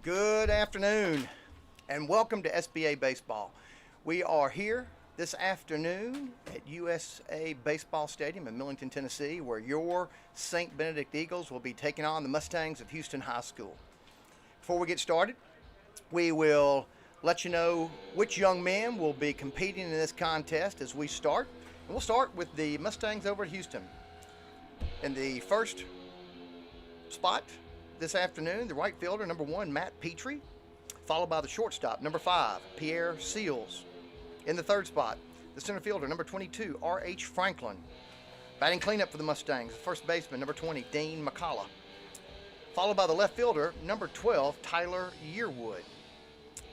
Good afternoon and welcome to SBA Baseball. We are here this afternoon at USA Baseball Stadium in Millington, Tennessee, where your St. Benedict Eagles will be taking on the Mustangs of Houston High School. Before we get started, we will let you know which young men will be competing in this contest as we start. And we'll start with the Mustangs over at Houston. In the first spot this afternoon, the right fielder, number 1, Matt Petrie, followed by the shortstop, number 5, Pierre Seals. In the third spot, the center fielder, number 22, R.H. Franklin. Batting cleanup for the Mustangs, first baseman, number 20, Dean McCullough. Followed by the left fielder, number 12, Tyler Yearwood.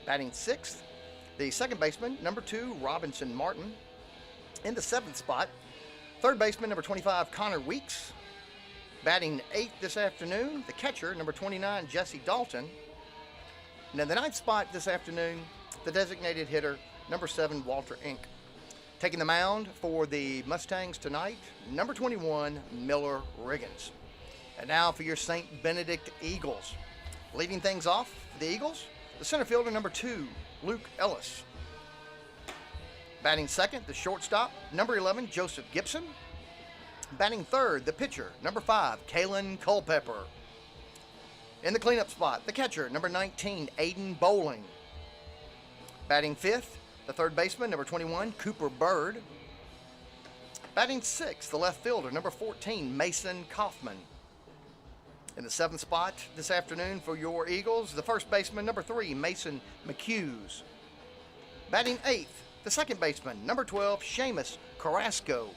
Batting sixth, the second baseman, number 2, Robinson Martin. In the seventh spot, third baseman, number 25, Connor Weeks. Batting eighth this afternoon, the catcher, number 29, Jesse Dalton. And in the ninth spot this afternoon, the designated hitter, number 7, Walter Inc. Taking the mound for the Mustangs tonight, number 21, Miller Riggins. And now for your St. Benedict Eagles. Leading things off for the Eagles, the center fielder, number 2, Luke Ellis. Batting second, the shortstop, number 11, Joseph Gibson. Batting third, the pitcher, number 5, Kalen Culpepper. In the cleanup spot, the catcher, number 19, Aiden Bowling. Batting fifth, the third baseman, number 21, Cooper Bird. Batting sixth, the left fielder, number 14, Mason Kaufman. In the seventh spot this afternoon for your Eagles, the first baseman, number 3, Mason McHughes. Batting eighth, the second baseman, number 12, Seamus Carrasco.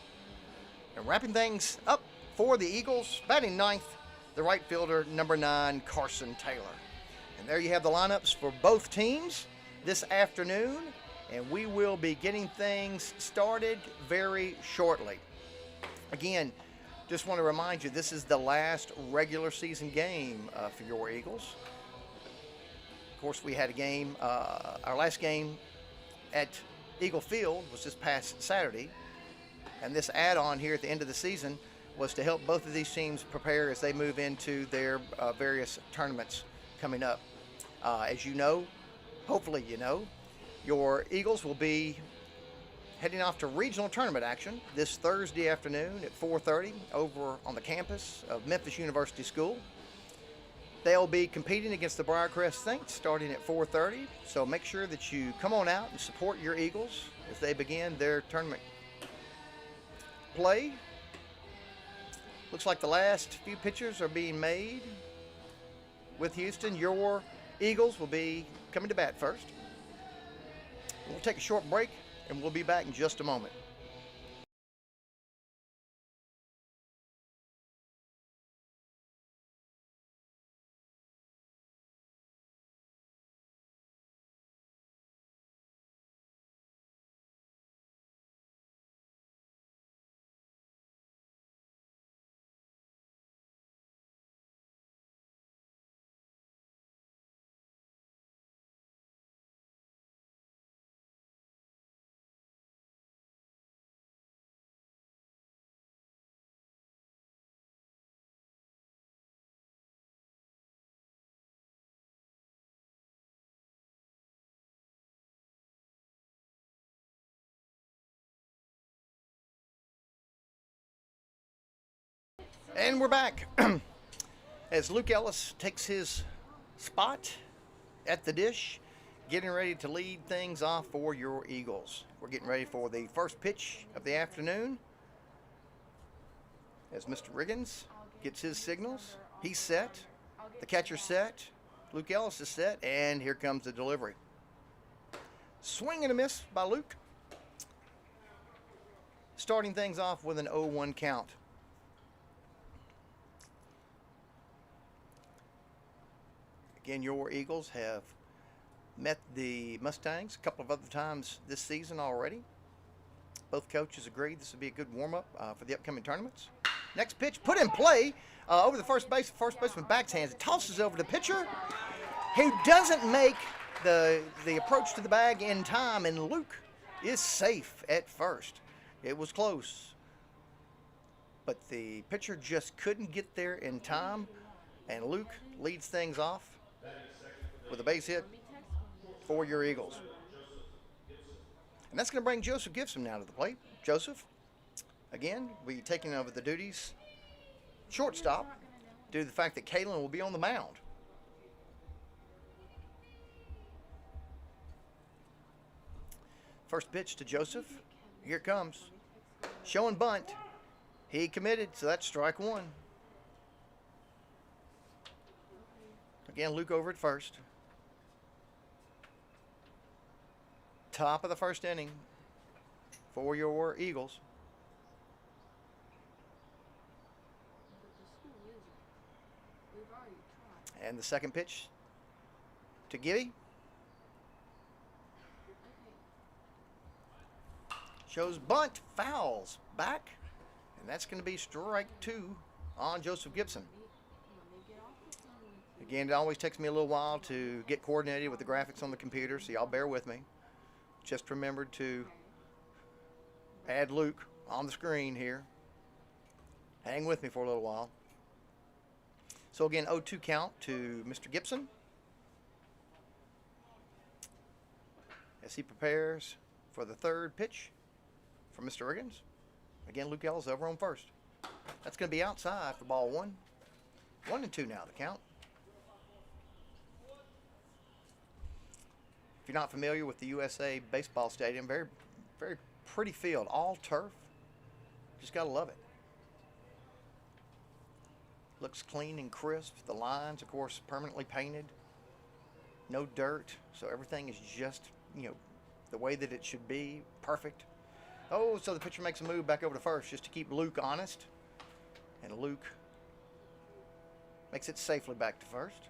And wrapping things up for the Eagles, batting ninth, the right fielder, number 9, Carson Taylor. And there you have the lineups for both teams this afternoon, and we will be getting things started very shortly. Again, just want to remind you, this is the last regular season game for your Eagles. Of course, we had a game, our last game at Eagle Field was this past Saturday. And this add-on here at the end of the season was to help both of these teams prepare as they move into their various tournaments coming up. As you know, hopefully you know, your Eagles will be heading off to regional tournament action this Thursday afternoon at 4:30 over on the campus of Memphis University School. They'll be competing against the Briarcrest Saints starting at 4:30, so make sure that you come on out and support your Eagles as they begin their tournament play. Looks like the last few pitches are being made with Houston. Your Eagles will be coming to bat first. We'll take a short break and we'll be back in just a moment. And we're back as Luke Ellis takes his spot at the dish, getting ready to lead things off for your Eagles. We're getting ready for the first pitch of the afternoon as Mr. Riggins gets his signals. He's set, the catcher's set, Luke Ellis is set, and here comes the delivery. Swing and a miss by Luke. Starting things off with an 0-1 count. Again, your Eagles have met the Mustangs a couple of other times this season already. Both coaches agreed this would be a good warm-up for the upcoming tournaments. Next pitch, put in play over the first base. First baseman backhands. It tosses over the pitcher, who doesn't make the approach to the bag in time, and Luke is safe at first. It was close, but the pitcher just couldn't get there in time, and Luke leads things off with a base hit for your Eagles. And that's going to bring Joseph Gibson now to the plate. Joseph, again, will be taking over the duties shortstop due to the fact that Kalen will be on the mound. First pitch to Joseph. Here it comes. Showing bunt. He committed, so that's strike one. Again, Luke over at first. Top of the first inning for your Eagles. And the second pitch to Gibby. Shows bunt, fouls back, and that's going to be strike two on Joseph Gibson. Again, it always takes me a little while to get coordinated with the graphics on the computer, so y'all bear with me. Just remembered to add Luke on the screen here. Hang with me for a little while. So again, 0-2 count to Mr. Gibson as he prepares for the third pitch from Mr. Riggins. Again, Luke Ellis over on first. That's going to be outside for ball one. 1-2 now, the count. If you're not familiar with the USA Baseball Stadium, very, very pretty field, all turf. Just got to love it. Looks clean and crisp. The lines, of course, permanently painted. No dirt, so everything is just, the way that it should be. Perfect. Oh, so the pitcher makes a move back over to first just to keep Luke honest. And Luke makes it safely back to first.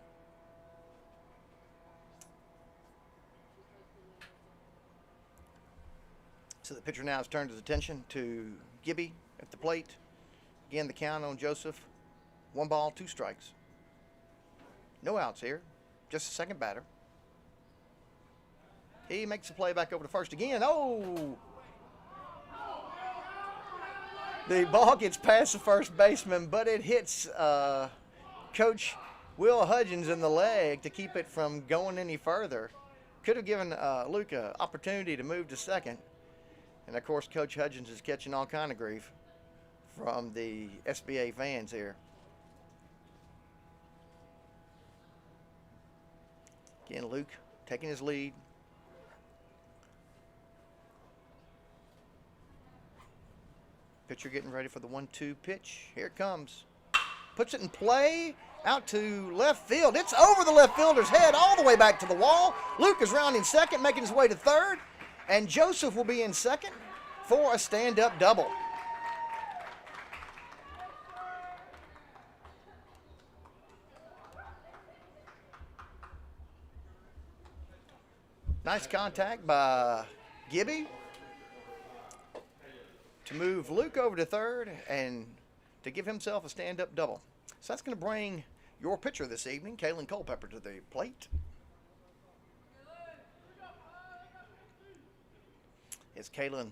So the pitcher now has turned his attention to Gibby at the plate. Again, the count on Joseph. 1 ball, 2 strikes. No outs here. Just a second batter. He makes the play back over to first again. Oh! The ball gets past the first baseman, but it hits Coach Will Hudgens in the leg to keep it from going any further. Could have given Luke an opportunity to move to second. And, of course, Coach Hudgens is catching all kind of grief from the SBA fans here. Again, Luke taking his lead. Pitcher getting ready for the 1-2 pitch. Here it comes. Puts it in play. Out to left field. It's over the left fielder's head all the way back to the wall. Luke is rounding second, making his way to third. And Joseph will be in second for a stand-up double. Nice contact by Gibby to move Luke over to third and to give himself a stand-up double. So that's going to bring your pitcher this evening, Kalen Culpepper, to the plate. As Kalen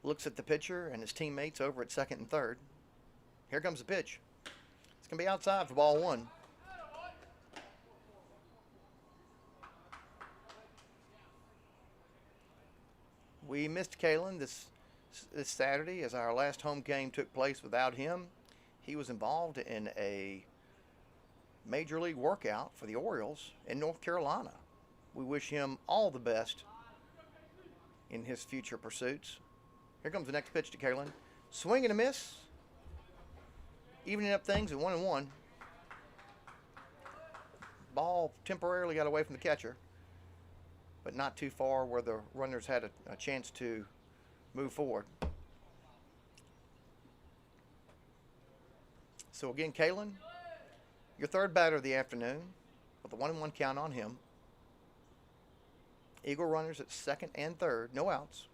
looks at the pitcher and his teammates over at second and third. Here comes the pitch. It's going to be outside for ball one. We missed Kalen this Saturday as our last home game took place without him. He was involved in a major league workout for the Orioles in North Carolina. We wish him all the best in his future pursuits. Here comes the next pitch to Kalen. Swing and a miss. Evening up things at 1-1. Ball temporarily got away from the catcher, but not too far where the runners had a chance to move forward. So again, Kalen, your third batter of the afternoon with a 1-1 count on him. Eagle runners at second and third, no outs.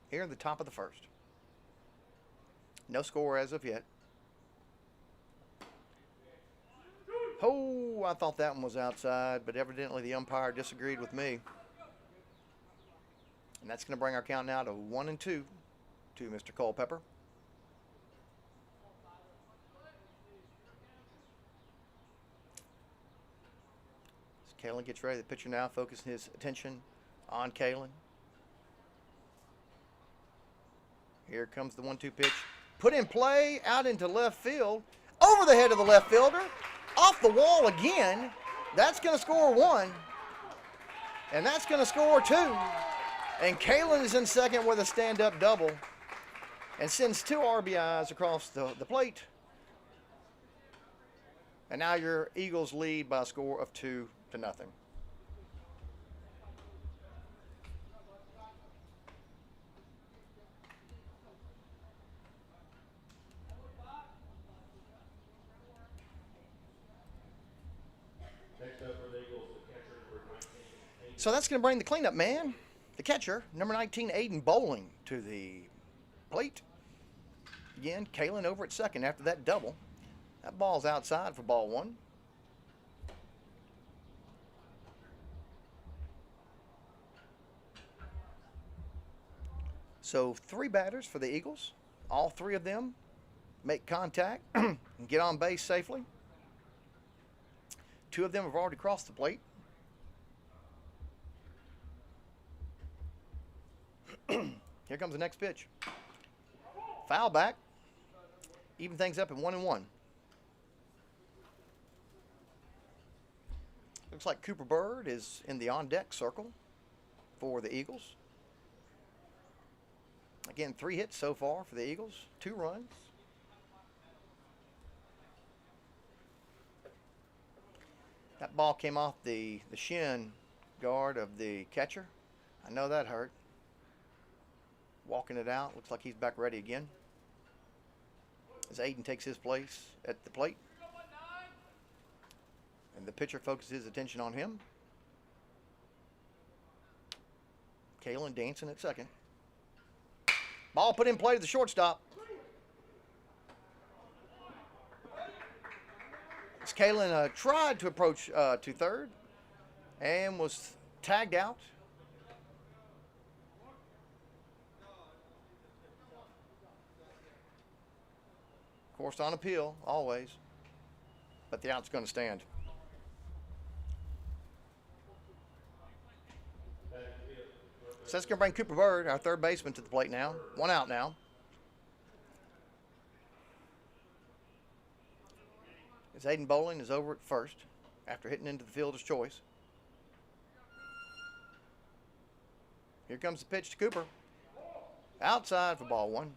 Here in the top of the first. No score as of yet. Oh, I thought that one was outside, but evidently the umpire disagreed with me. And that's going to bring our count now to 1-2 to Mr. Culpepper. Kalen gets ready. The pitcher now focusing his attention on Kalen. Here comes the 1-2 pitch. Put in play, out into left field. Over the head of the left fielder. Off the wall again. That's going to score 1. And that's going to score 2. And Kalen is in second with a stand-up double. And sends 2 RBIs across the plate. And now your Eagles lead by a score of 2-0. So that's going to bring the cleanup man, the catcher, number 19, Aiden Bowling, to the plate. Again, Kalen over at second after that double. That ball's outside for ball 1. So 3 batters for the Eagles. All 3 of them make contact and get on base safely. 2 of them have already crossed the plate. Here comes the next pitch. Foul back. Even things up at 1-1. Looks like Cooper Bird is in the on-deck circle for the Eagles. Again, 3 hits so far for the Eagles. 2 runs. That ball came off the shin guard of the catcher. I know that hurt. Walking it out. Looks like he's back ready again. As Aiden takes his place at the plate. And the pitcher focuses his attention on him. Kalen dancing at second. Ball put in play to the shortstop. As Kalen tried to approach to third and was tagged out. Of course, on appeal, always. But the out's going to stand. So that's going to bring Cooper Bird, our third baseman, to the plate now. 1 out now. As Aiden Bowling is over at first after hitting into the fielder's choice. Here comes the pitch to Cooper. Outside for ball 1.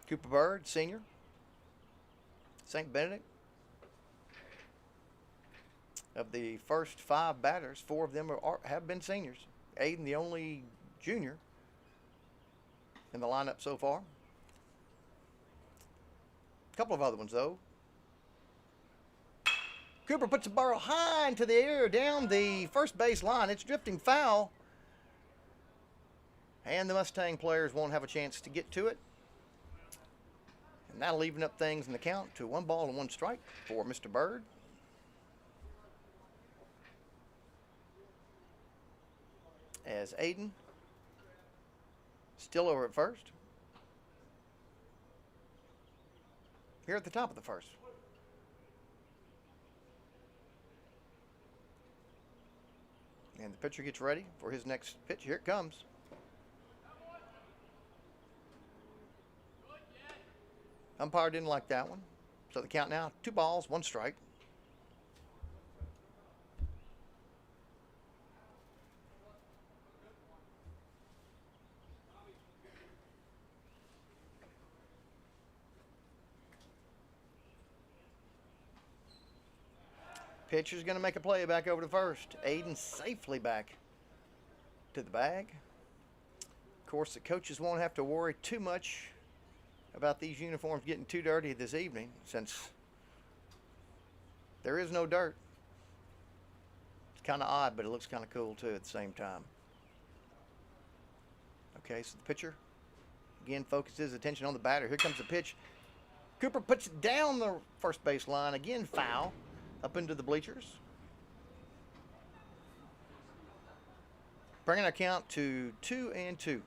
Cooper Bird, senior. St. Benedict. Of the first 5 batters, 4 of them have been seniors. Aiden, the only junior in the lineup so far. A couple of other ones, though. Cooper puts the barrel high into the air down the first base line. It's drifting foul. And the Mustang players won't have a chance to get to it. And that'll even up things in the count to 1 ball and 1 strike for Mr. Bird. As Aiden, still over at first. Here at the top of the first. And the pitcher gets ready for his next pitch. Here it comes. Umpire didn't like that one. So the count now, 2 balls, 1 strike. Pitcher's going to make a play back over to first. Aiden safely back to the bag. Of course, the coaches won't have to worry too much about these uniforms getting too dirty this evening, since there is no dirt. It's kind of odd, but it looks kind of cool too at the same time. Okay, so the pitcher again focuses his attention on the batter. Here comes the pitch. Cooper puts it down the first base line. Again, foul up into the bleachers. Bringing our count to 2-2.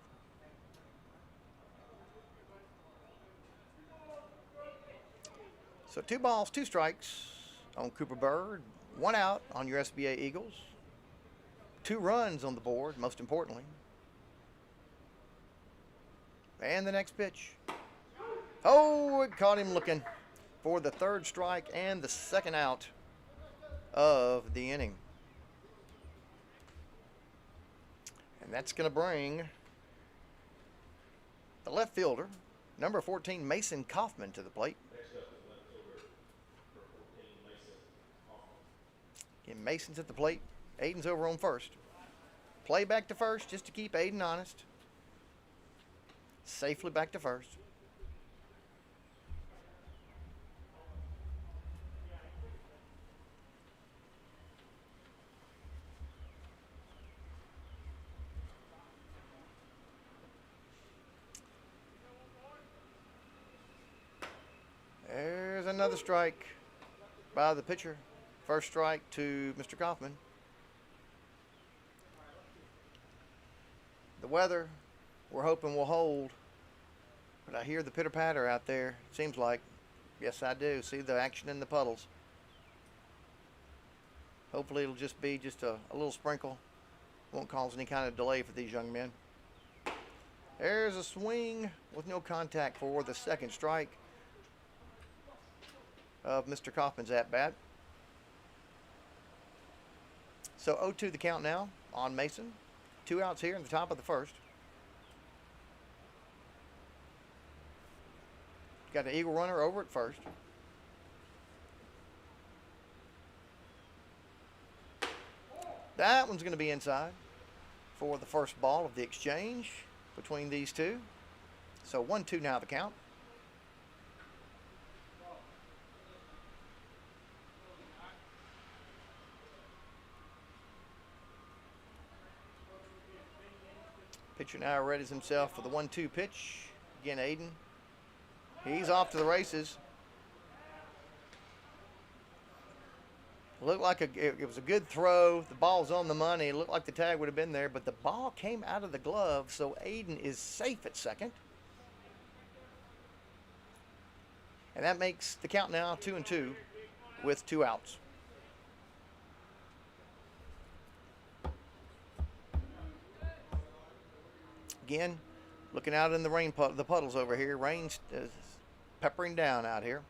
So 2 balls, 2 strikes on Cooper Bird, 1 out on your SBA Eagles. 2 runs on the board, most importantly. And the next pitch. Oh, it caught him looking for the 3rd strike and the 2nd out of the inning. And that's going to bring the left fielder, number 14, Mason Kaufman, to the plate. Again, Mason's at the plate. Aiden's over on first. Play back to first just to keep Aiden honest. Safely back to first. There's another strike by the pitcher. First strike to Mr. Kaufman. The weather, we're hoping will hold. But I hear the pitter-patter out there. Seems like. Yes, I do. See the action in the puddles. Hopefully it'll just be a little sprinkle. Won't cause any kind of delay for these young men. There's a swing with no contact for the 2nd strike of Mr. Kaufman's at-bat. So 0-2 the count now on Mason. 2 outs here in the top of the 1st. Got an Eagle runner over at first. That one's going to be inside for the first ball of the exchange between these two. So 1-2 now the count. Pitcher now readies himself for the 1-2 pitch. Again, Aiden. He's off to the races. Looked like it was a good throw. The ball's on the money. It looked like the tag would have been there, but the ball came out of the glove, so Aiden is safe at second. And that makes the count now 2-2 with 2 outs. Again, looking out in the rain, the puddles over here. Rain's peppering down out here.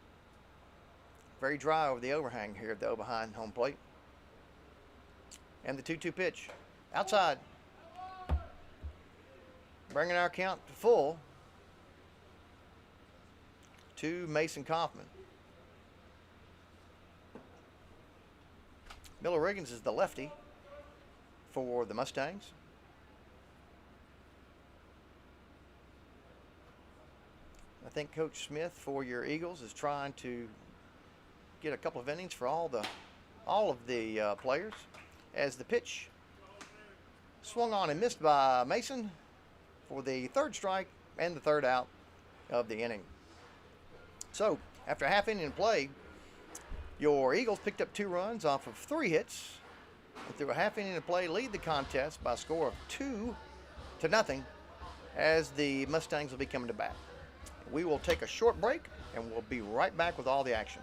Very dry over the overhang here, though, behind home plate. And the 2-2 pitch. Outside. Bringing our count to full to Mason Kaufman. Miller Riggins is the lefty for the Mustangs. I think Coach Smith for your Eagles is trying to get a couple of innings for all of the players, as the pitch swung on and missed by Mason for the 3rd strike and the 3rd out of the inning. So after a half inning of play, your Eagles picked up 2 runs off of 3 hits, and through a half inning of play lead the contest by a score of 2-0, as the Mustangs will be coming to bat. We will take a short break, and we'll be right back with all the action.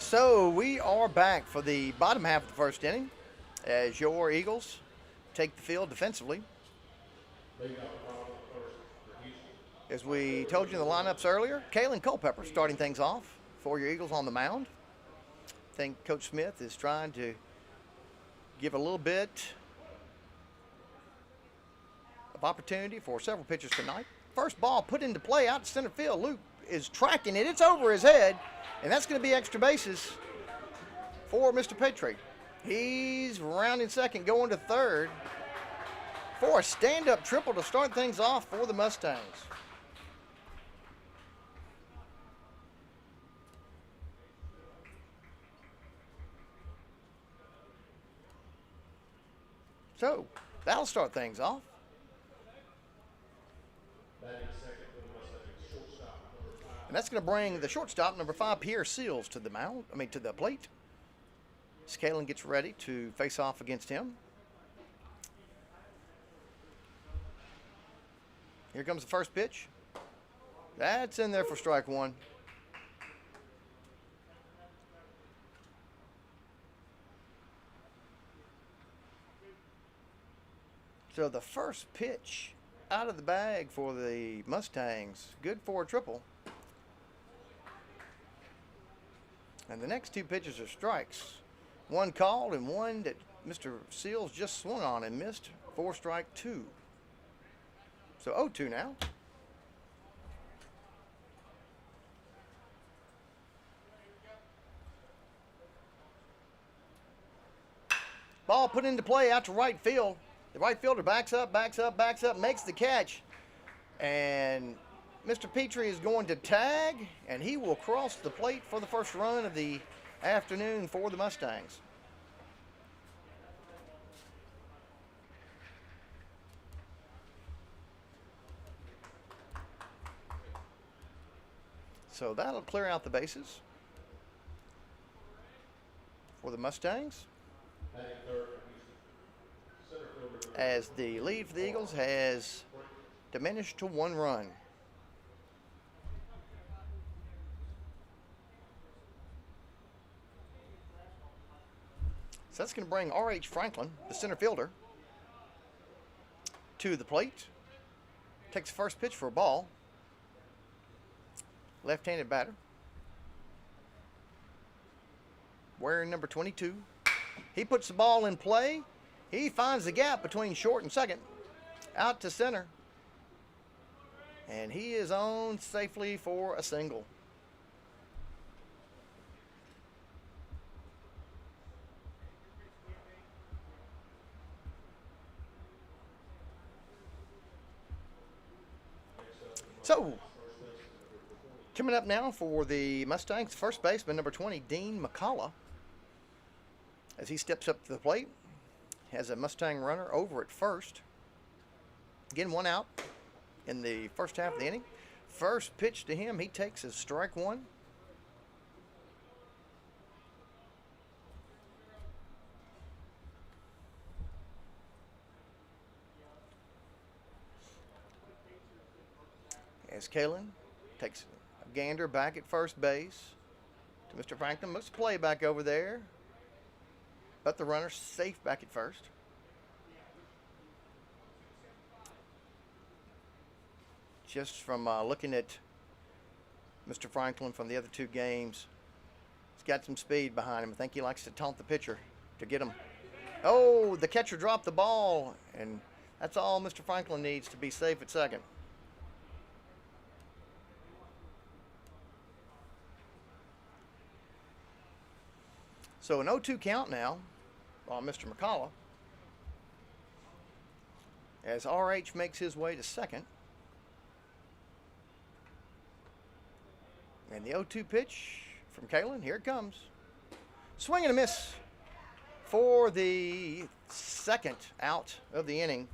So we are back for the bottom half of the first inning as your Eagles take the field defensively. As we told you in the lineups earlier, Kalen Culpepper starting things off for your Eagles on the mound. I think Coach Smith is trying to give a little bit of opportunity for several pitchers tonight. First ball put into play out to center field. Luke is tracking it. It's over his head, and that's going to be extra bases for Mr. Petrie. He's rounding second, going to third for a stand-up triple to start things off for the Mustangs. So that'll start things off. And that's going to bring the shortstop, number 5, Pierre Seals, to the plate. Scalen gets ready to face off against him. Here comes the first pitch. That's in there for strike one. So the first pitch out of the bag for the Mustangs. Good for a triple. And the next two pitches are strikes. One called and one that Mr. Seals just swung on and missed for strike two. So 0-2 now. Ball put into play out to right field. The right fielder backs up, makes the catch. And Mr. Petrie is going to tag, and he will cross the plate for the first run of the afternoon for the Mustangs. So that'll clear out the bases for the Mustangs, as the lead for the Eagles has diminished to 1 run. So that's going to bring R.H. Franklin, the center fielder, to the plate. Takes the first pitch for a ball. Left-handed batter. Wearing number 22. He puts the ball in play. He finds the gap between short and second. Out to center. And he is on safely for a single. So, coming up now for the Mustangs, first baseman, number 20, Dean McCullough. As he steps up to the plate, has a Mustang runner over at first. Again, 1 out in the first half of the inning. First pitch to him, he takes as strike 1. As Kalen takes a gander back at first base to Mr. Franklin. Looks play back over there, but the runner's safe back at first. Just from looking at Mr. Franklin from the other 2 games, he's got some speed behind him. I think he likes to taunt the pitcher to get him. Oh, the catcher dropped the ball, and that's all Mr. Franklin needs to be safe at second. So an 0-2 count now on Mr. McCullough, as R.H. makes his way to second. And the 0-2 pitch from Kalen, here it comes. Swing and a miss for the second out of the inning.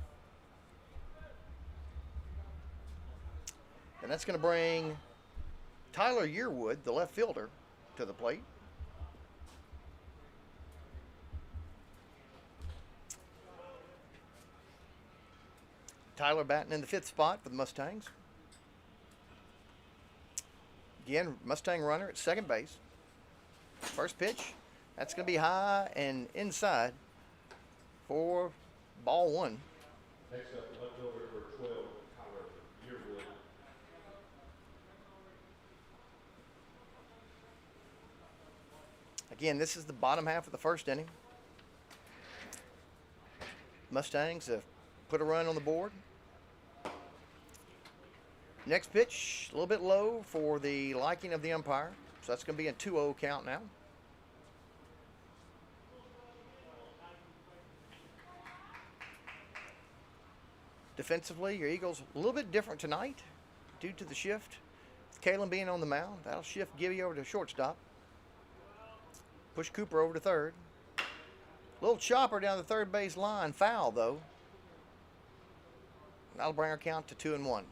And that's going to bring Tyler Yearwood, the left fielder, to the plate. Tyler batting in the 5th spot for the Mustangs. Again, Mustang runner at second base. First pitch. That's going to be high and inside for ball one. Next up, left over for 12, Tyler Yearwood. Again, this is the bottom half of the first inning. Mustangs have put a run on the board. Next pitch, a little bit low for the liking of the umpire. So that's going to be a 2-0 count now. Defensively, your Eagles a little bit different tonight due to the shift. Kalen being on the mound, that'll shift Gibby over to shortstop. Push Cooper over to third. Little chopper down the third base line, foul though. That'll bring our count to 2-1.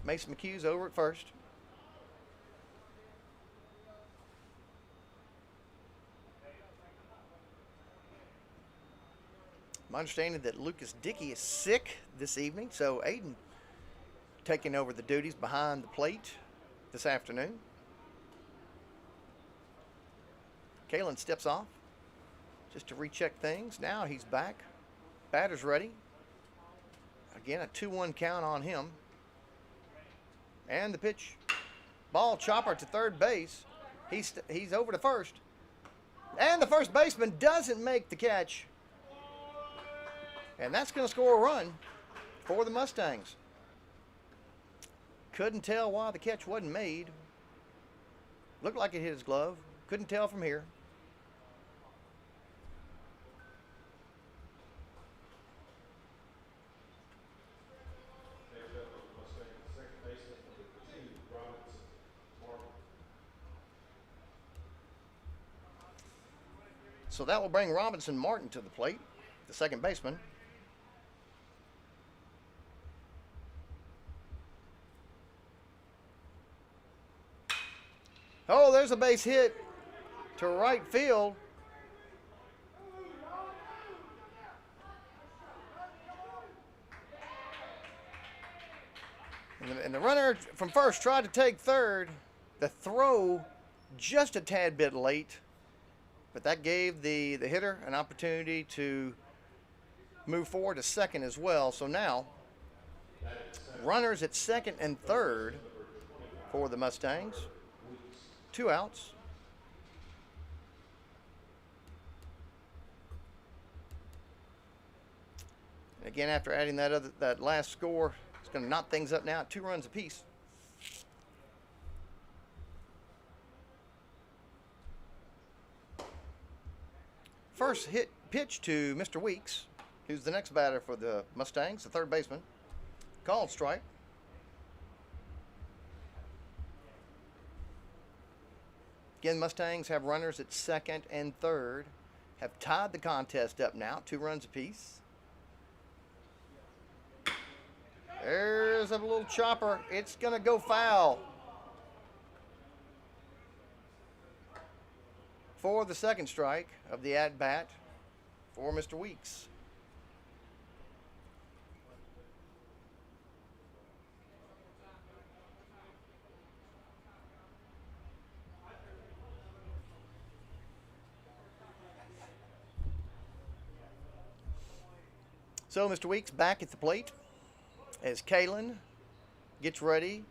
Mason McHugh's over at first. My understanding that Lucas Dickey is sick this evening, so Aiden taking over the duties behind the plate this afternoon. Kalen steps off just to recheck things. Now he's back. Batter's ready. Again, a 2-1 count on him. And the pitch. Ball chopper to third base. He's over to first. And the first baseman doesn't make the catch. And that's going to score a run for the Mustangs. Couldn't tell why the catch wasn't made. Looked like it hit his glove. Couldn't tell from here. So that will bring Robinson Martin to the plate, the second baseman. Oh, there's a base hit to right field. And the runner from first tried to take third. The throw just a tad bit late, but that gave the hitter an opportunity to move forward to second as well. So now, runners at second and third for the Mustangs. 2 outs. And again, after adding that last score, it's going to knock things up now at 2 runs apiece. First hit pitch to Mr. Weeks, who's the next batter for the Mustangs, the third baseman. Called strike. Again, Mustangs have runners at second and third. Have tied the contest up now, 2 runs apiece. There's a little chopper. It's going to go foul for the second strike of the at-bat for Mr. Weeks. So Mr. Weeks back at the plate as Kalen gets ready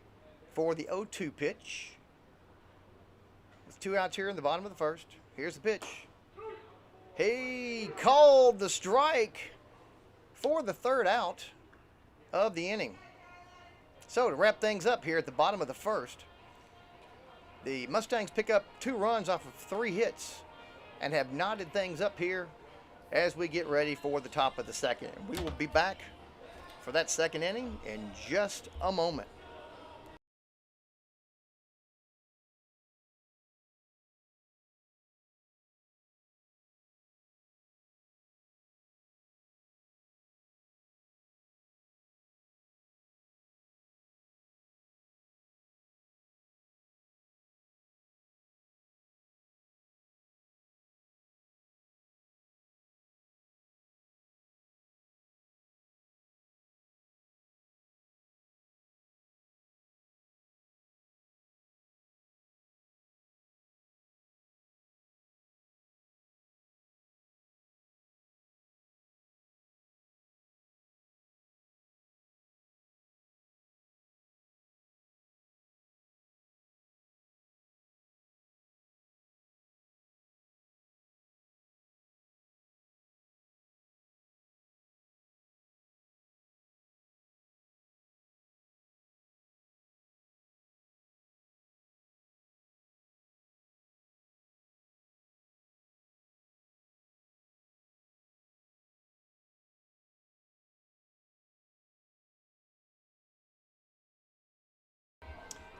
for the 0-2 pitch. With 2 outs here in the bottom of the first. Here's the pitch. He called the strike for the third out of the inning. So to wrap things up here at the bottom of the first, the Mustangs pick up 2 runs off of 3 hits and have knotted things up here as we get ready for the top of the second. We will be back for that second inning in just a moment.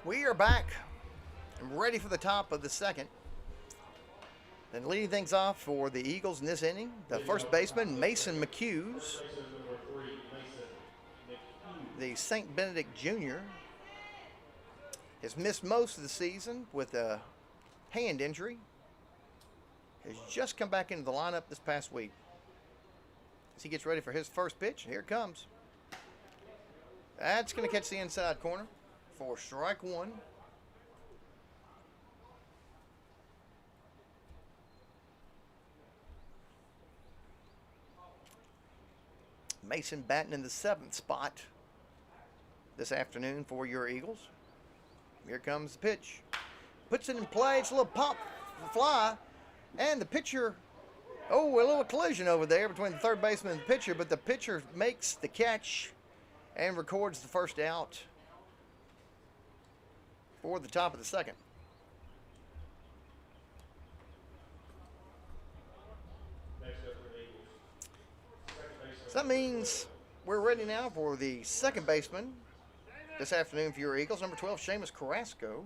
We are back and ready for the top of the second. And leading things off for the Eagles in this inning, the first baseman, Mason McHughes, the St. Benedict Jr., has missed most of the season with a hand injury. Has just come back into the lineup this past week. As he gets ready for his first pitch, here it comes. That's going to catch the inside corner for strike one. Mason batting in the 7th spot this afternoon for your Eagles. Here comes the pitch. Puts it in play. It's a little pop fly. And the pitcher, a little collision over there between the third baseman and the pitcher, but the pitcher makes the catch and records the first out for the top of the second. So that means we're ready now for the second baseman this afternoon for your Eagles, number 12, Seamus Carrasco.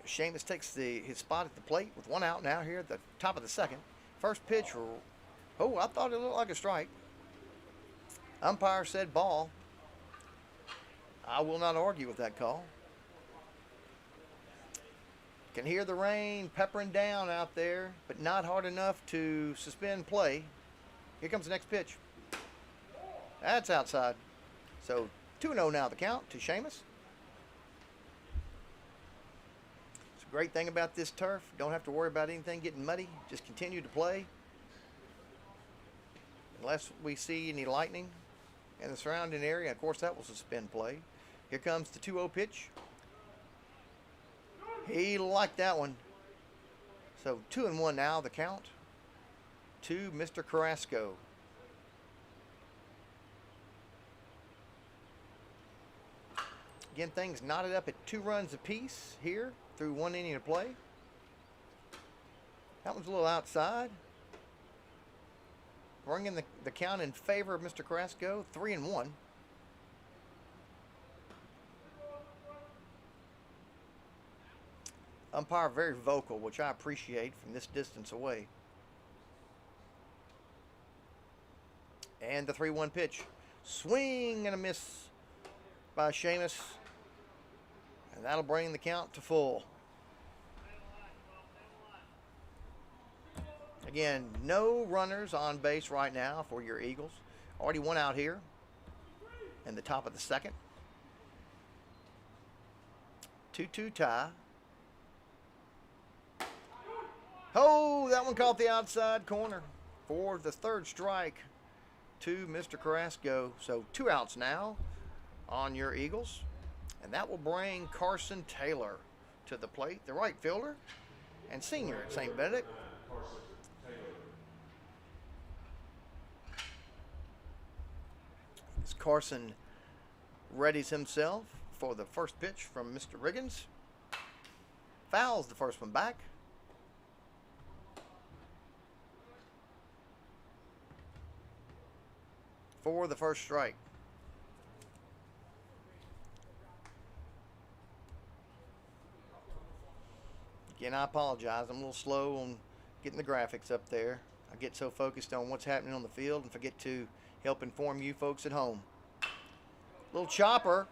Seamus takes his spot at the plate with one out now here at the top of the second. First pitch, I thought it looked like a strike. Umpire said ball. I will not argue with that call. Can hear the rain peppering down out there, but not hard enough to suspend play. Here comes the next pitch. That's outside. So 2-0 now the count to Seamus. It's a great thing about this turf. Don't have to worry about anything getting muddy. Just continue to play. Unless we see any lightning in the surrounding area. Of course, that will suspend play. Here comes the 2-0 pitch. He liked that one. So 2-1 now, the count to Mr. Carrasco. Again, things knotted up at 2 runs apiece here through 1 inning of play. That one's a little outside. Bringing the count in favor of Mr. Carrasco, 3-1. Umpire very vocal, which I appreciate from this distance away. And the 3-1 pitch. Swing and a miss by Seamus. And that'll bring the count to full. Again, no runners on base right now for your Eagles. Already 1 out here in the top of the second. 2-2 tie. Oh, that one caught the outside corner for the 3rd strike to Mr. Carrasco. So 2 outs now on your Eagles. And that will bring Carson Taylor to the plate, the right fielder and senior at St. Benedict. As Carson readies himself for the first pitch from Mr. Riggins. Fouls the first one back. For the first strike. Again, I apologize. I'm a little slow on getting the graphics up there. I get so focused on what's happening on the field and forget to help inform you folks at home. Little chopper.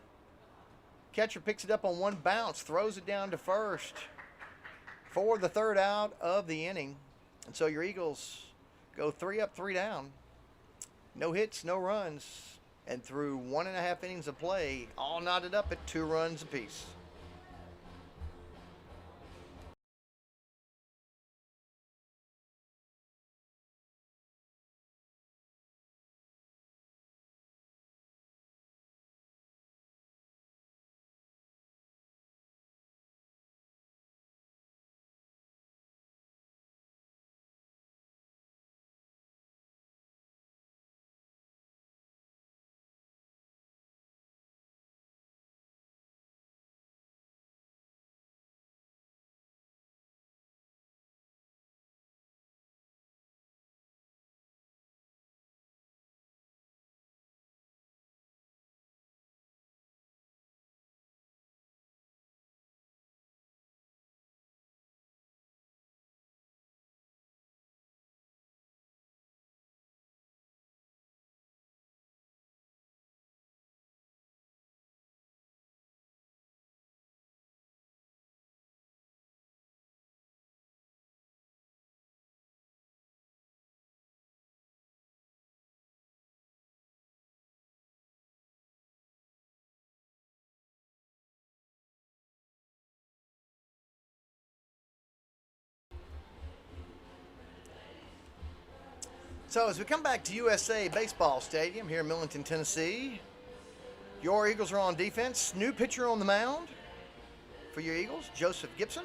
Catcher picks it up on 1 bounce, throws it down to first for the 3rd out of the inning. And so your Eagles go 3 up, 3 down. No hits, no runs, and through 1.5 innings of play, all knotted up at 2 runs apiece. So as we come back to USA Baseball Stadium here in Millington, Tennessee, your Eagles are on defense. New pitcher on the mound for your Eagles, Joseph Gibson,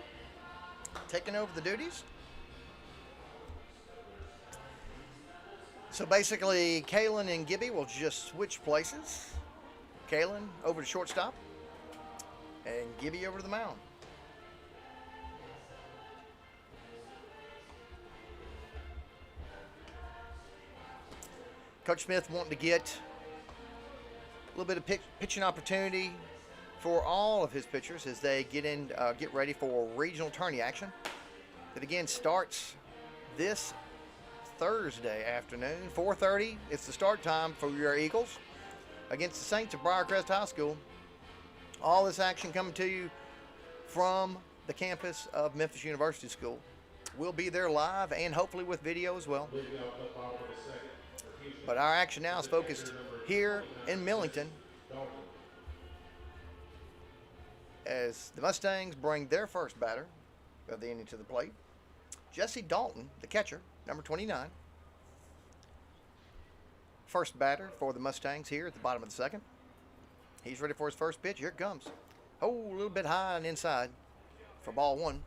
taking over the duties. So basically, Kalen and Gibby will just switch places. Kalen over to shortstop, and Gibby over to the mound. Coach Smith wanting to get a little bit of pitching opportunity for all of his pitchers as they get ready for regional tourney action. That again starts this Thursday afternoon, 4:30. It's the start time for your Eagles against the Saints of Briarcrest High School. All this action coming to you from the campus of Memphis University School. We'll be there live and hopefully with video as well. But our action now is focused here in Millington as the Mustangs bring their first batter of the inning to the plate. Jesse Dalton, the catcher, number 29. First batter for the Mustangs here at the bottom of the second. He's ready for his first pitch. Here it comes. Oh, a little bit high and inside for ball one.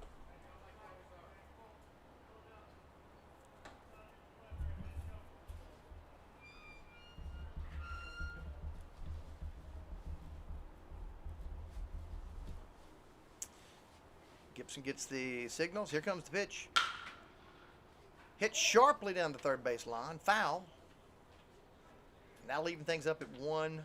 Gibson gets the signals. Here comes the pitch. Hit sharply down the third base line. Foul. Now leaving things up at 1-1.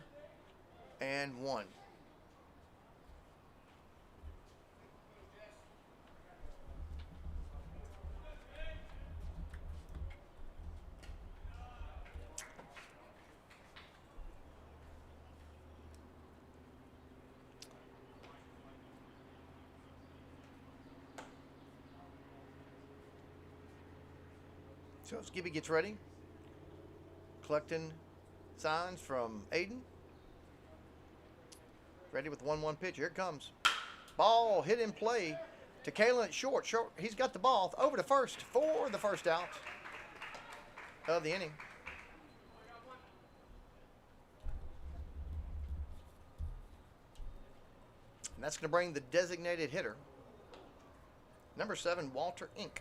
So as Gibby gets ready, collecting signs from Aiden. Ready with 1-1 pitch. Here it comes. Ball hit in play to Kalen at short. He's got the ball over to first for the first out of the inning. And that's going to bring the designated hitter, number 7, Walter Inc.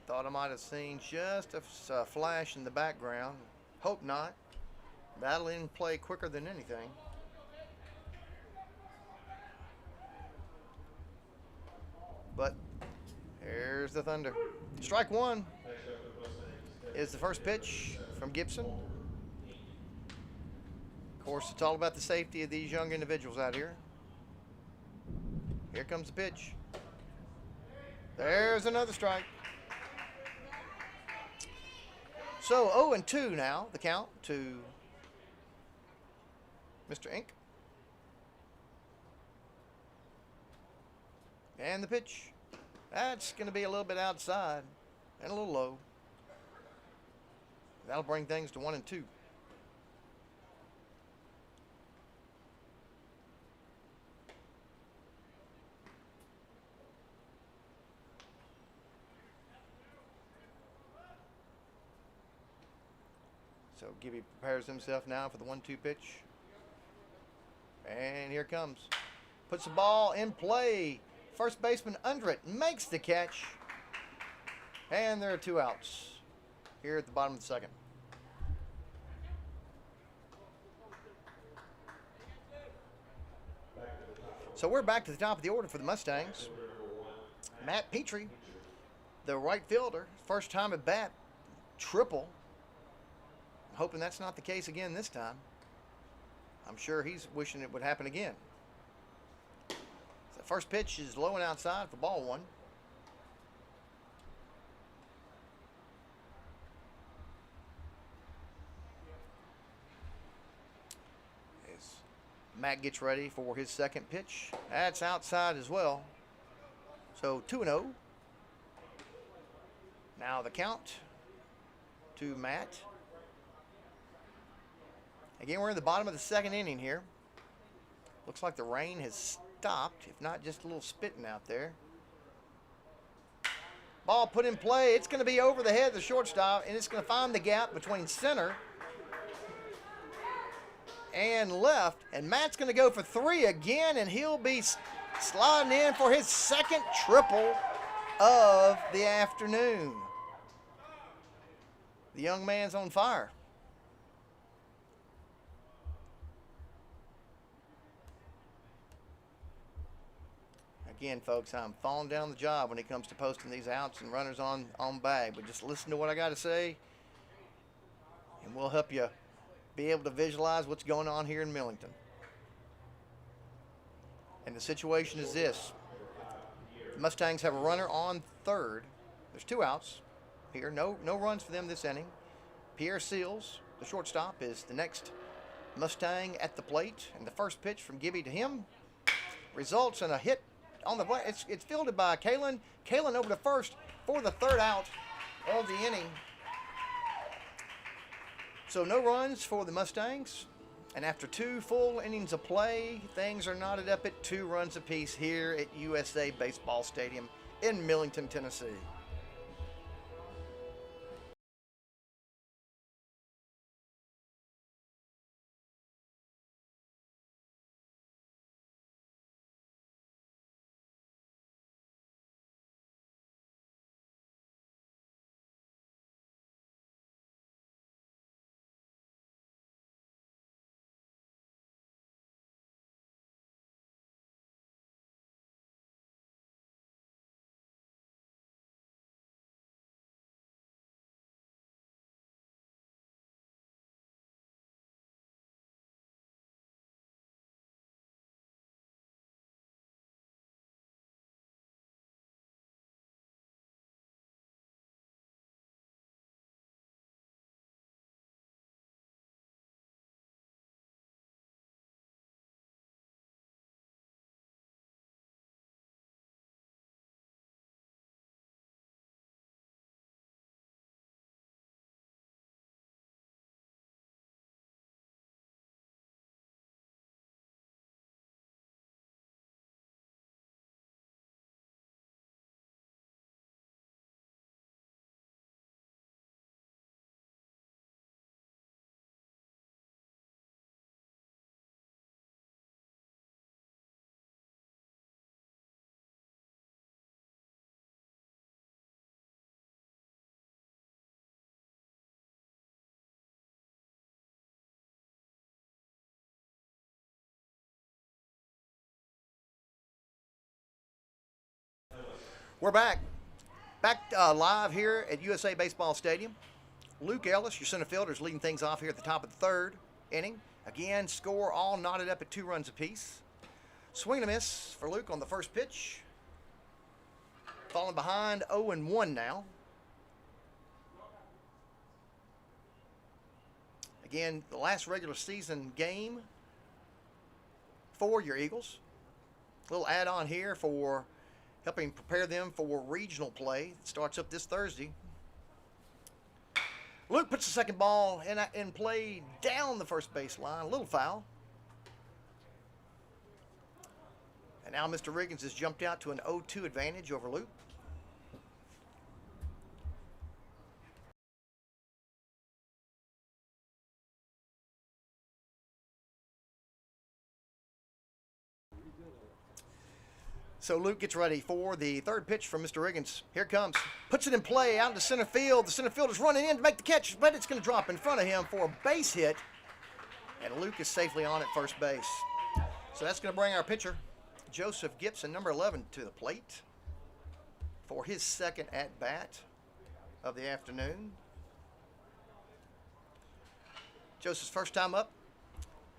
Thought I might have seen just a flash in the background. Hope not. That'll in play quicker than anything. But here's the Thunder. Strike one is the first pitch from Gibson. Of course, it's all about the safety of these young individuals out here. Here comes the pitch. There's another strike. So 0-2 now, the count to Mr. Inc. And the pitch. That's going to be a little bit outside and a little low. That'll bring things to 1-2. So Gibby prepares himself now for the 1-2 pitch. And here it comes. Puts the ball in play. First baseman under it makes the catch. And there are 2 outs here at the bottom of the second. So we're back to the top of the order for the Mustangs. Matt Petrie, the right fielder, first time at bat, triple. Hoping that's not the case again this time. I'm sure he's wishing it would happen again. The first pitch is low and outside for ball one. As Matt gets ready for his second pitch. That's outside as well. So 2-0. Now the count to Matt. Again, we're in the bottom of the second inning here. Looks like the rain has stopped, if not just a little spitting out there. Ball put in play. It's going to be over the head of the shortstop, and it's going to find the gap between center and left. And Matt's going to go for 3 again, and he'll be sliding in for his second triple of the afternoon. The young man's on fire. Again, folks, I'm falling down the job when it comes to posting these outs and runners on bag. But just listen to what I got to say, and we'll help you be able to visualize what's going on here in Millington. And the situation is this. The Mustangs have a runner on third. There's 2 outs here. No runs for them this inning. Pierre Seals, the shortstop, is the next Mustang at the plate. And the first pitch from Gibby to him results in a hit on the plate. It's fielded by Kalen. Kalen over to first for the 3rd out of the inning. So no runs for the Mustangs. And after 2 full innings of play, things are knotted up at 2 runs apiece here at USA Baseball Stadium in Millington, Tennessee. We're back live here at USA Baseball Stadium. Luke Ellis, your center fielder, is leading things off here at the top of the 3rd inning. Again, score all knotted up at 2 runs apiece. Swing and a miss for Luke on the first pitch. Falling behind 0-1 now. Again, the last regular season game for your Eagles. A little add-on here for helping prepare them for regional play. It starts up this Thursday. Luke puts the second ball in play down the first base line. A little foul. And now Mr. Riggins has jumped out to an 0-2 advantage over Luke. So Luke gets ready for the 3rd pitch from Mr. Riggins. Here it comes. Puts it in play out into center field. The center fielder's running in to make the catch, but it's going to drop in front of him for a base hit. And Luke is safely on at first base. So that's going to bring our pitcher, Joseph Gibson, number 11, to the plate for his 2nd at-bat of the afternoon. Joseph's first time up,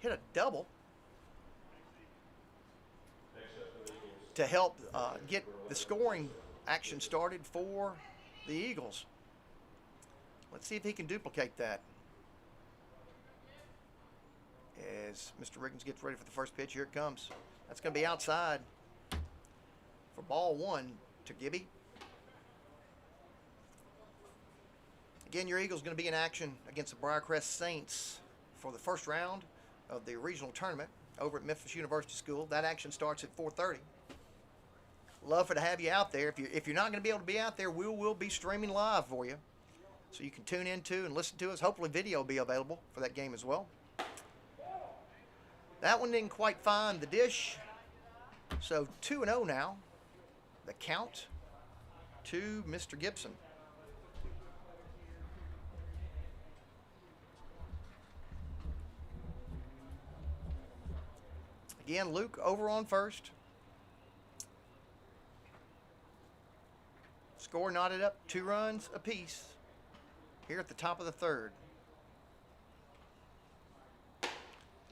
hit a double to help get the scoring action started for the Eagles. Let's see if he can duplicate that. As Mr. Riggins gets ready for the first pitch, here it comes. That's going to be outside for ball 1 to Gibby. Again, your Eagles going to be in action against the Briarcrest Saints for the first round of the regional tournament over at Memphis University School. That action starts at 4:30. love to have you out there. If you're not going to be able to be out there, we will be streaming live for you, so you can tune into and listen to us. Hopefully, video will be available for that game as well. That one didn't quite find the dish, so 2-0 now. The count to Mr. Gibson. Again, Luke over on first. Score knotted up, 2 runs apiece here at the top of the third.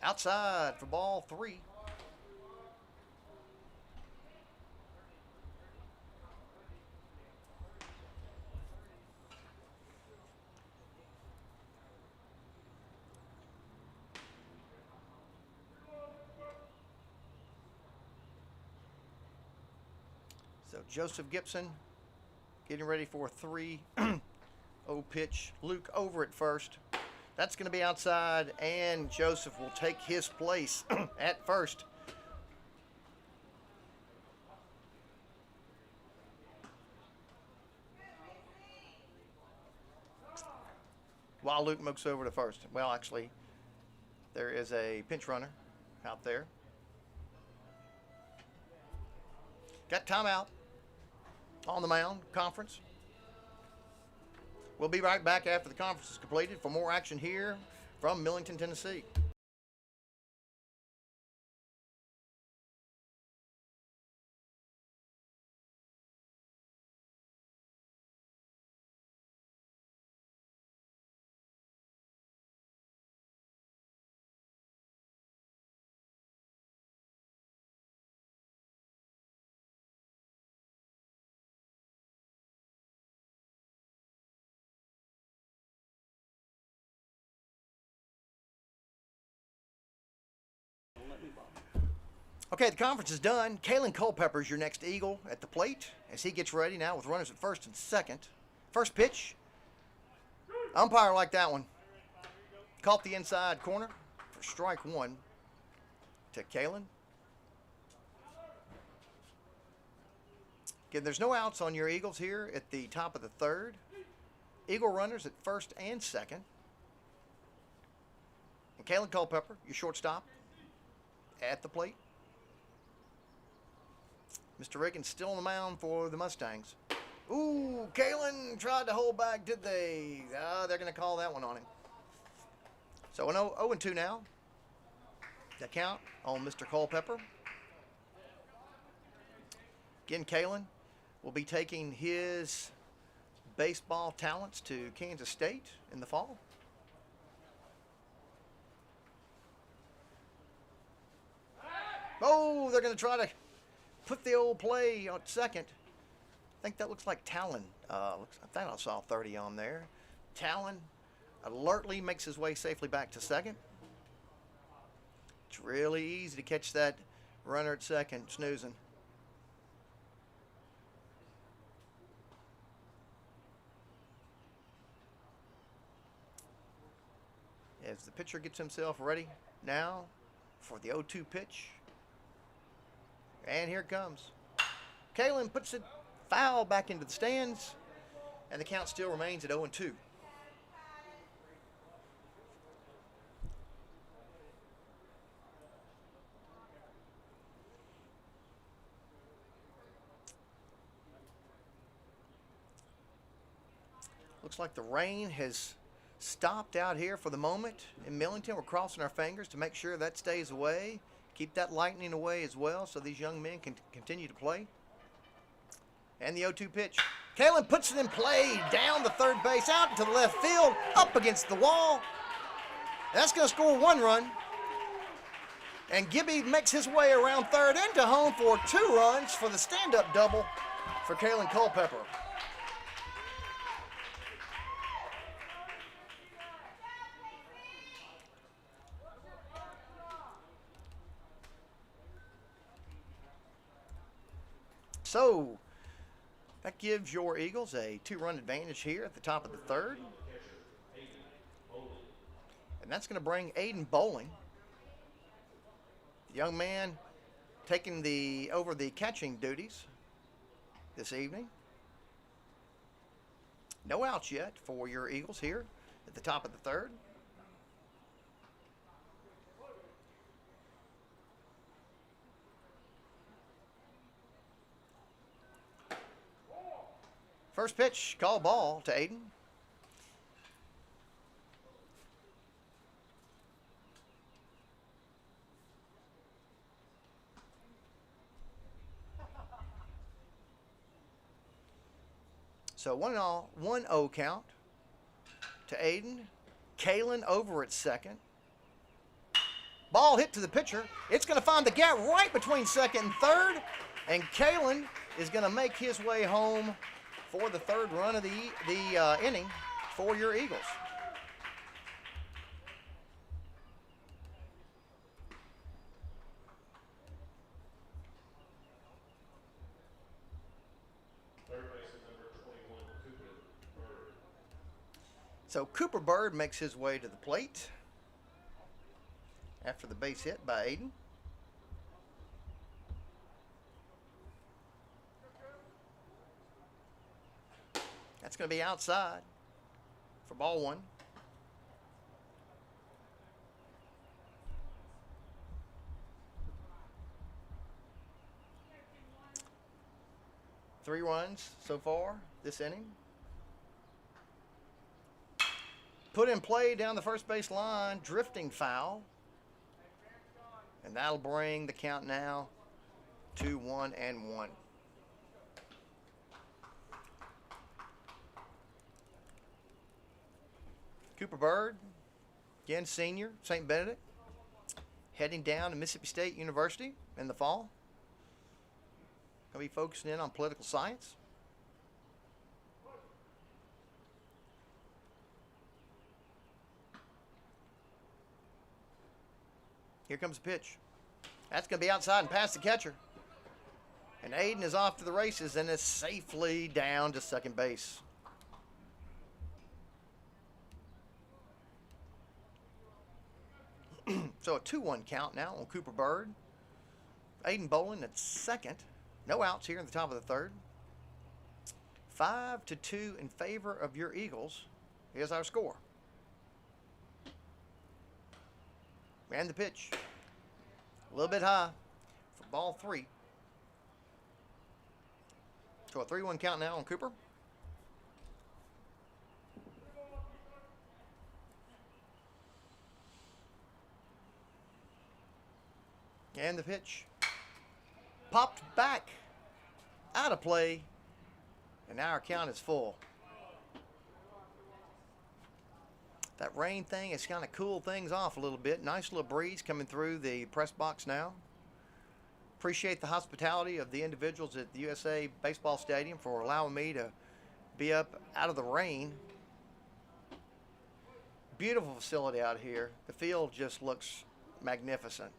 Outside for ball 3. So Joseph Gibson getting ready for a 3-0 pitch. Luke over at first. That's going to be outside, and Joseph will take his place at first. While Luke moves over to first. Well, actually, there is a pinch runner out there. Got timeout on the mound, conference. We'll be right back after the conference is completed for more action here from Millington, Tennessee. Okay, the conference is done. Kalen Culpepper is your next Eagle at the plate as he gets ready now with runners at first and second. First pitch. Umpire liked that one. Caught the inside corner for strike 1 to Kalen. Again, there's no outs on your Eagles here at the top of the third. Eagle runners at first and second. And Kalen Culpepper, your shortstop, at the plate. Mr. Reagan's still on the mound for the Mustangs. Ooh, Kalen tried to hold back, did they? They're going to call that one on him. So an 0-2 now. The count on Mr. Culpepper. Again, Kalen will be taking his baseball talents to Kansas State in the fall. Oh, they're going to try to put the old play on second. I think that looks like Talon. I think I saw 30 on there. Talon alertly makes his way safely back to second. It's really easy to catch that runner at second snoozing. As the pitcher gets himself ready now for the 0-2 pitch. And here it comes. Kalen puts it foul back into the stands, and the count still remains at 0-2. Looks like the rain has stopped out here for the moment in Millington. We're crossing our fingers to make sure that stays away. Keep that lightning away as well so these young men can continue to play. And the 0-2 pitch. Kalen puts it in play down the third base, out into the left field, up against the wall. That's going to score 1 run. And Gibby makes his way around third into home for 2 runs for the stand-up double for Kalen Culpepper. So that gives your Eagles a 2-run advantage here at the top of the third. And that's going to bring Aiden Bowling, the young man taking over the catching duties this evening. No outs yet for your Eagles here at the top of the third. First pitch, call ball to Aiden. So 1-0 count to Aiden. Kalen over at second. Ball hit to the pitcher. It's going to find the gap right between second and third. And Kalen is going to make his way home for the third run of the inning for your Eagles. So Cooper Bird makes his way to the plate after the base hit by Aiden. That's going to be outside for ball one. Three runs so far this inning. Put in play down the first base line, drifting foul. And that'll bring the count now to 1-1. Cooper Bird, again senior, St. Benedict, heading down to Mississippi State University in the fall. Going to be focusing in on political science. Here comes the pitch. That's going to be outside and past the catcher. And Aiden is off to the races and is safely down to second base. So a 2-1 count now on Cooper Bird. Aiden Bolin at second. No outs here in the top of the third. 5-2 in favor of your Eagles. Here's our score. And the pitch. A little bit high for ball three. So a 3-1 count now on Cooper. And the pitch. Popped back. Out of play. And now our count is full. That rain thing has kind of cooled things off a little bit. Nice little breeze coming through the press box now. Appreciate the hospitality of the individuals at the USA Baseball Stadium for allowing me to be up out of the rain. Beautiful facility out here. The field just looks magnificent.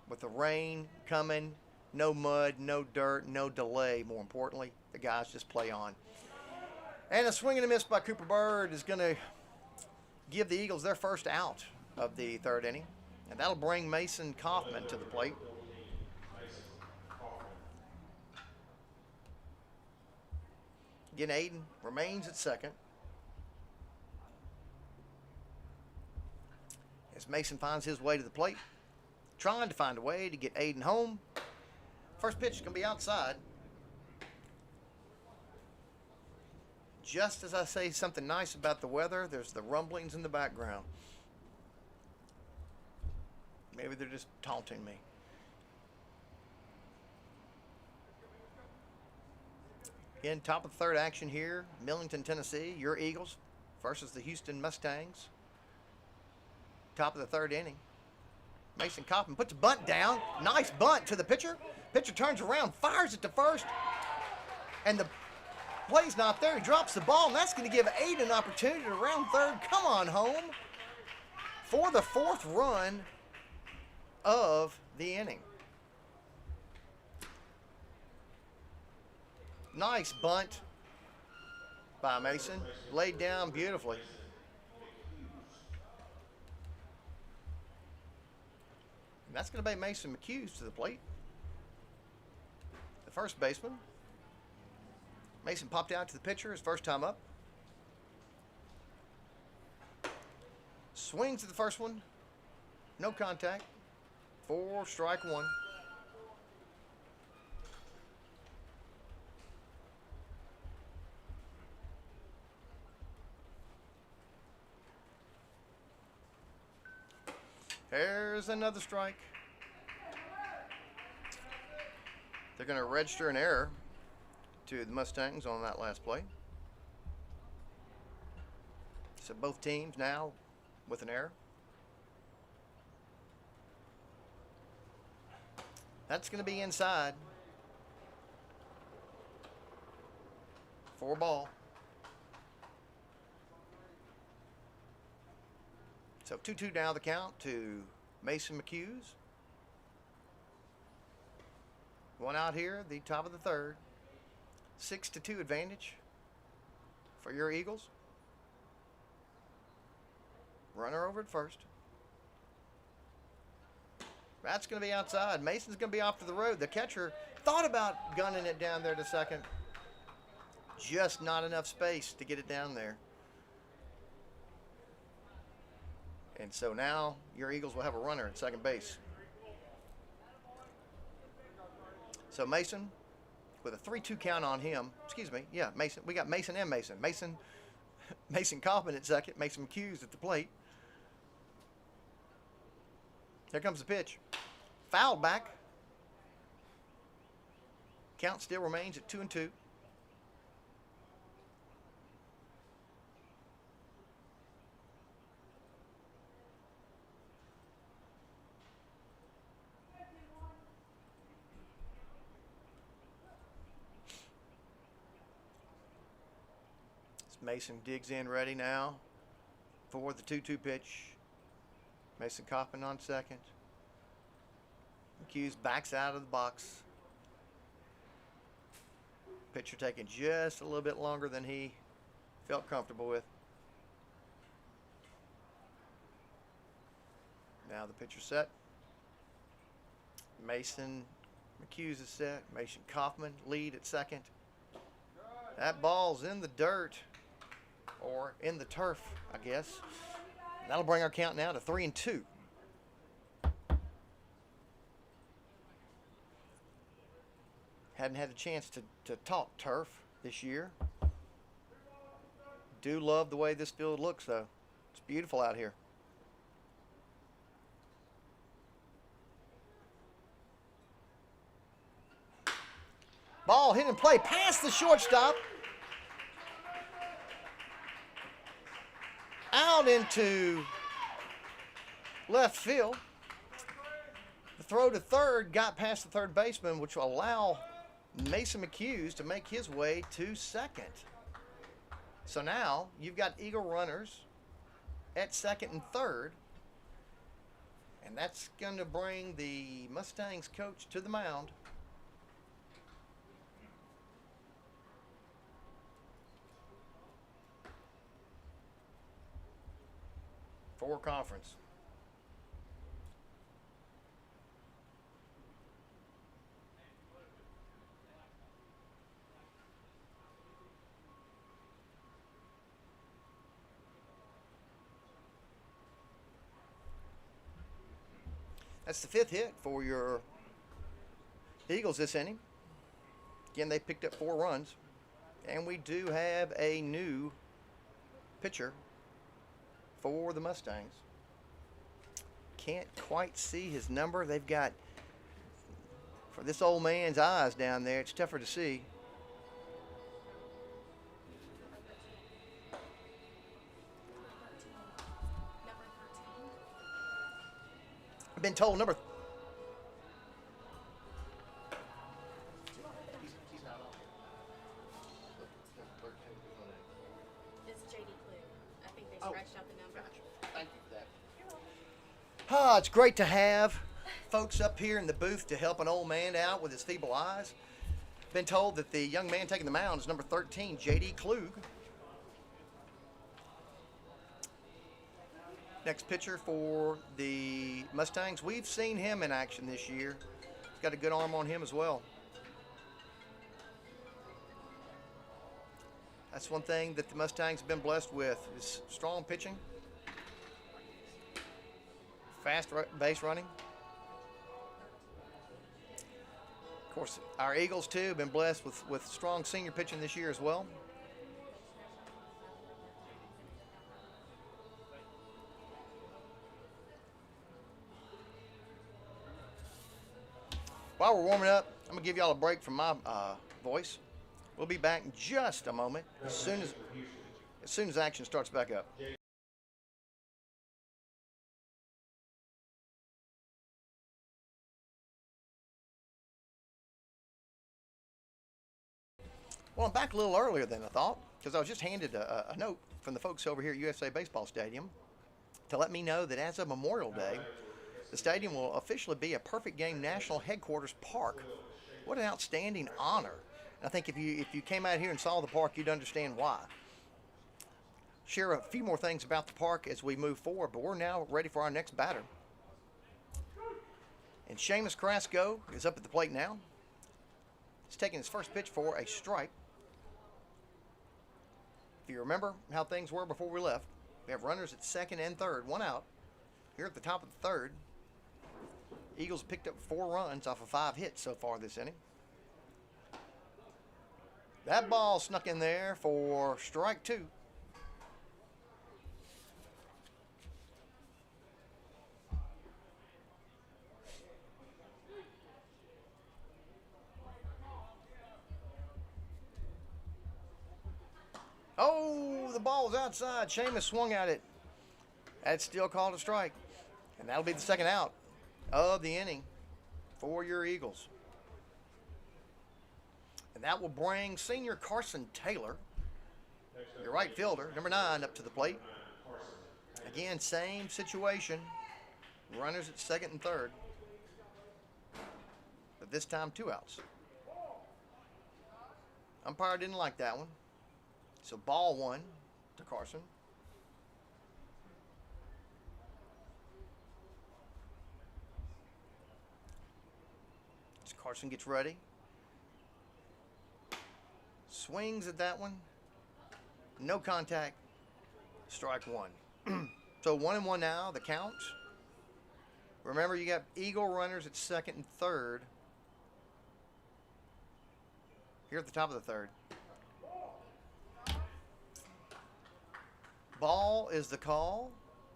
With the rain coming, no mud, no dirt, no delay, more importantly. The guys just play on. And a swing and a miss by Cooper Bird is going to give the Eagles their first out of the third inning. And that'll bring Mason Kaufman to the plate. Again, Aiden remains at second. As Mason finds his way to the plate, trying to find a way to get Aiden home. First pitch is going to be outside. Just as I say something nice about the weather, there's the rumblings in the background. Maybe they're just taunting me. Again, top of the third action here. Millington, Tennessee, your Eagles versus the Houston Mustangs. Top of the third inning. Mason Kaufman puts a bunt down. Nice bunt to the pitcher. Pitcher turns around, fires it to first. And the play's not there. He drops the ball, and that's going to give Aiden an opportunity to round third. Come on home for the fourth run of the inning. Nice bunt by Mason. Laid down beautifully. And that's going to be Mason McHughes to the plate. The first baseman. Mason popped out to the pitcher his first time up. Swings at the first one. No contact. 4 strike 1. There's another strike. They're going to register an error to the Mustangs on that last play. So both teams now with an error. That's going to be inside. 4 ball. So 2-2 now the count to Mason McHughes. 1 out here, the top of the third. 6-2 advantage for your Eagles. Runner over at first. That's going to be outside. Mason's going to be off to the road. The catcher thought about gunning it down there to second. Just not enough space to get it down there. And so now your Eagles will have a runner at second base. So Mason with a 3-2 count on him. Excuse me. Yeah, Mason. We got Mason and Mason. Mason Kaufman at second. Mason McHughes at the plate. Here comes the pitch. Fouled back. Count still remains at 2-2. Mason digs in ready now for the 2-2 pitch. Mason Kaufman on second. McHughes backs out of the box. Pitcher taking just a little bit longer than he felt comfortable with. Now the pitcher set. Mason McHughes is set. Mason Kaufman lead at second. That ball's in the dirt. Or in the turf, I guess. That'll bring our count now to 3-2. Hadn't had a chance to talk turf this year. Do love the way this field looks, though. It's beautiful out here. Ball hit in play past the shortstop. Out into left field. The throw to third got past the third baseman, which will allow Mason McHughes to make his way to second. So now you've got Eagle runners at second and third. And that's going to bring the Mustangs coach to the mound. For conference. That's the 5th hit for your Eagles this inning. Again, they picked up 4 runs. And we do have a new pitcher for the Mustangs. Can't quite see his number. They've got, for this old man's eyes down there, it's tougher to see. I've been told number. He's not on here. It's JD Clue. I think they scratched out the number. Gotcha. Thank you for that. It's great to have folks up here in the booth to help an old man out with his feeble eyes. Been told that the young man taking the mound is number 13, JD Klug. Next pitcher for the Mustangs. We've seen him in action this year. He's got a good arm on him as well. That's one thing that the Mustangs have been blessed with is strong pitching, fast base running. Of course, our Eagles, too, have been blessed with strong senior pitching this year as well. While we're warming up, I'm going to give y'all a break from my voice. We'll be back in just a moment as soon as action starts back up. Well, I'm back a little earlier than I thought because I was just handed a note from the folks over here at USA Baseball Stadium to let me know that as of Memorial Day, the stadium will officially be a Perfect Game National Headquarters Park. What an outstanding honor. And I think if you came out here and saw the park, you'd understand why. Share a few more things about the park as we move forward, but we're now ready for our next batter. And Seamus Carrasco is up at the plate now. He's taking his first pitch for a strike. If you remember how things were before we left, we have runners at second and third, one out. Here at the top of the third, Eagles picked up 4 runs off of 5 hits so far this inning. That ball snuck in there for strike 2. Oh, the ball's outside. Seamus swung at it. That's still called a strike. And that'll be the second out of the inning for your Eagles. And that will bring senior Carson Taylor, your right fielder, number 9, up to the plate. Again, same situation. Runners at second and third. But this time 2 outs. Umpire didn't like that one. So ball 1 to Carson. As Carson gets ready. Swings at that one. No contact. Strike 1. So 1-1 now, the count. Remember, you got Eagle runners at second and third. Here at the top of the third. Ball is the call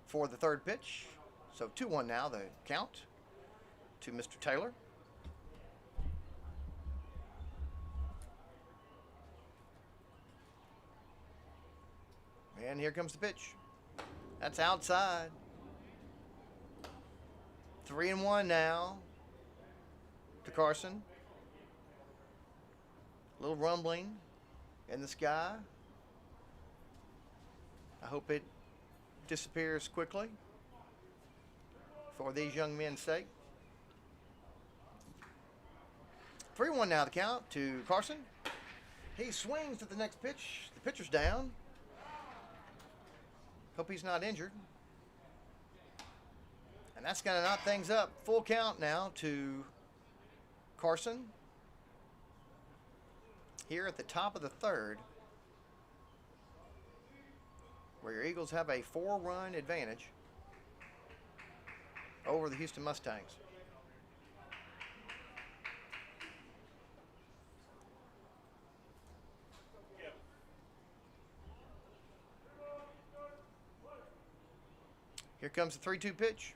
for the third pitch. So 2-1 now, the count to Mr. Taylor. And here comes the pitch. That's outside. 3-1 now to Carson. A little rumbling in the sky. I hope it disappears quickly for these young men's sake. 3-1 now the count to Carson. He swings at the next pitch. The pitcher's down. Hope he's not injured. And that's going to knock things up. Full count now to Carson. Here at the top of the third, where your Eagles have a 4-run advantage over the Houston Mustangs. Here comes the 3-2 pitch.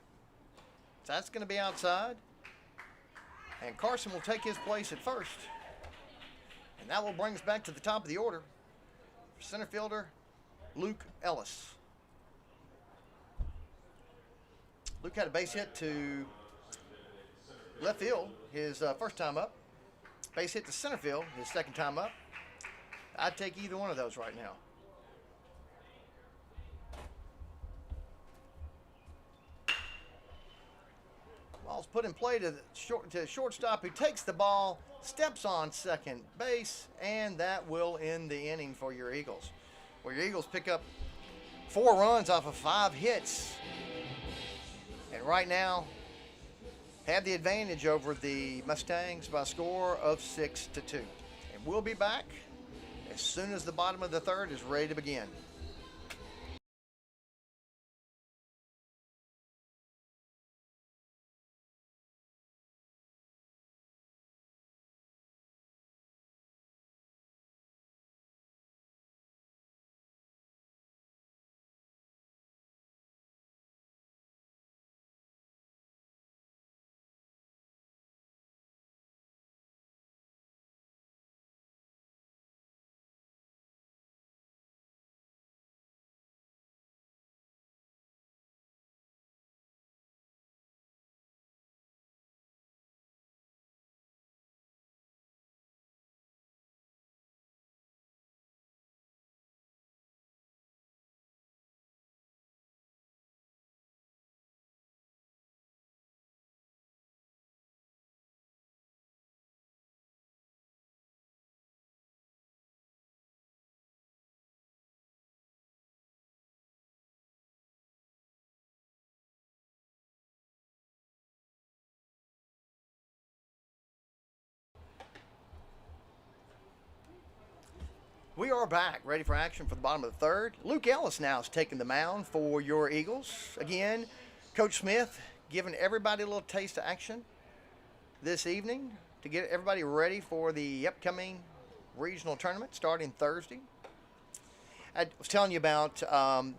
So that's going to be outside. And Carson will take his place at first. And that will bring us back to the top of the order. Center fielder, Luke Ellis. Luke had a base hit to left field his first time up. Base hit to center field his second time up. I'd take either one of those right now. Ball's put in play to shortstop, who takes the ball, steps on second base, and that will end the inning for your Eagles. Well, your Eagles pick up 4 runs off of 5 hits, and right now have the advantage over the Mustangs by a score of 6-2. And we'll be back as soon as the bottom of the third is ready to begin. We are back, ready for action for the bottom of the third. Luke Ellis now is taking the mound for your Eagles. Again, Coach Smith giving everybody a little taste of action this evening to get everybody ready for the upcoming regional tournament starting Thursday. I was telling you about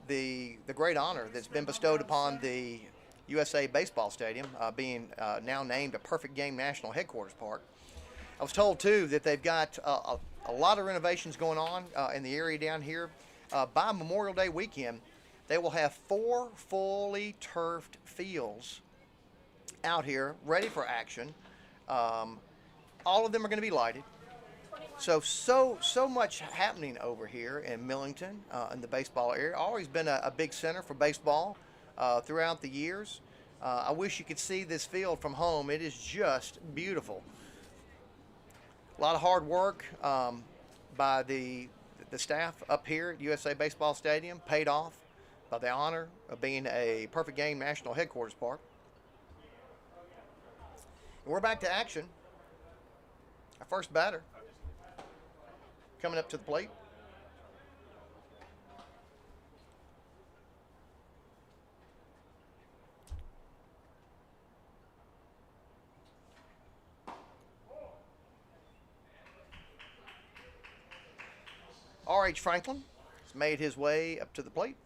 the great honor that's been bestowed upon the USA Baseball Stadium, being now named a Perfect Game National Headquarters Park. I was told, too, that they've got a lot of renovations going on in the area down here. By Memorial Day weekend, they will have 4 fully turfed fields out here ready for action. All of them are going to be lighted. So much happening over here in Millington, in the baseball area. Always been a big center for baseball throughout the years. I wish you could see this field from home. It is just beautiful. A lot of hard work by the staff up here at USA Baseball Stadium, paid off by the honor of being a Perfect Game National Headquarters Park. And we're back to action. Our first batter coming up to the plate. R.H. Franklin has made his way up to the plate.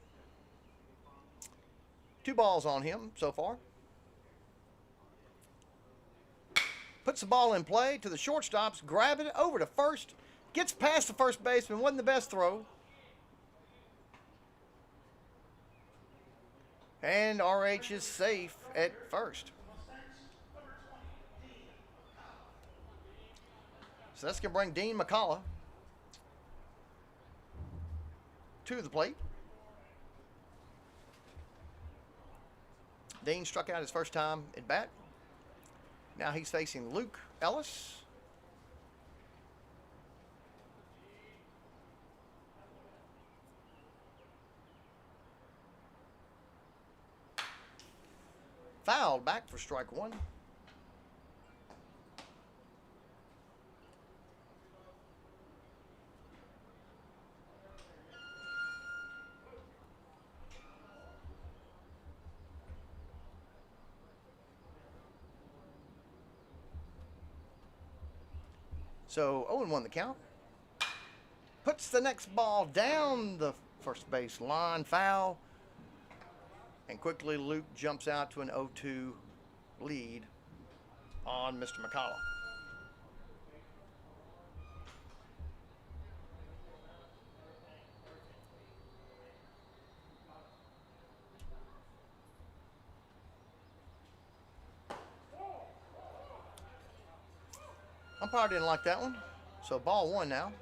2 balls on him so far. Puts the ball in play to the shortstops, grabbing it over to first. Gets past the first baseman. Wasn't the best throw. And R.H. is safe at first. So that's going to bring Dean McCullough to the plate. Dean struck out his first time at bat. Now he's facing Luke Ellis. Fouled back for strike 1. So 0-1 the count. Puts the next ball down the first base line, foul. And quickly Luke jumps out to an 0-2 lead on Mr. McCullough. Umpire didn't like that one. So ball 1 now.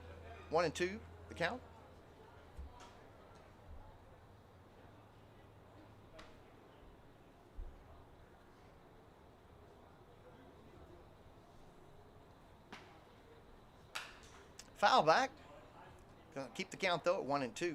1-2 the count. Foul back. Gonna keep the count though at 1-2.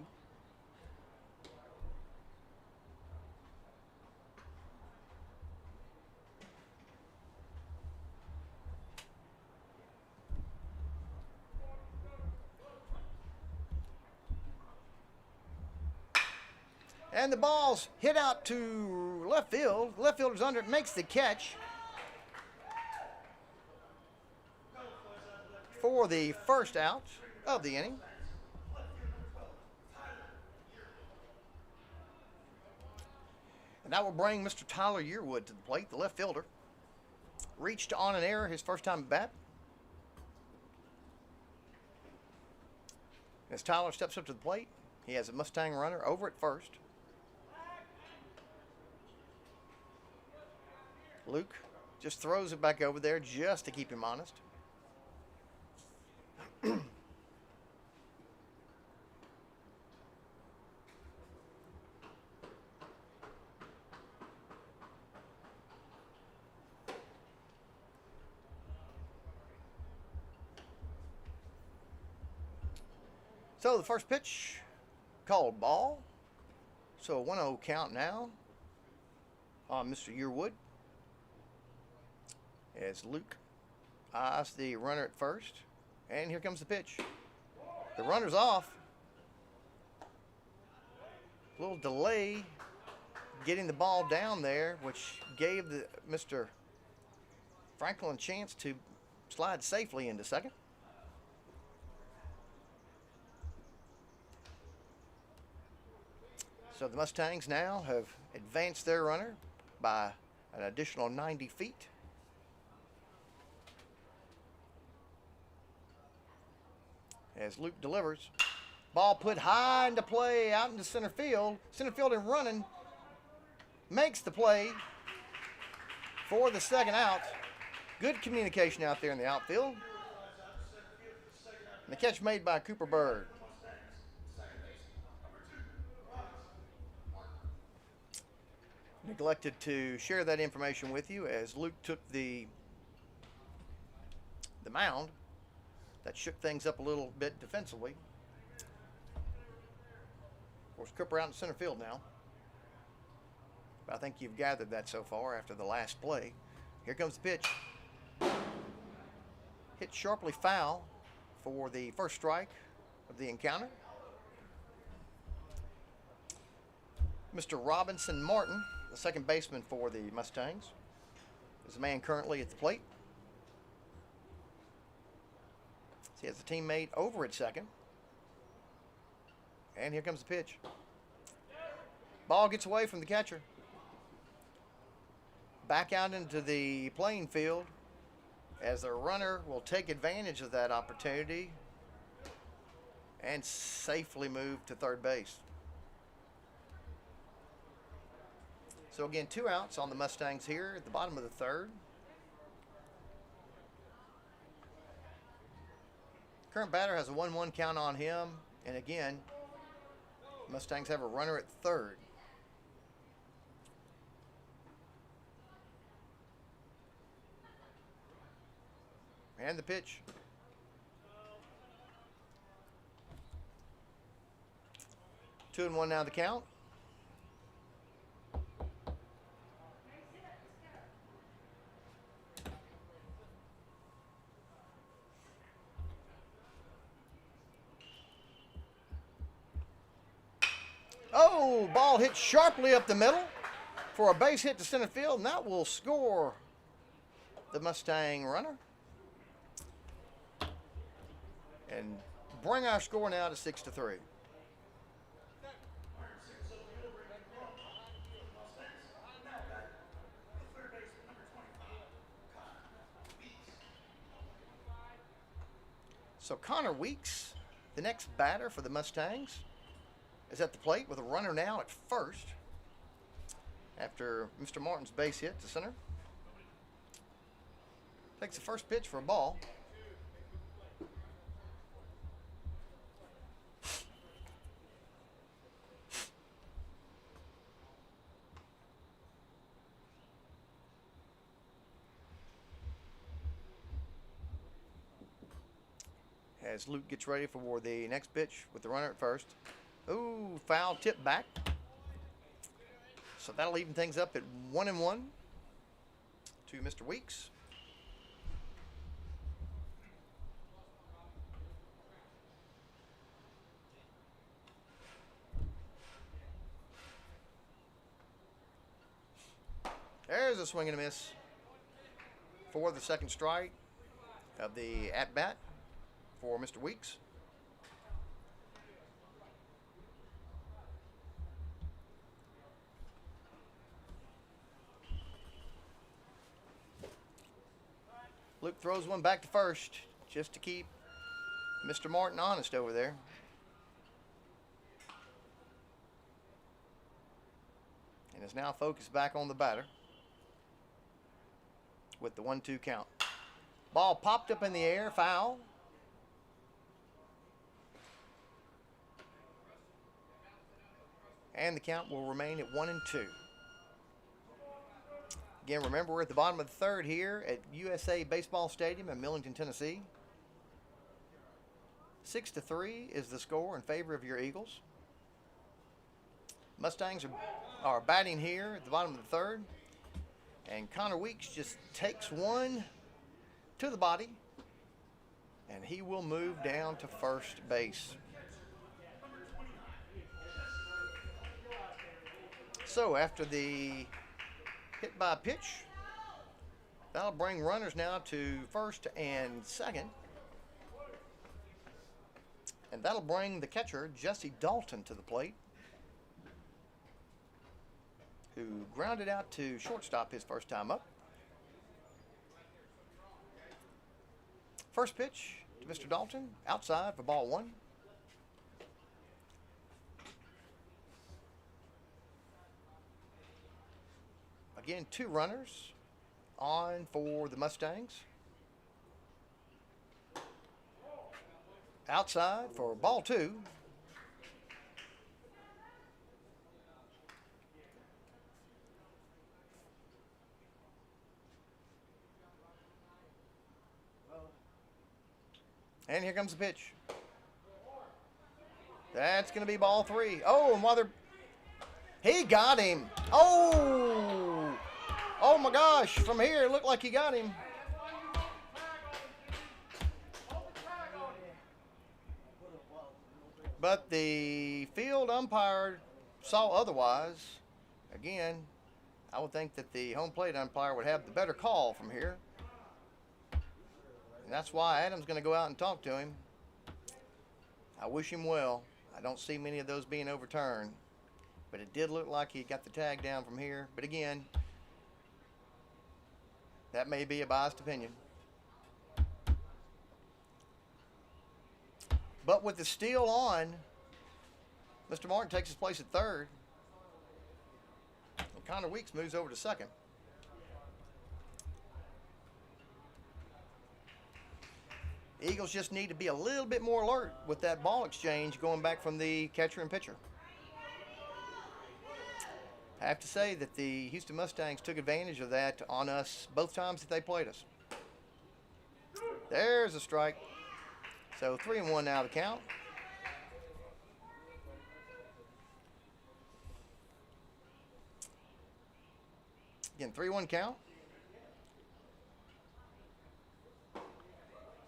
And the ball's hit out to left field. Left fielder's under it, makes the catch for the first out of the inning. And that will bring Mr. Tyler Yearwood to the plate, the left fielder. Reached on an error his first time at bat. As Tyler steps up to the plate, he has a Mustang runner over at first. Luke just throws it back over there just to keep him honest. So the first pitch, called ball. So a 1-0 count now on Mr. Yearwood. As Luke eyes the runner at first. And here comes the pitch. The runner's off. A little delay getting the ball down there, which gave Mr. Franklin a chance to slide safely into second. So the Mustangs now have advanced their runner by an additional 90 feet. As Luke delivers, ball put high into play out into center field. Center field and running makes the play for the second out. Good communication out there in the outfield. And the catch made by Cooper Bird. Neglected to share that information with you as Luke took the mound. That shook things up a little bit defensively. Of course, Cooper out in center field now. But I think you've gathered that so far after the last play. Here comes the pitch. Hit sharply foul for the first strike of the encounter. Mr. Robinson Martin, the second baseman for the Mustangs, is the man currently at the plate. He has a teammate over at second. And here comes the pitch. Ball gets away from the catcher. Back out into the playing field as the runner will take advantage of that opportunity and safely move to third base. So again, 2 outs on the Mustangs here at the bottom of the third. Current batter has a 1-1 count on him. And again, Mustangs have a runner at third. And the pitch. Two and one now the count. Oh, ball hit sharply up the middle for a base hit to center field, and that will score the Mustang runner. And bring our score now to 6-3. So Connor Weeks, the next batter for the Mustangs, is at the plate with a runner now at first after Mr. Martin's base hit to center. Takes the first pitch for a ball. As Luke gets ready for the next pitch with the runner at first. Ooh, foul tip back. So that'll even things up at 1-1 to Mr. Weeks. There's a swing and a miss for the second strike of the at-bat for Mr. Weeks. Luke throws one back to first just to keep Mr. Martin honest over there. And is now focused back on the batter with the 1-2 count. Ball popped up in the air, foul. And the count will remain at 1-2. Again, remember we're at the bottom of the third here at USA Baseball Stadium in Millington, Tennessee. 6-3 is the score in favor of your Eagles. Mustangs are batting here at the bottom of the third. And Connor Weeks just takes one to the body. And he will move down to first base. So after the hit by pitch, that'll bring runners now to first and second. And that'll bring the catcher, Jesse Dalton, to the plate, who grounded out to shortstop his first time up. First pitch to Mr. Dalton, outside for ball one. Again, two runners on for the Mustangs. Outside for ball two. And here comes the pitch. That's going to be ball three. Oh, and while he got him. Oh! Oh my gosh, from here it looked like he got him. But the field umpire saw otherwise. Again, I would think that the home plate umpire would have the better call from here. And that's why Adam's going to go out and talk to him. I wish him well. I don't see many of those being overturned. But it did look like he got the tag down from here. But again, that may be a biased opinion. But with the steal on, Mr. Martin takes his place at third. And Connor Weeks moves over to second. Eagles just need to be a little bit more alert with that ball exchange going back from the catcher and pitcher. I have to say that the Houston Mustangs took advantage of that on us both times that they played us. There's a strike. So 3-1 now the count. Again, 3-1 count.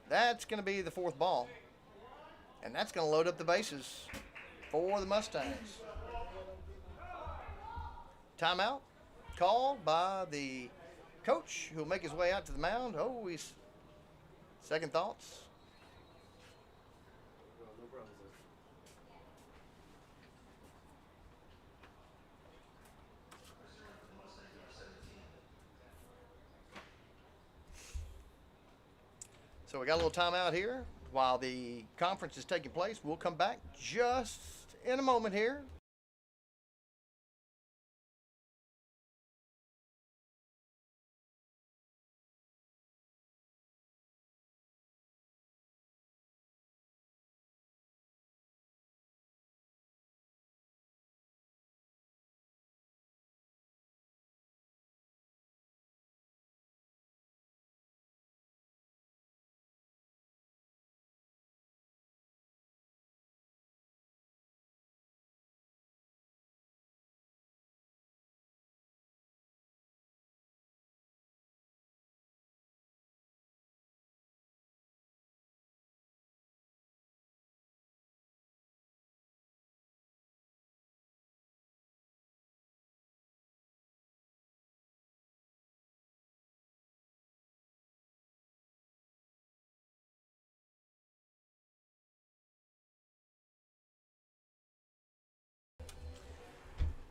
That's going to be the fourth ball. And that's going to load up the bases for the Mustangs. Timeout called by the coach who will make his way out to the mound. Oh, he's second thoughts. So we got a little timeout here while the conference is taking place. We'll come back just in a moment here.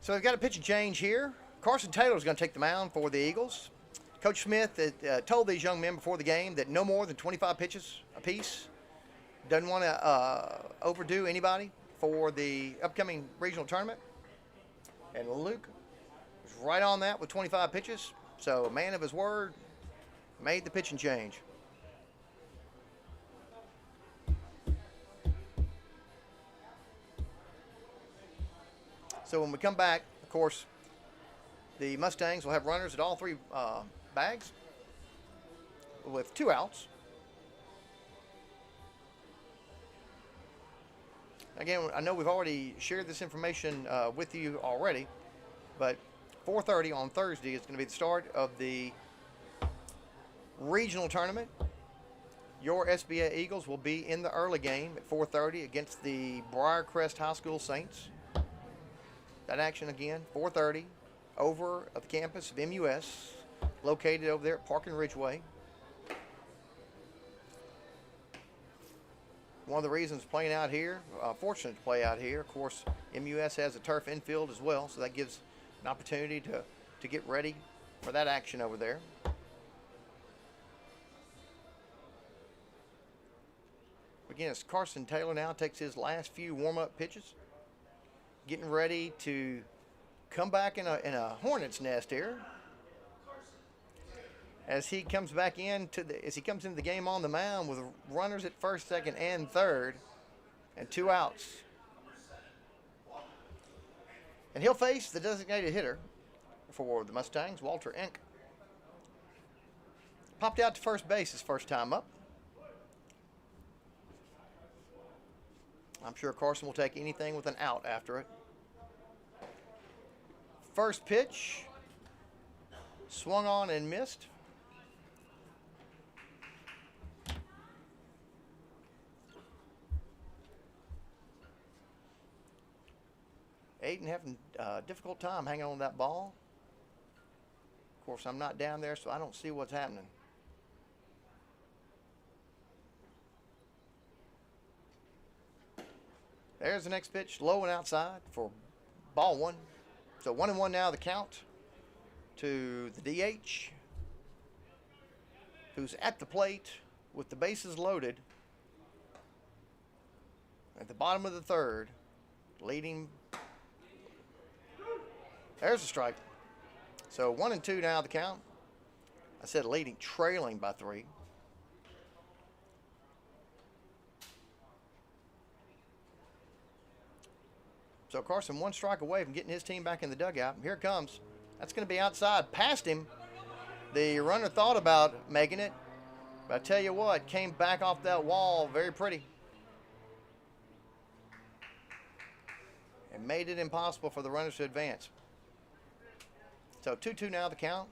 So we've got a pitching change here. Carson Taylor is going to take the mound for the Eagles. Coach Smith told these young men before the game that no more than 25 pitches apiece. Doesn't want to overdo anybody for the upcoming regional tournament. And Luke was right on that with 25 pitches. So a man of his word, made the pitching change. So when we come back, of course, the Mustangs will have runners at all three bags with 2 outs. Again, I know we've already shared this information with you already, but 4:30 on Thursday is going to be the start of the regional tournament. Your SBA Eagles will be in the early game at 4:30 against the Briarcrest High School Saints. That action again, 4:30, over at the campus of MUS, located over there at Park and Ridgeway. One of the reasons playing out here, fortunate to play out here, of course, MUS has a turf infield as well, so that gives an opportunity to get ready for that action over there. Again, it's Carson Taylor now takes his last few warm-up pitches, getting ready to come back in a hornet's nest here. As he comes back into the game on the mound with runners at first, second, and third, and 2 outs. And he'll face the designated hitter for the Mustangs, Walter Ink. Popped out to first base his first time up. I'm sure Carson will take anything with an out after it. First pitch, swung on and missed. Aiden having a difficult time hanging on that ball. Of course, I'm not down there, so I don't see what's happening. There's the next pitch, low and outside for ball 1. So 1-1 now the count to the DH, who's at the plate with the bases loaded at the bottom of the third, leading. There's a strike. So 1-2 now the count. I said leading, trailing by 3. So Carson 1 strike away from getting his team back in the dugout. Here it comes. That's going to be outside. Past him. The runner thought about making it. But I tell you what, came back off that wall very pretty. And made it impossible for the runners to advance. So 2-2 now the count.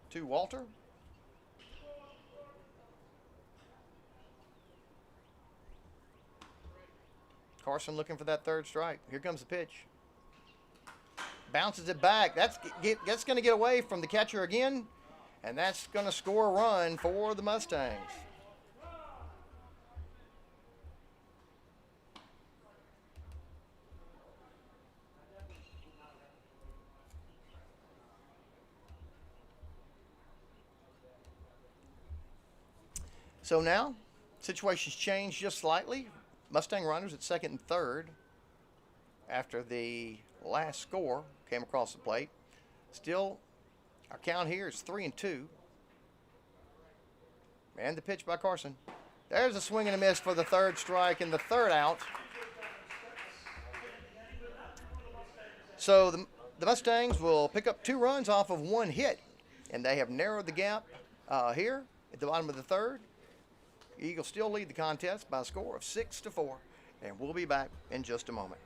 To Walter. Carson looking for that third strike. Here comes the pitch. Bounces it back. That's going to get away from the catcher again. And that's going to score a run for the Mustangs. So now, situation's changed just slightly. Mustang runners at second and third after the last score came across the plate. Still, our count here is 3-2. And the pitch by Carson. There's a swing and a miss for the third strike and the third out. So the Mustangs will pick up 2 runs off of 1 hit, and they have narrowed the gap here at the bottom of the third. Eagles still lead the contest by a score of 6-4, and we'll be back in just a moment.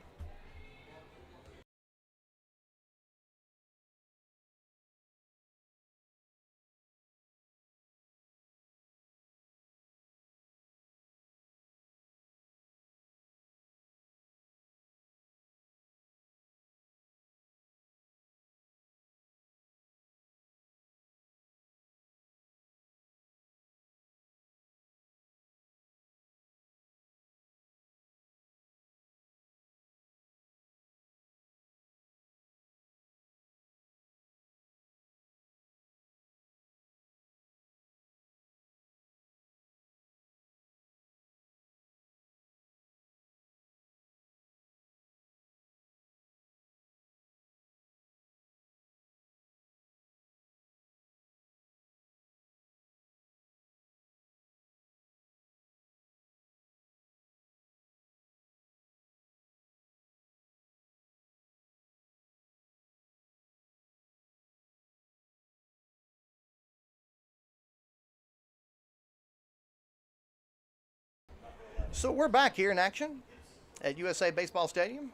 So we're back here in action at USA Baseball Stadium.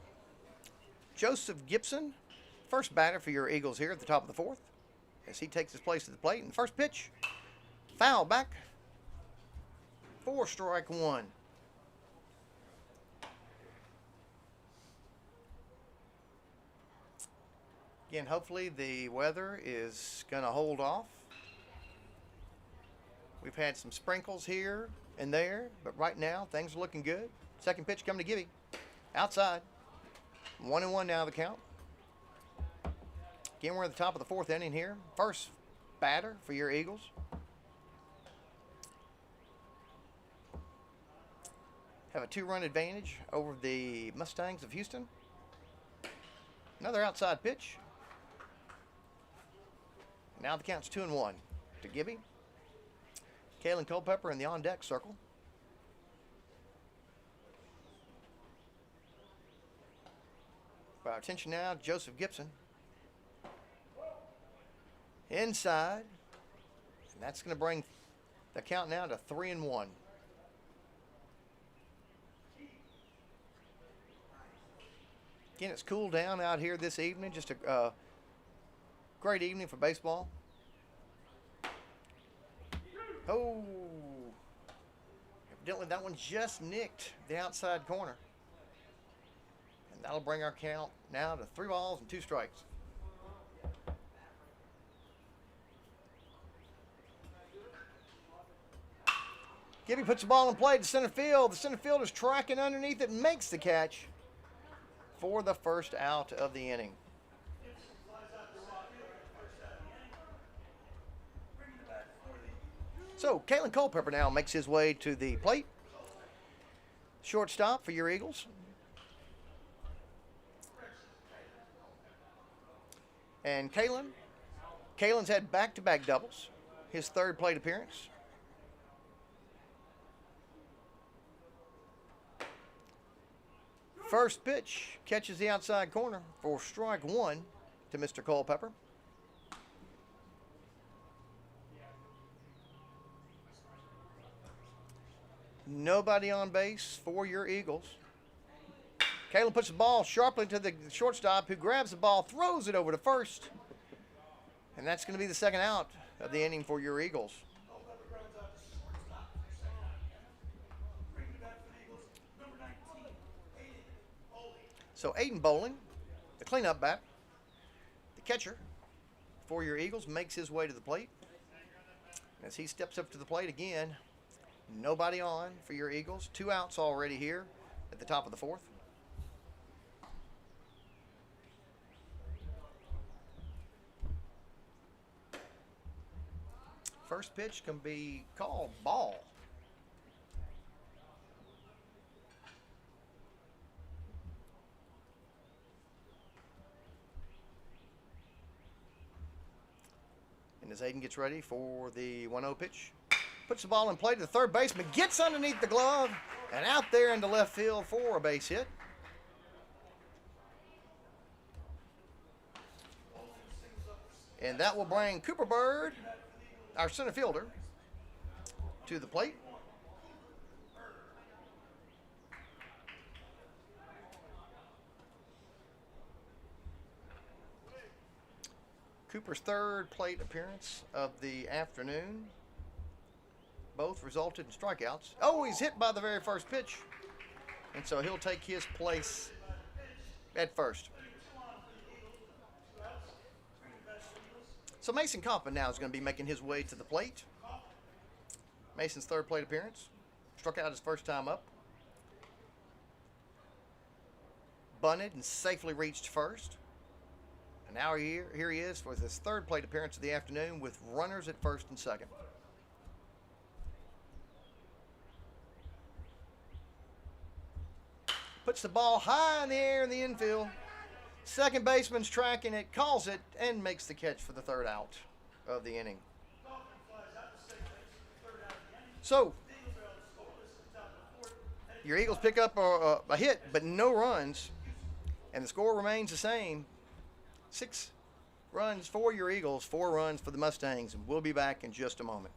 Joseph Gibson, first batter for your Eagles here at the top of the fourth, as he takes his place at the plate. And the first pitch, foul back, 4 strike 1. Again, hopefully the weather is going to hold off. We've had some sprinkles here and there, but right now things are looking good. Second pitch coming to Gibby. Outside. 1-1 now the count. Again, we're at the top of the fourth inning here. First batter for your Eagles. Have a 2-run advantage over the Mustangs of Houston. Another outside pitch. Now the count's 2-1 to Gibby. Kalen Culpepper in the on-deck circle. For our attention now, Joseph Gibson. Inside. And that's going to bring the count now to 3-1. Again, it's cooled down out here this evening. Just a great evening for baseball. Oh, evidently that one just nicked the outside corner. And that'll bring our count now to 3 balls and 2 strikes. Gibby puts the ball in play to center field. The center fielder's tracking underneath it, makes the catch for the first out of the inning. So, Kalen Culpepper now makes his way to the plate. Shortstop for your Eagles. And Kalen's had back-to-back doubles. His 3rd plate appearance. First pitch catches the outside corner for strike 1 to Mr. Culpepper. Nobody on base for your Eagles. Kalen puts the ball sharply to the shortstop, who grabs the ball, throws it over to first. And that's going to be the second out of the inning for your Eagles. So Aiden Bowling, the cleanup bat, the catcher for your Eagles, makes his way to the plate. As he steps up to the plate again, nobody on for your Eagles. 2 outs already here at the top of the fourth. First pitch can be called ball. And as Aiden gets ready for the 1-0 pitch, puts the ball in play to the third baseman, gets underneath the glove, and out there into left field for a base hit. And that will bring Cooper Bird, our center fielder, to the plate. Cooper's 3rd plate appearance of the afternoon. Both resulted in strikeouts. Oh, he's hit by the very first pitch. And so he'll take his place at first. So Mason Coppin now is going to be making his way to the plate. Mason's 3rd plate appearance. Struck out his first time up. Bunted and safely reached first. And now here he is for his 3rd plate appearance of the afternoon with runners at first and second. Puts the ball high in the air in the infield. Second baseman's tracking it, calls it, and makes the catch for the 3rd out of the inning. So, your Eagles pick up a hit, but no runs, and the score remains the same. 6 runs for your Eagles, 4 runs for the Mustangs, and we'll be back in just a moment.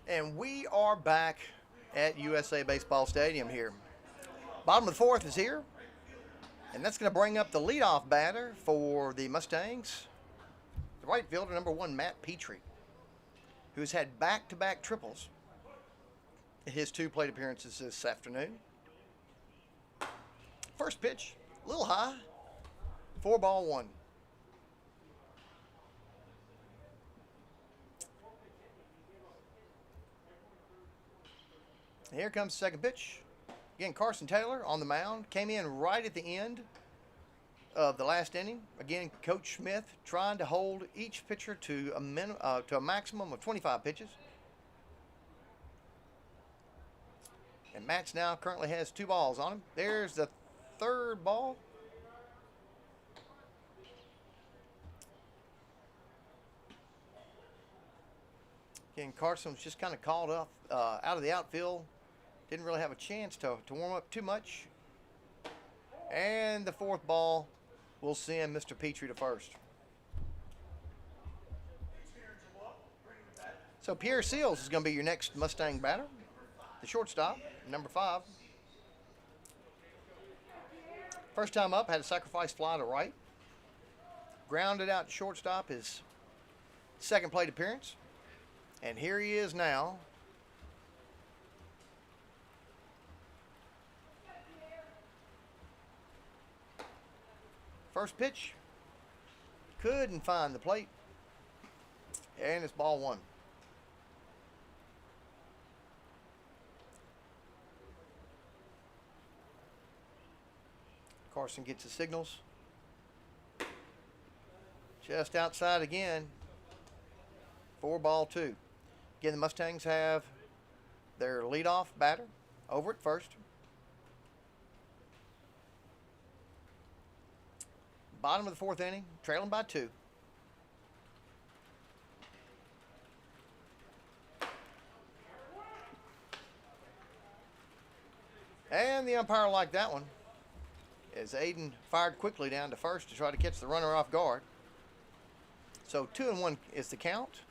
And we are back at USA Baseball Stadium here. Bottom of the fourth is here. And that's going to bring up the leadoff batter for the Mustangs. The right fielder, number 1, Matt Petrie, who's had back-to-back triples in his 2 plate appearances this afternoon. First pitch, a little high, 4-1. And here comes the second pitch. Again, Carson Taylor on the mound. Came in right at the end of the last inning. Again, Coach Smith trying to hold each pitcher to a maximum of 25 pitches. And Matt's now currently has 2 balls on him. There's the third ball. Again, Carson was just kind of called off out of the outfield. Didn't really have a chance to warm up too much. And the fourth ball will send Mr. Petrie to first. So Pierre Seals is going to be your next Mustang batter. The shortstop, number 5. First time up, had a sacrifice fly to right. Grounded out to shortstop, his second plate appearance. And here he is now. First pitch. Couldn't find the plate. And it's ball 1. Carson gets the signals. Just outside again. 4-2. Again, the Mustangs have their leadoff batter over at first. Bottom of the fourth inning, trailing by 2. And the umpire liked that one, as Aiden fired quickly down to first to try to catch the runner off guard. So 2-1 is the count,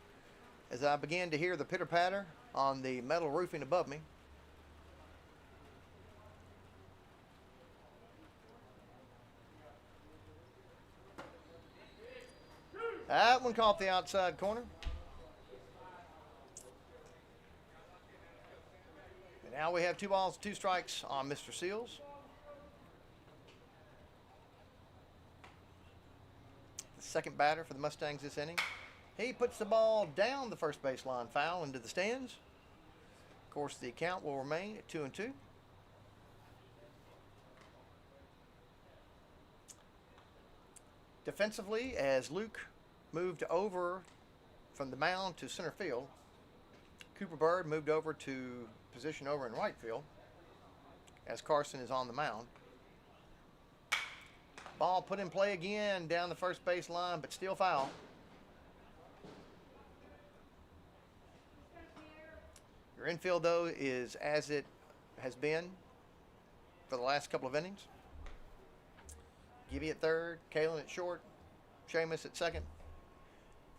as I began to hear the pitter-patter on the metal roofing above me. That one caught the outside corner. And now we have 2 balls, 2 strikes on Mr. Seals. The second batter for the Mustangs this inning. He puts the ball down the first baseline foul into the stands. Of course, the count will remain at 2-2. Defensively, as Luke moved over from the mound to center field, Cooper Bird moved over to position over in right field as Carson is on the mound. Ball put in play again down the first base line, but still foul. Your infield, though, is as it has been for the last couple of innings. Gibby at third, Kalen at short, Seamus at second,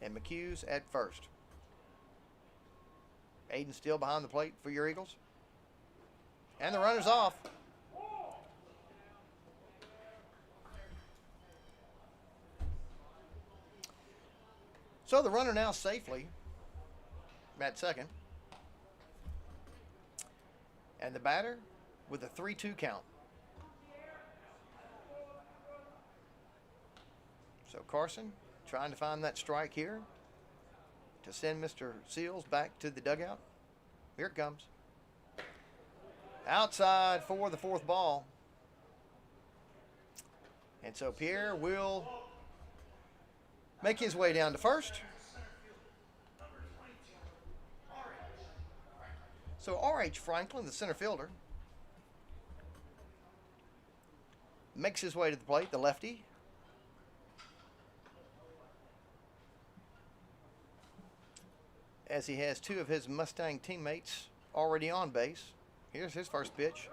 and McHughes at first. Aiden still behind the plate for your Eagles. And the runner's off. So the runner now safely at second. And the batter with a 3-2 count. So Carson trying to find that strike here to send Mr. Seals back to the dugout. Here it comes. Outside for the fourth ball. And so Pierre will make his way down to first. So R.H. Franklin, the center fielder, makes his way to the plate, the lefty. As he has 2 of his Mustang teammates already on base. Here's his first pitch.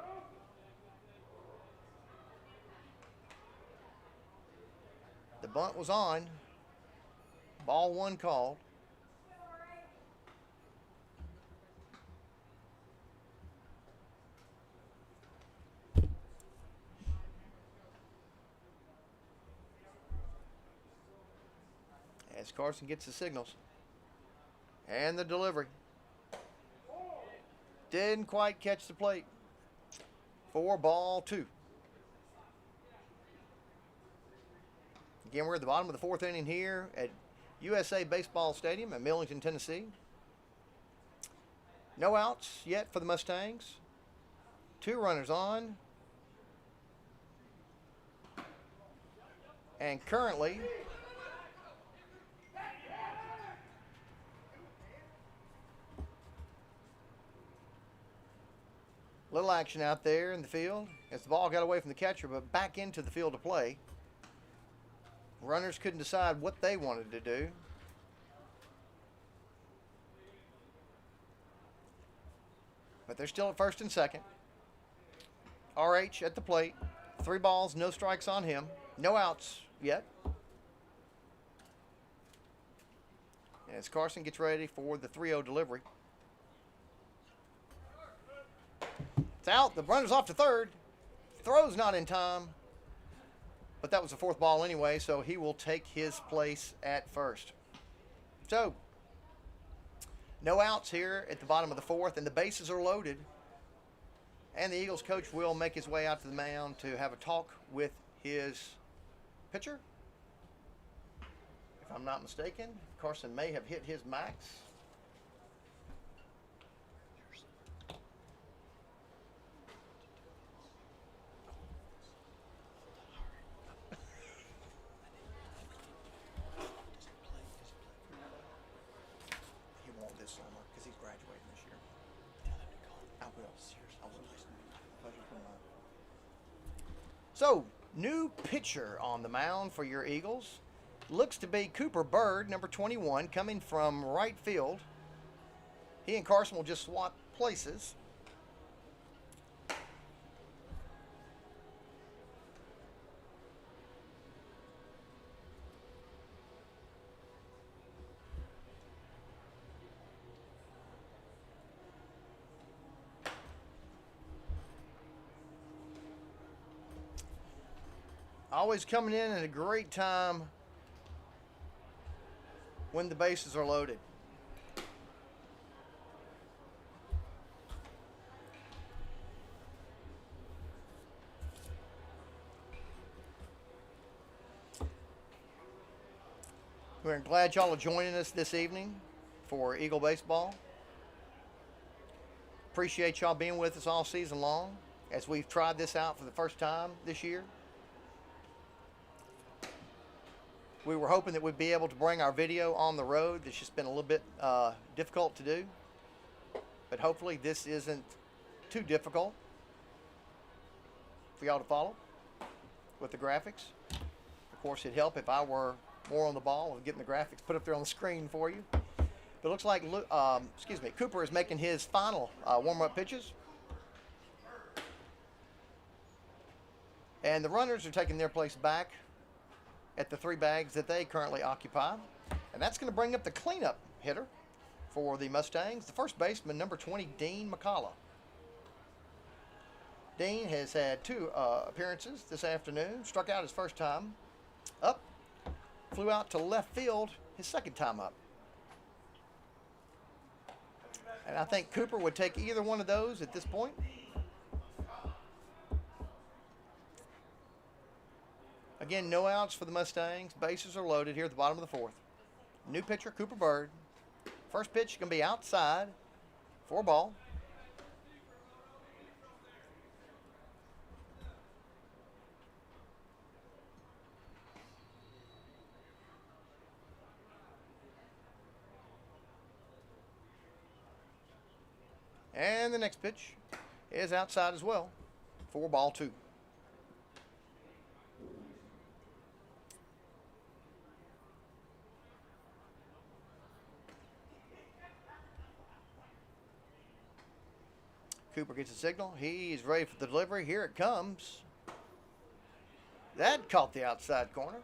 The bunt was on. Ball 1 called. as Carson gets the signals. And the delivery. Didn't quite catch the plate. 4-2. Again, we're at the bottom of the fourth inning here at USA Baseball Stadium in Millington, Tennessee. No outs yet for the Mustangs. 2 runners on. And currently, little action out there in the field as the ball got away from the catcher, but back into the field to play. Runners couldn't decide what they wanted to do. But they're still at first and second. RH at the plate. 3 balls, no strikes on him. No outs yet. As Carson gets ready for the 3-0 delivery. It's out. The runner's off to third. Throw's not in time. But that was the 4th ball anyway, so he will take his place at first. So, no outs here at the bottom of the 4th, and the bases are loaded. And the Eagles coach will make his way out to the mound to have a talk with his pitcher. If I'm not mistaken, Carson may have hit his max. He won't this summer because he's graduating this year. I will. Seriously, I will. Pleasure for mine. So, new pitcher on the mound for your Eagles. Looks to be Cooper Bird, number 21, coming from right field. He and Carson will just swap places. Always coming in at a great time when the bases are loaded. We're glad y'all are joining us this evening for Eagle Baseball. Appreciate y'all being with us all season long as we've tried this out for the first time this year. We were hoping that we'd be able to bring our video on the road. It's just been a little bit difficult to do. But hopefully this isn't too difficult for y'all to follow with the graphics. Of course, it'd help if I were more on the ball and getting the graphics put up there on the screen for you. But it looks like Cooper is making his final warm-up pitches. And the runners are taking their place back at the 3 bags that they currently occupy. And that's going to bring up the cleanup hitter for the Mustangs, the first baseman, number 20, Dean McCullough. Dean has had 2 appearances this afternoon, struck out his first time up, flew out to left field his second time up. And I think Cooper would take either one of those at this point. Again, no outs for the Mustangs. Bases are loaded here at the bottom of the 4th. New pitcher, Cooper Bird. First pitch is going to be outside for a ball. And the next pitch is outside as well for ball 2. Cooper gets a signal. He's ready for the delivery. Here it comes. That caught the outside corner.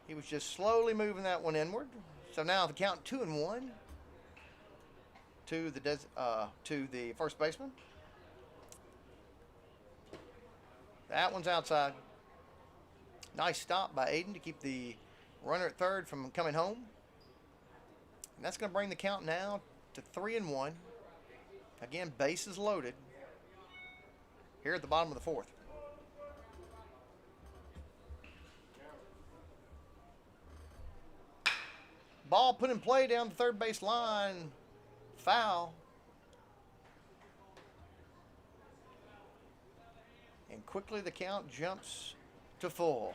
He was just slowly moving that one inward. So now the count 2-1 to the first baseman. That one's outside. Nice stop by Aiden to keep the Runner at third from coming home. And that's going to bring the count now to 3-1. Again, bases loaded here at the bottom of the fourth. Ball put in play down the third base line. Foul. And quickly the count jumps to full.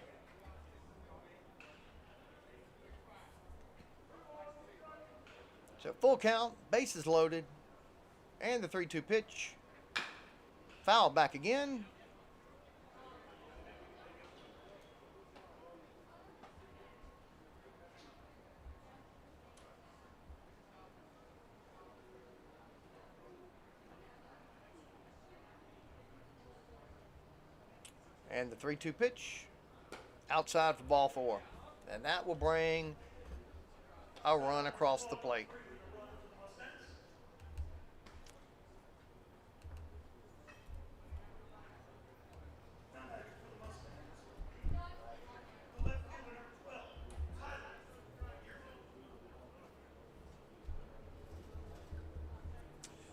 So full count, bases loaded, and the 3-2 pitch. Foul back again. And the 3-2 pitch outside for ball four. And that will bring a run across the plate.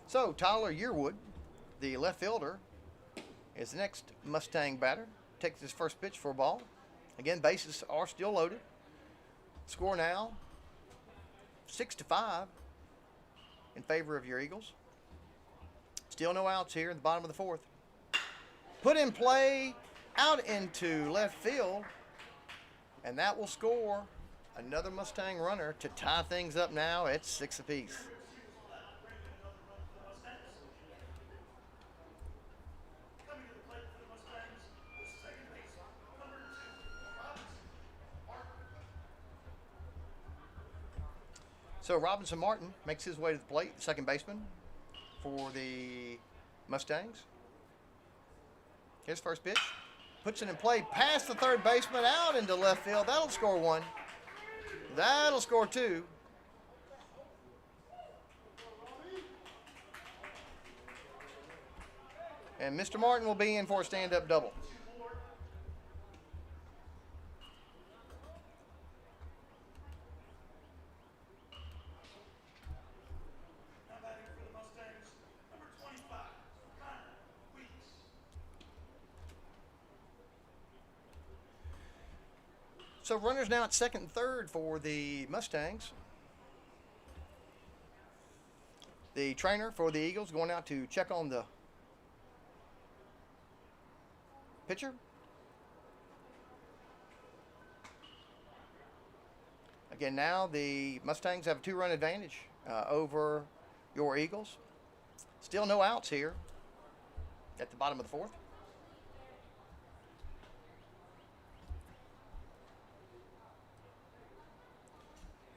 So Tyler Yearwood, the left fielder, is the next Mustang batter. Takes his first pitch for a ball. Again, bases are still loaded. Score now 6-5 in favor of your Eagles. Still no outs here in the bottom of the fourth. Put in play out into left field, and that will score another Mustang runner to tie things up now at 6 apiece. So Robinson Martin makes his way to the plate, second baseman for the Mustangs. His first pitch. Puts it in play past the third baseman out into left field. That'll score one. That'll score two. And Mr. Martin will be in for a stand-up double. So runners now at second and third for the Mustangs. The trainer for the Eagles going out to check on the pitcher. Again, now the Mustangs have a 2-run advantage over your Eagles. Still no outs here at the bottom of the fourth.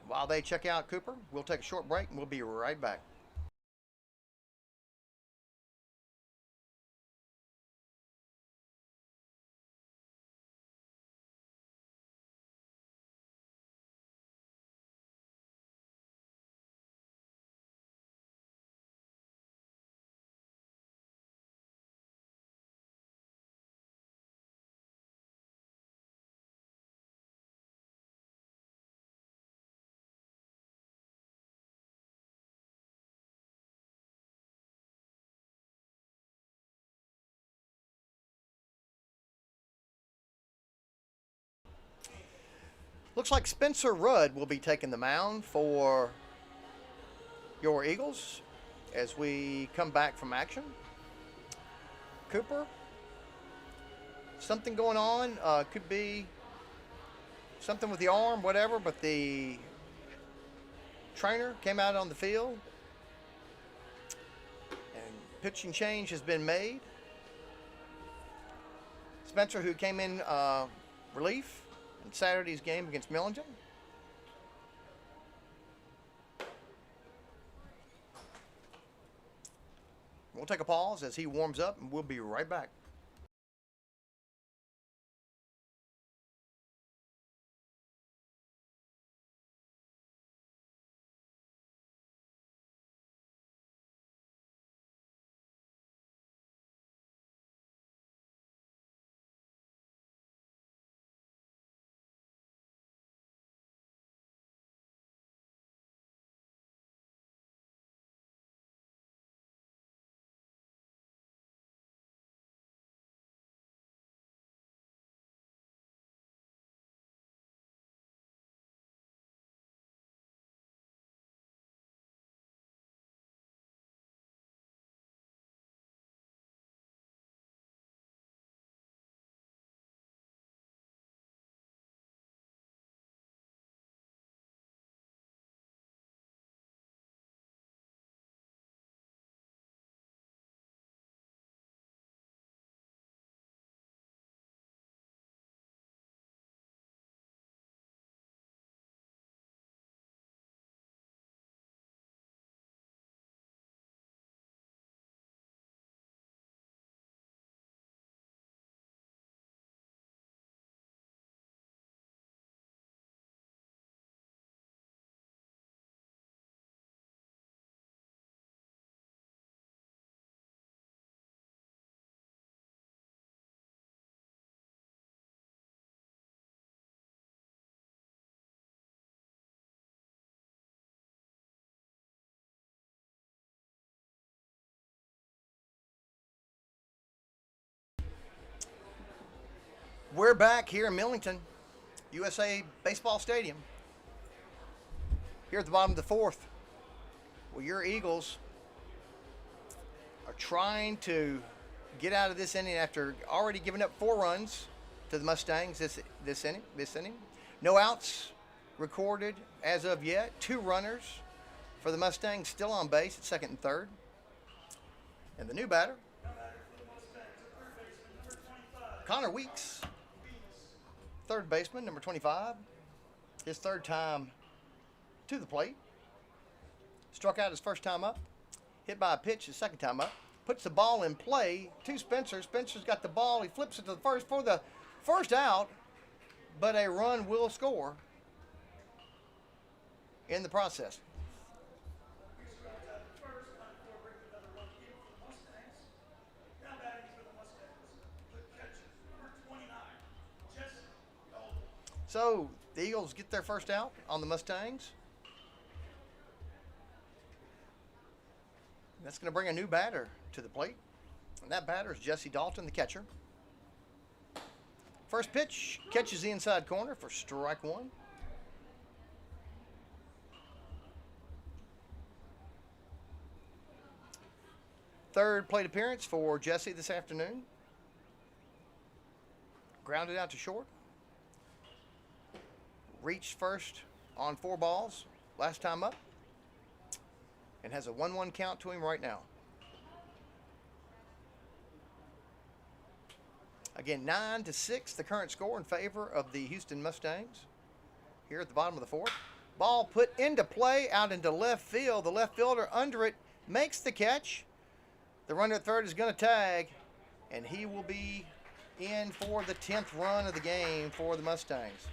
While they check out Cooper, we'll take a short break and we'll be right back. Looks like Spencer Rudd will be taking the mound for your Eagles as we come back from action. Cooper, something going on. Could be something with the arm, whatever, but the trainer came out on the field and pitching change has been made. Spencer, who came in relief in Saturday's game against Millington. We'll take a pause as he warms up, and we'll be right back. We're back here in Millington, USA Baseball Stadium. Here at the bottom of the fourth, well, your Eagles are trying to get out of this inning after already giving up 4 runs to the Mustangs this inning. No outs recorded as of yet. 2 runners for the Mustangs still on base at second and third. And the new batter, Connor Weeks, third baseman, number 25. His third time to the plate. Struck out his first time up. Hit by a pitch his second time up. Puts the ball in play to Spencer. Spencer's got the ball. He flips it to the first for the first out. But a run will score in the process. So the Eagles get their first out on the Mustangs. That's going to bring a new batter to the plate. And that batter is Jesse Dalton, the catcher. First pitch catches the inside corner for strike 1. Third plate appearance for Jesse this afternoon. Grounded out to short. Reached first on 4 balls last time up. And has a 1-1 count to him right now. Again, 9-6, the current score in favor of the Houston Mustangs. Here at the bottom of the fourth. Ball put into play, out into left field. The left fielder under it makes the catch. The runner at third is going to tag, and he will be in for the 10th run of the game for the Mustangs.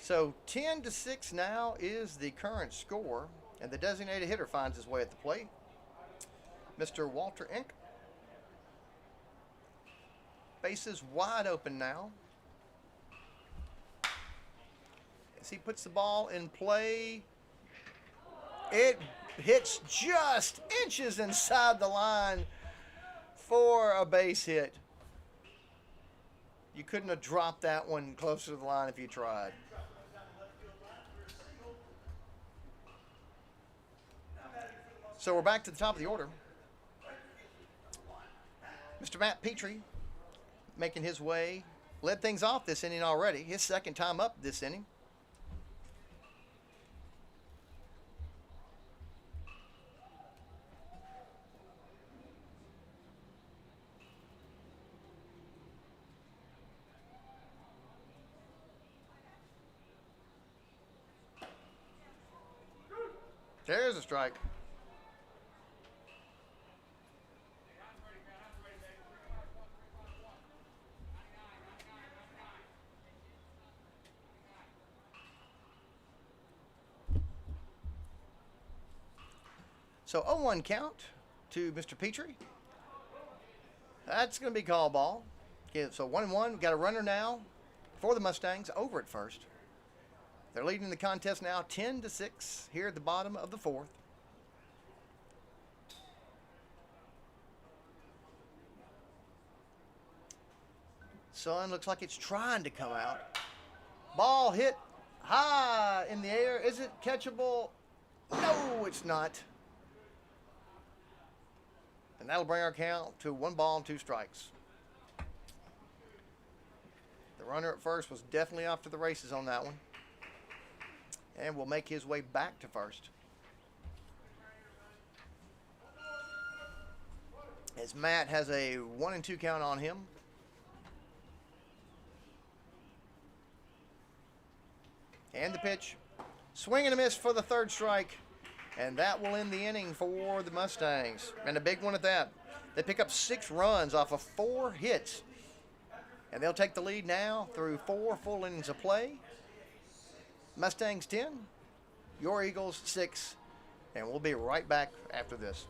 So 10-6 now is the current score, and the designated hitter finds his way at the plate. Mr. Walter Inc. Bases wide open now. As he puts the ball in play, it hits just inches inside the line for a base hit. You couldn't have dropped that one closer to the line if you tried. So we're back to the top of the order. Mr. Matt Petrie making his way. Led things off this inning already. His second time up this inning. There's a strike. So 0-1 count to Mr. Petrie. That's going to be call ball. Okay, so 1-1. We've got a runner now for the Mustangs over at first. They're leading the contest now 10-6 here at the bottom of the fourth. Sun looks like it's trying to come out. Ball hit high in the air. Is it catchable? No, it's not. And that'll bring our count to 1 ball and 2 strikes. The runner at first was definitely off to the races on that one. And will make his way back to first. As Matt has a 1-2 count on him. And the pitch. Swing and a miss for the third strike. And that will end the inning for the Mustangs. And a big one at that. They pick up 6 runs off of 4 hits. And they'll take the lead now through 4 full innings of play. Mustangs 10, your Eagles 6. And we'll be right back after this.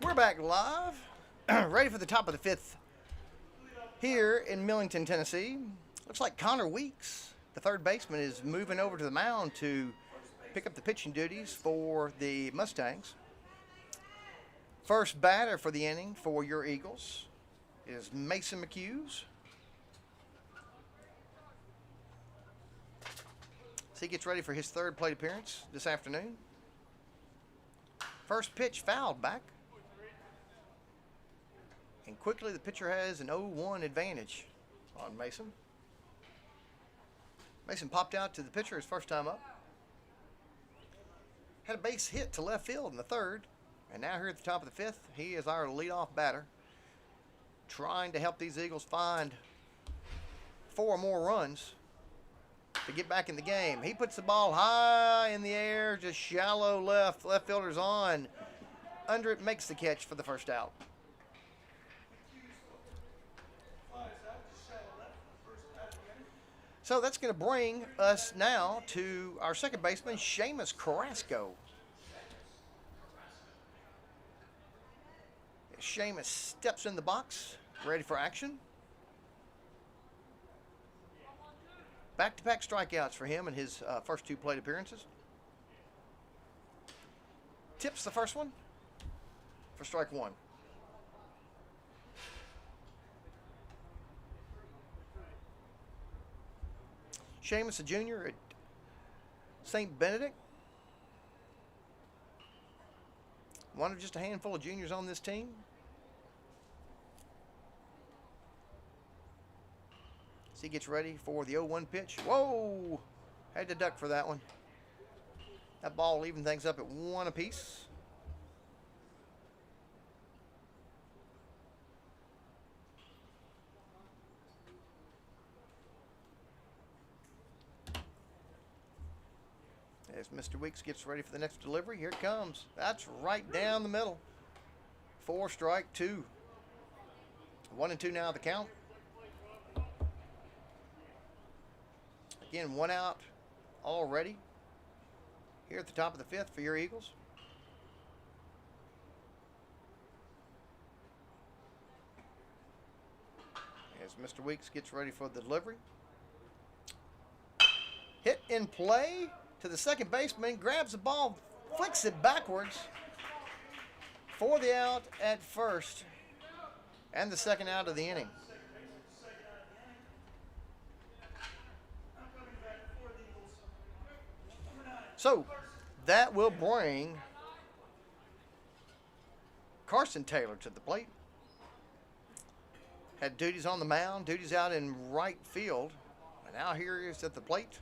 We're back live, ready for the top of the fifth here in Millington, Tennessee. Looks like Connor Weeks, the third baseman, is moving over to the mound to pick up the pitching duties for the Mustangs. First batter for the inning for your Eagles is Mason McHughes. So he gets ready for his third plate appearance this afternoon. First pitch fouled back. And quickly the pitcher has an 0-1 advantage on Mason. Mason popped out to the pitcher his first time up. Had a base hit to left field in the third. And now here at the top of the fifth, he is our leadoff batter, trying to help these Eagles find 4 more runs to get back in the game. He puts the ball high in the air, just shallow left. Left fielder's on. Under it, makes the catch for the first out. So that's going to bring us now to our second baseman, Seamus Carrasco. Seamus steps in the box, ready for action. Back-to-back strikeouts for him in his first 2 plate appearances. Tips the first one for strike 1. Seamus, a junior at St. Benedict. One of just a handful of juniors on this team. As he gets ready for the 0-1 pitch. Whoa! Had to duck for that one. That ball even things up at 1 apiece. As Mr. Weeks gets ready for the next delivery, here it comes. That's right down the middle. 4 strike 2. 1-2 now the count. Again, 1 out already here at the top of the fifth for your Eagles. As Mr. Weeks gets ready for the delivery. Hit in play to the second baseman, grabs the ball, flicks it backwards for the out at first and the second out of the inning. So that will bring Carson Taylor to the plate. Had duties on the mound, duties out in right field, and now here he is at the plate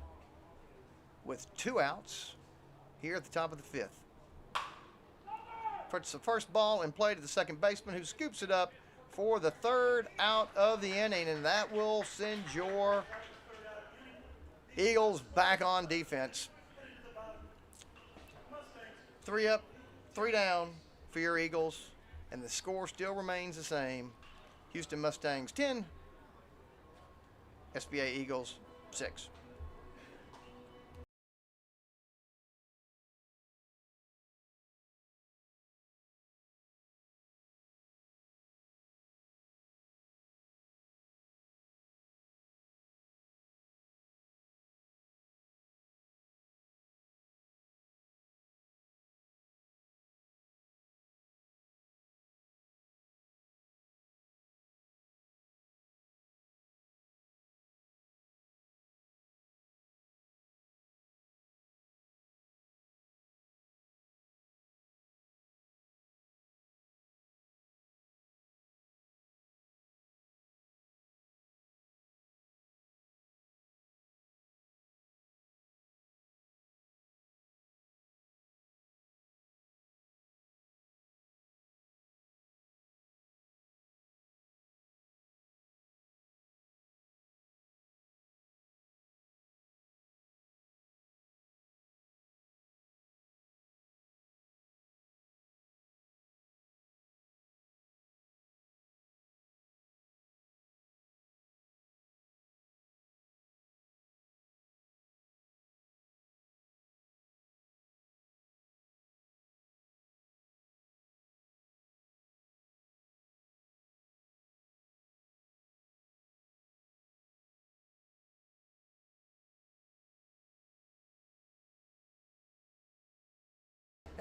with 2 outs here at the top of the fifth. Puts the first ball in play to the second baseman, who scoops it up for the 3rd out of the inning, and that will send your Eagles back on defense. 3 up, 3 down for your Eagles, and the score still remains the same. Houston Mustangs 10, SBA Eagles 6.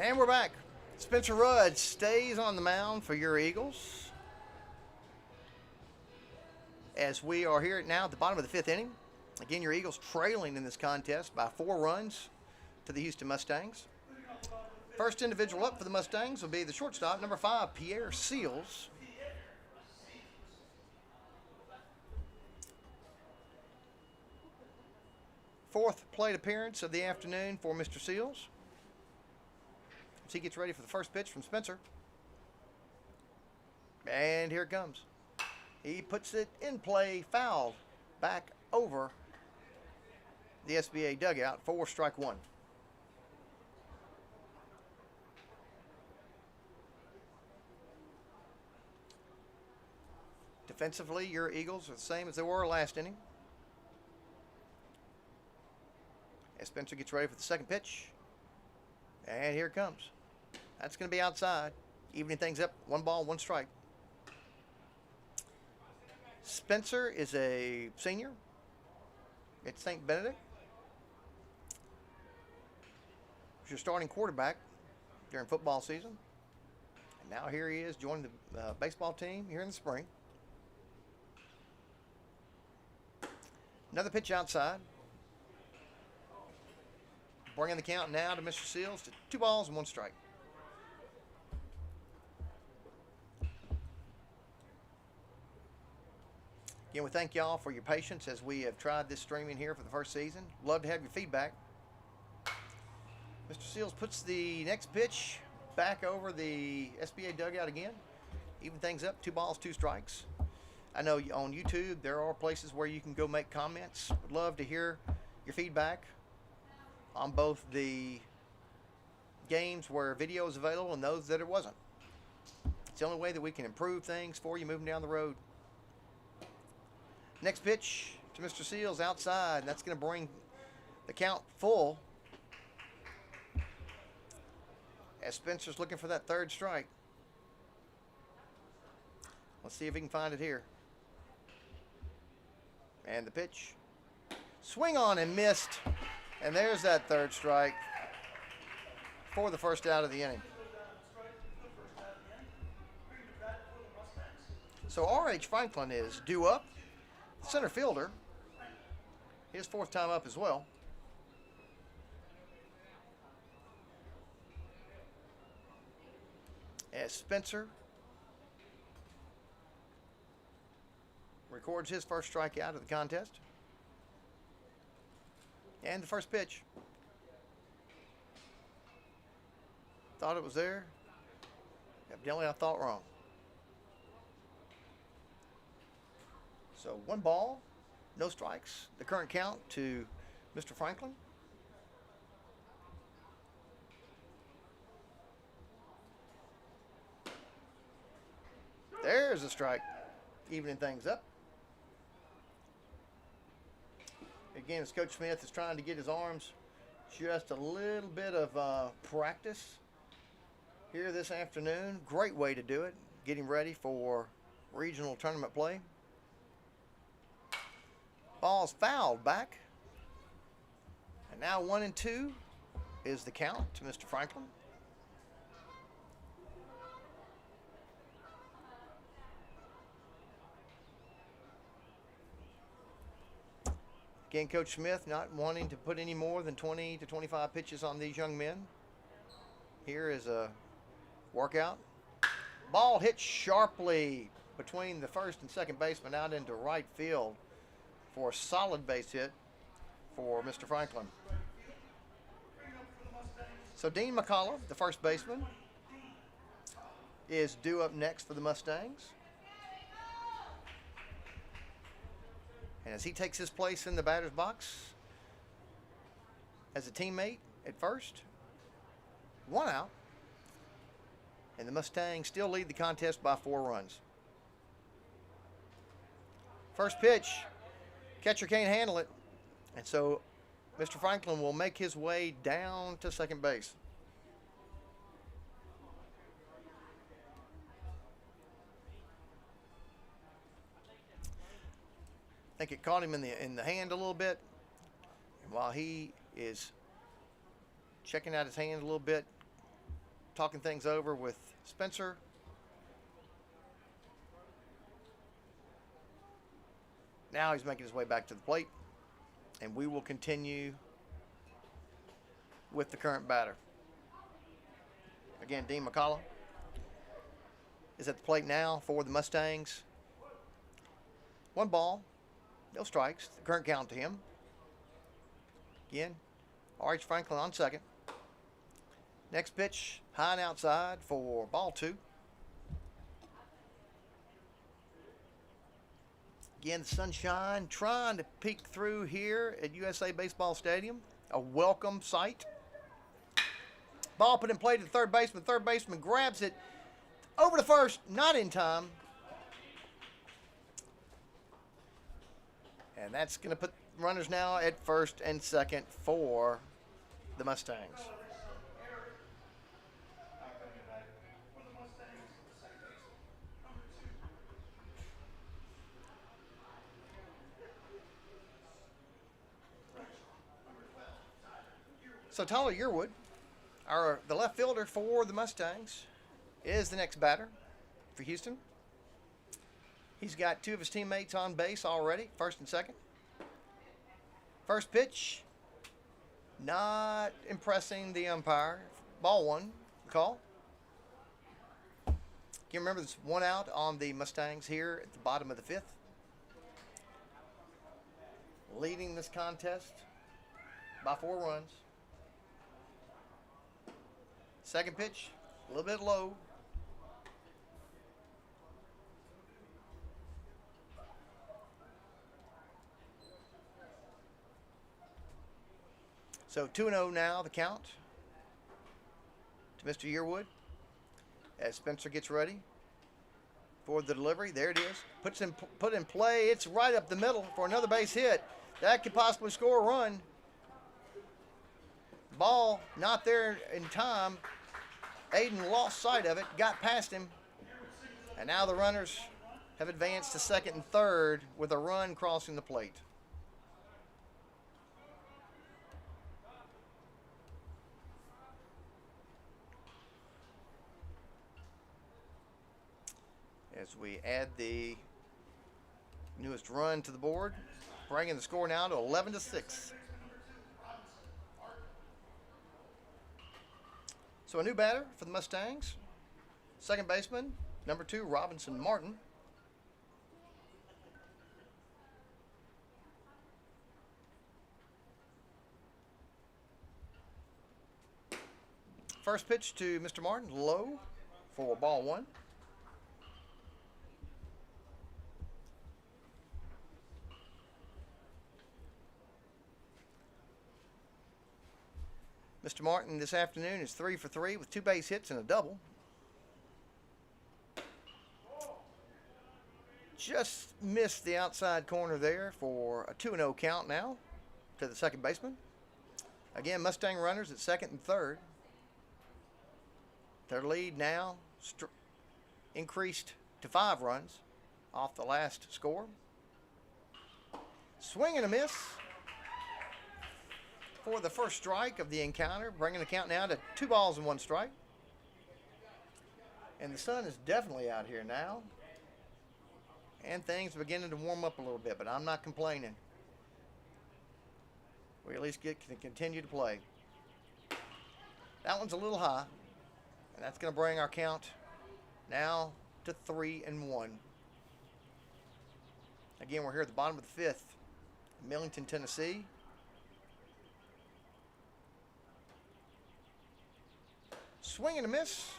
And we're back. Spencer Rudd stays on the mound for your Eagles. As we are here now at the bottom of the fifth inning. Again, your Eagles trailing in this contest by 4 runs to the Houston Mustangs. First individual up for the Mustangs will be the shortstop, number 5, Pierre Seals. Fourth plate appearance of the afternoon for Mr. Seals. As he gets ready for the first pitch from Spencer. And here it comes. He puts it in play, fouled back over the SBA dugout for strike 1. Defensively, your Eagles are the same as they were last inning. As Spencer gets ready for the second pitch. And here it comes. That's going to be outside. Evening things up. 1 ball, 1 strike. Spencer is a senior at St. Benedict. He's your starting quarterback during football season. And now here he is joining the baseball team here in the spring. Another pitch outside. Bringing the count now to Mr. Seals to 2 balls and 1 strike. Again, we thank y'all for your patience as we have tried this streaming here for the first season. Love to have your feedback. Mr. Seals puts the next pitch back over the SBA dugout again. Even things up, 2 balls, 2 strikes. I know on YouTube there are places where you can go make comments. Would love to hear your feedback on both the games where video is available and those that it wasn't. It's the only way that we can improve things for you moving down the road. Next pitch to Mr. Seals outside. That's going to bring the count full as Spencer's looking for that 3rd strike. Let's see if he can find it here. And the pitch. Swing on and missed. And there's that 3rd strike for the first out of the inning. So R.H. Franklin is due up. Center fielder. His 4th time up as well. As Spencer records his first strikeout of the contest. And the first pitch. Thought it was there. Evidently I thought wrong. So 1 ball, no strikes. The current count to Mr. Franklin. There's a strike, evening things up. Again, as Coach Smith is trying to get his arms just a little bit of practice here this afternoon. Great way to do it, getting ready for regional tournament play. Ball's fouled back. And now 1-2 is the count to Mr. Franklin. Again, Coach Smith not wanting to put any more than 20 to 25 pitches on these young men. Here is a workout. Ball hit sharply between the first and second baseman out into right field for a solid base hit for Mr. Franklin. So Dean McCullough, the first baseman, is due up next for the Mustangs. And as he takes his place in the batter's box as a teammate at first, 1 out. And the Mustangs still lead the contest by 4 runs. First pitch, catcher can't handle it. And so Mr. Franklin will make his way down to second base. I think it caught him in the hand a little bit. And while he is checking out his hand a little bit, talking things over with Spencer. Now he's making his way back to the plate, and we will continue with the current batter. Again, Dean McCullough is at the plate now for the Mustangs. 1 ball, no strikes. The current count to him. Again, R.H. Franklin on second. Next pitch, high and outside for ball 2. Again, the sunshine trying to peek through here at USA Baseball Stadium. A welcome sight. Ball put in play to the third baseman. Third baseman grabs it over to first, not in time. And that's going to put runners now at first and second for the Mustangs. So Tyler Yearwood, the left fielder for the Mustangs, is the next batter for Houston. He's got 2 of his teammates on base already, first and second. First pitch, not impressing the umpire. Ball 1, call. You remember this 1 out on the Mustangs here at the bottom of the 5th. Leading this contest by 4 runs. Second pitch, a little bit low. So 2-0 now, the count to Mr. Yearwood as Spencer gets ready for the delivery. There it is. Put in play. It's right up the middle for another base hit. That could possibly score a run. Ball not there in time. Aiden lost sight of it, got past him, and now the runners have advanced to second and third with a run crossing the plate. As we add the newest run to the board, bringing the score now to 11-6. So a new batter for the Mustangs. Second baseman, number 2, Robinson Martin. First pitch to Mr. Martin, low for ball 1. Mr. Martin this afternoon is 3 for 3 with 2 base hits and a double. Just missed the outside corner there for a 2-0 count now to the second baseman. Again, Mustang runners at second and third. Their lead now increased to 5 runs off the last score. Swing and a miss for the first strike of the encounter, bringing the count now to 2 balls and 1 strike. And the sun is definitely out here now. And things are beginning to warm up a little bit, but I'm not complaining. We at least can continue to play. That one's a little high, and that's going to bring our count now to 3-1. Again, we're here at the bottom of the 5th, Millington, Tennessee. Swing and a miss.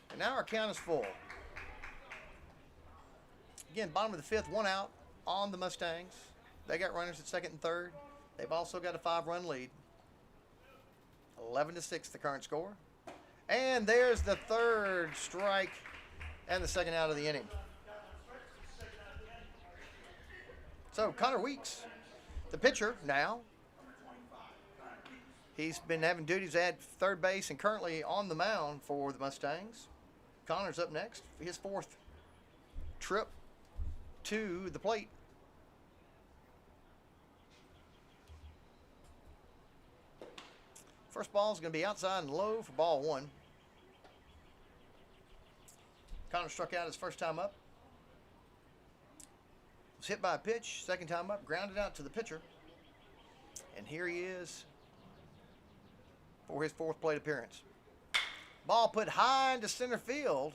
And now our count is full. Again, bottom of the 5th, 1 out on the Mustangs. They got runners at second and third. They've also got a 5-run lead. 11-6 the current score. And there's the third strike and the second out of the inning. So Connor Weeks, the pitcher now. He's been having duties at third base and currently on the mound for the Mustangs. Connor's up next for his 4th trip to the plate. First ball is going to be outside and low for ball one. Connor struck out his first time up. Was hit by a pitch, second time up, grounded out to the pitcher. And here he is for his fourth plate appearance. Ball put high into center field.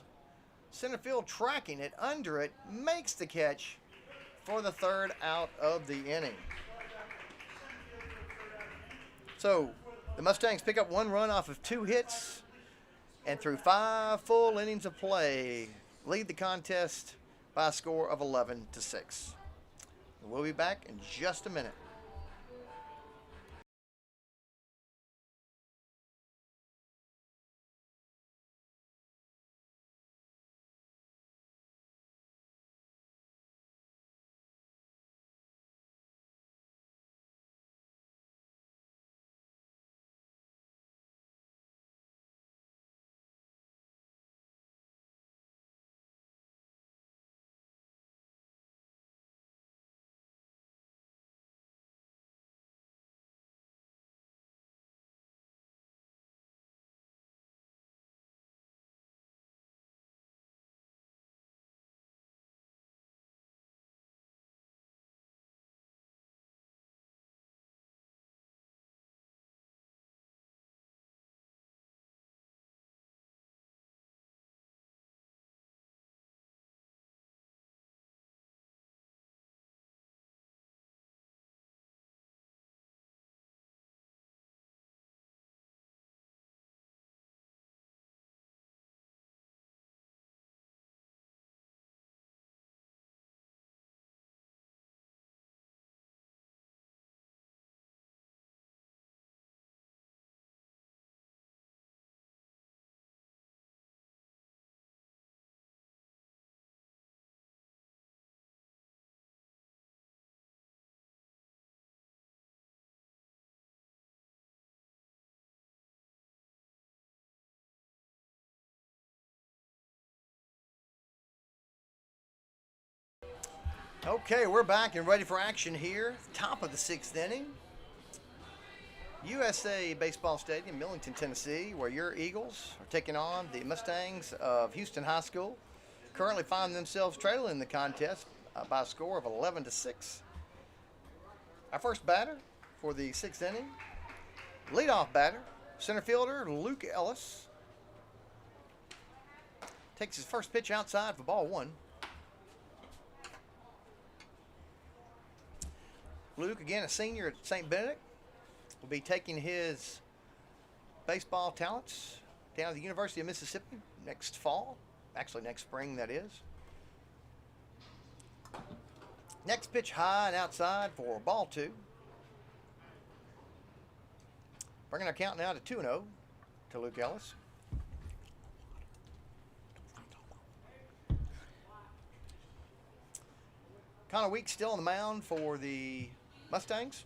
Center field tracking it, under it, makes the catch for the third out of the inning. So the Mustangs pick up one run off of 2 hits, and through 5 full innings of play, lead the contest by a score of 11-6. We'll be back in just a minute. Okay, we're back and ready for action here. Top of the 6th inning. USA Baseball Stadium, Millington, Tennessee, where your Eagles are taking on the Mustangs of Houston High School. Currently find themselves trailing the contest by a score of 11-6. Our first batter for the 6th inning, leadoff batter, center fielder Luke Ellis. Takes his first pitch outside for ball one. Luke, again a senior at St. Benedict, will be taking his baseball talents down to the University of Mississippi next fall. Actually, next spring, that is. Next pitch high and outside for ball two. Bringing our count now to 2-0 to Luke Ellis. Connor Weeks still on the mound for the Mustangs.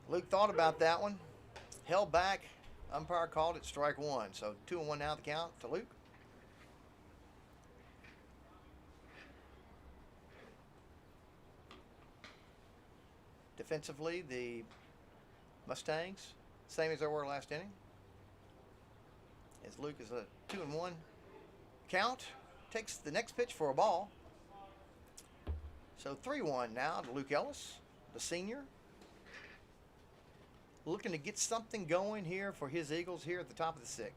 Luke thought about that one, held back. Umpire called it strike one. So 2-1 now the count to Luke. Defensively, the Mustangs, same as they were last inning. As Luke is a 2-1 count. Takes the next pitch for a ball. So 3-1 now to Luke Ellis, the senior. Looking to get something going here for his Eagles here at the top of the 6th.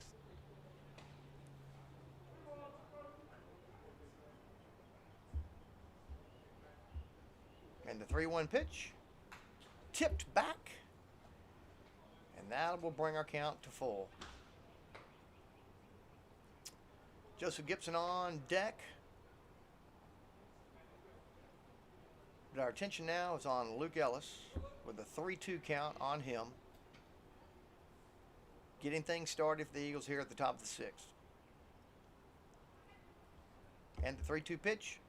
And the 3-1 pitch. Tipped back. And that will bring our count to full. Joseph Gibson on deck. But our attention now is on Luke Ellis with a 3-2 count on him. Getting things started for the Eagles here at the top of the 6th. And the 3-2 pitch.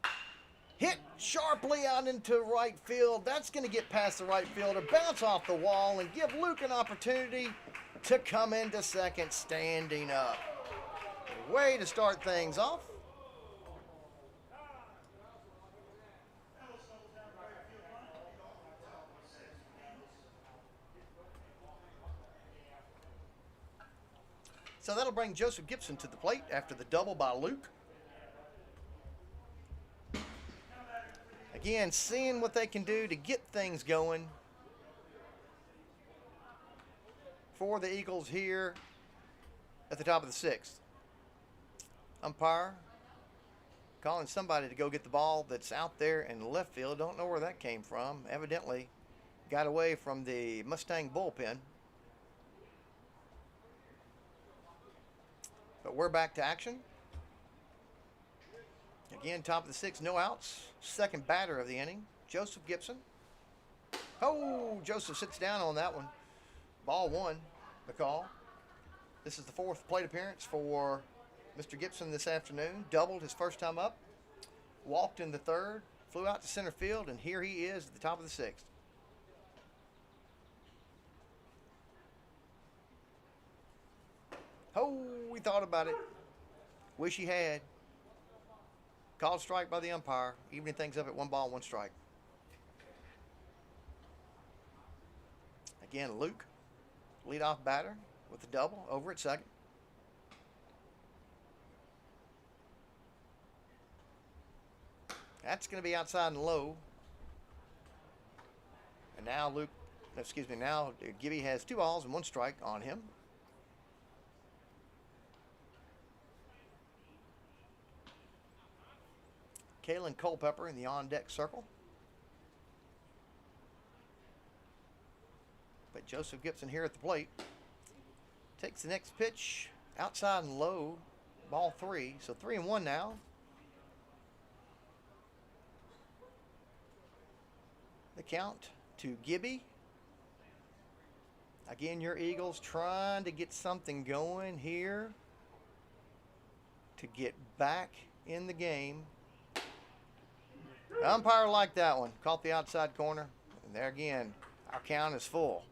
Hit sharply out into right field. That's going to get past the right fielder, bounce off the wall, and give Luke an opportunity to come into second standing up. Way to start things off. So that'll bring Joseph Gibson to the plate after the double by Luke. Again, seeing what they can do to get things going for the Eagles here at the top of the sixth. Umpire calling somebody to go get the ball that's out there in the left field. Don't know where that came from. Evidently got away from the Mustang bullpen. But we're back to action. Again, top of the sixth, no outs. Second batter of the inning, Joseph Gibson. Oh, Joseph sits down on that one. Ball one, the call. This is the fourth plate appearance for Mr. Gibson this afternoon. Doubled his first time up. Walked in the third. Flew out to center field, and here he is at the top of the sixth. Oh, we thought about it. Wish he had. Called strike by the umpire, evening things up at 1 ball, 1 strike. Again, Luke, leadoff batter with the double over at second. That's going to be outside and low. And now now Gibby has 2 balls and 1 strike on him. Kalen Culpepper in the on-deck circle. But Joseph Gibson here at the plate. Takes the next pitch outside and low. Ball 3. So 3-1 now. The count to Gibby. Again, your Eagles trying to get something going here to get back in the game. The umpire liked that one. Caught the outside corner. And there again, our count is full.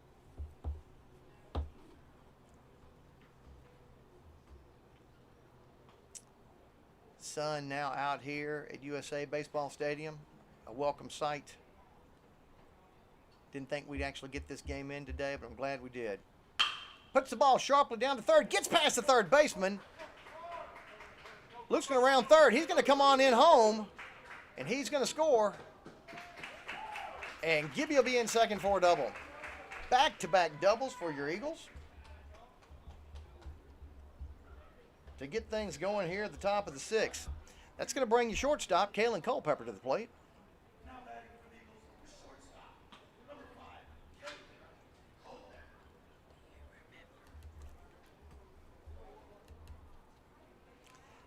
Sun now out here at USA Baseball Stadium. A welcome sight. Didn't think we'd actually get this game in today, but I'm glad we did. Puts the ball sharply down to third. Gets past the third baseman. Looks around third. He's going to come on in home. And he's going to score. And Gibby will be in second for a double. Back-to-back doubles for your Eagles. To get things going here at the top of the sixth. That's going to bring your shortstop, Kalen Culpepper, to the plate.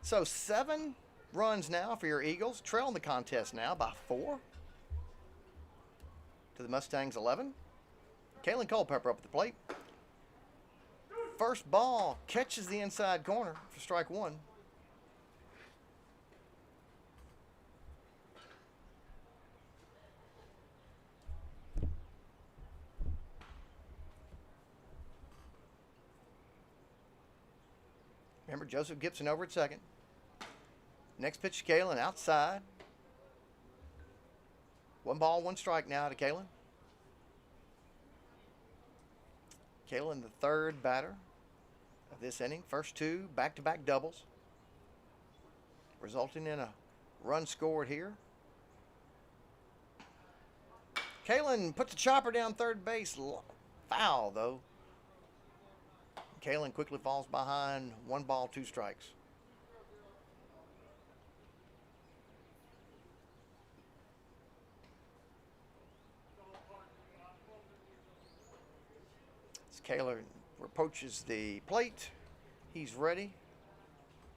So 7 runs now for your Eagles, trailing the contest now by 4 to the Mustangs 11. Kalen Culpepper up at the plate. First ball catches the inside corner for strike 1. Remember, Joseph Gibson over at second. Next pitch to Kalen outside. 1 ball, 1 strike now to Kalen. Kalen, the third batter of this inning. First 2 back-to-back doubles, resulting in a run scored here. Kalen puts a chopper down third base. Foul, though. Kalen quickly falls behind. 1 ball, 2 strikes. Kaler approaches the plate. He's ready.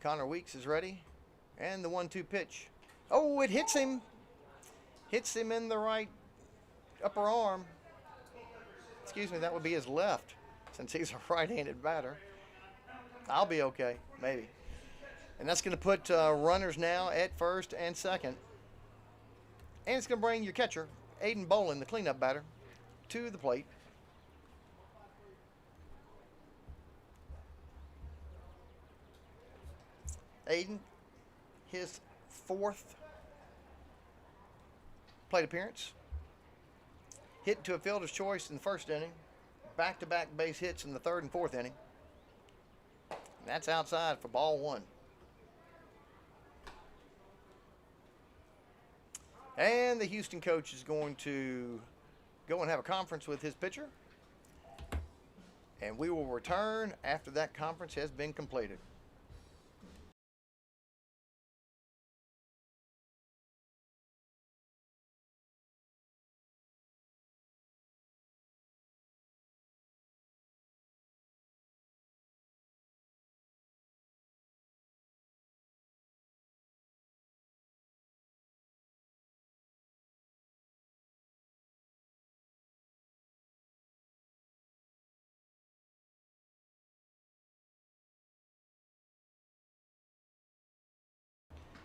Connor Weeks is ready. And the 1-2 pitch. Oh, it hits him. Hits him in the right upper arm. Excuse me, that would be his left, since he's a right-handed batter. I'll be okay, maybe. And that's going to put runners now at first and second. And it's going to bring your catcher, Aiden Bolin, the cleanup batter, to the plate. Aiden, his 4th plate appearance. Hit to a fielder's choice in the first inning. Back-to-back base hits in the 3rd and 4th inning. That's outside for ball one. And the Houston coach is going to go and have a conference with his pitcher. And we will return after that conference has been completed.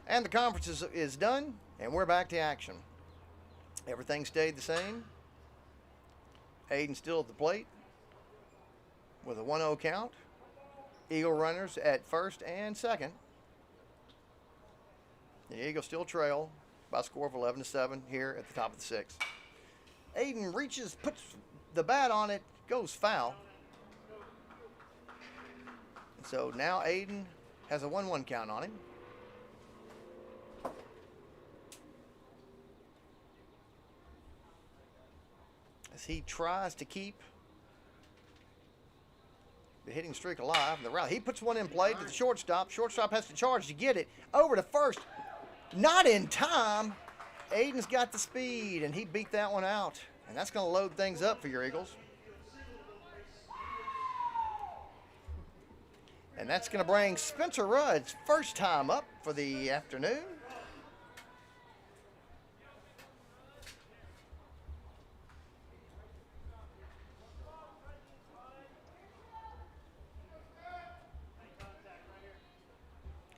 And the conference is done, and we're back to action. Everything stayed the same. Aiden still at the plate with a 1-0 count. Eagle runners at first and second. The Eagles still trail by a score of 11-7 here at the top of the sixth. Aiden reaches, puts the bat on it, goes foul. So now Aiden has a 1-1 count on him. As he tries to keep the hitting streak alive. The route, he puts one in play to the shortstop. Shortstop has to charge to get it over to first. Not in time. Aiden's got the speed, and he beat that one out. And that's going to load things up for your Eagles. And that's going to bring Spencer Rudd's first time up for the afternoon.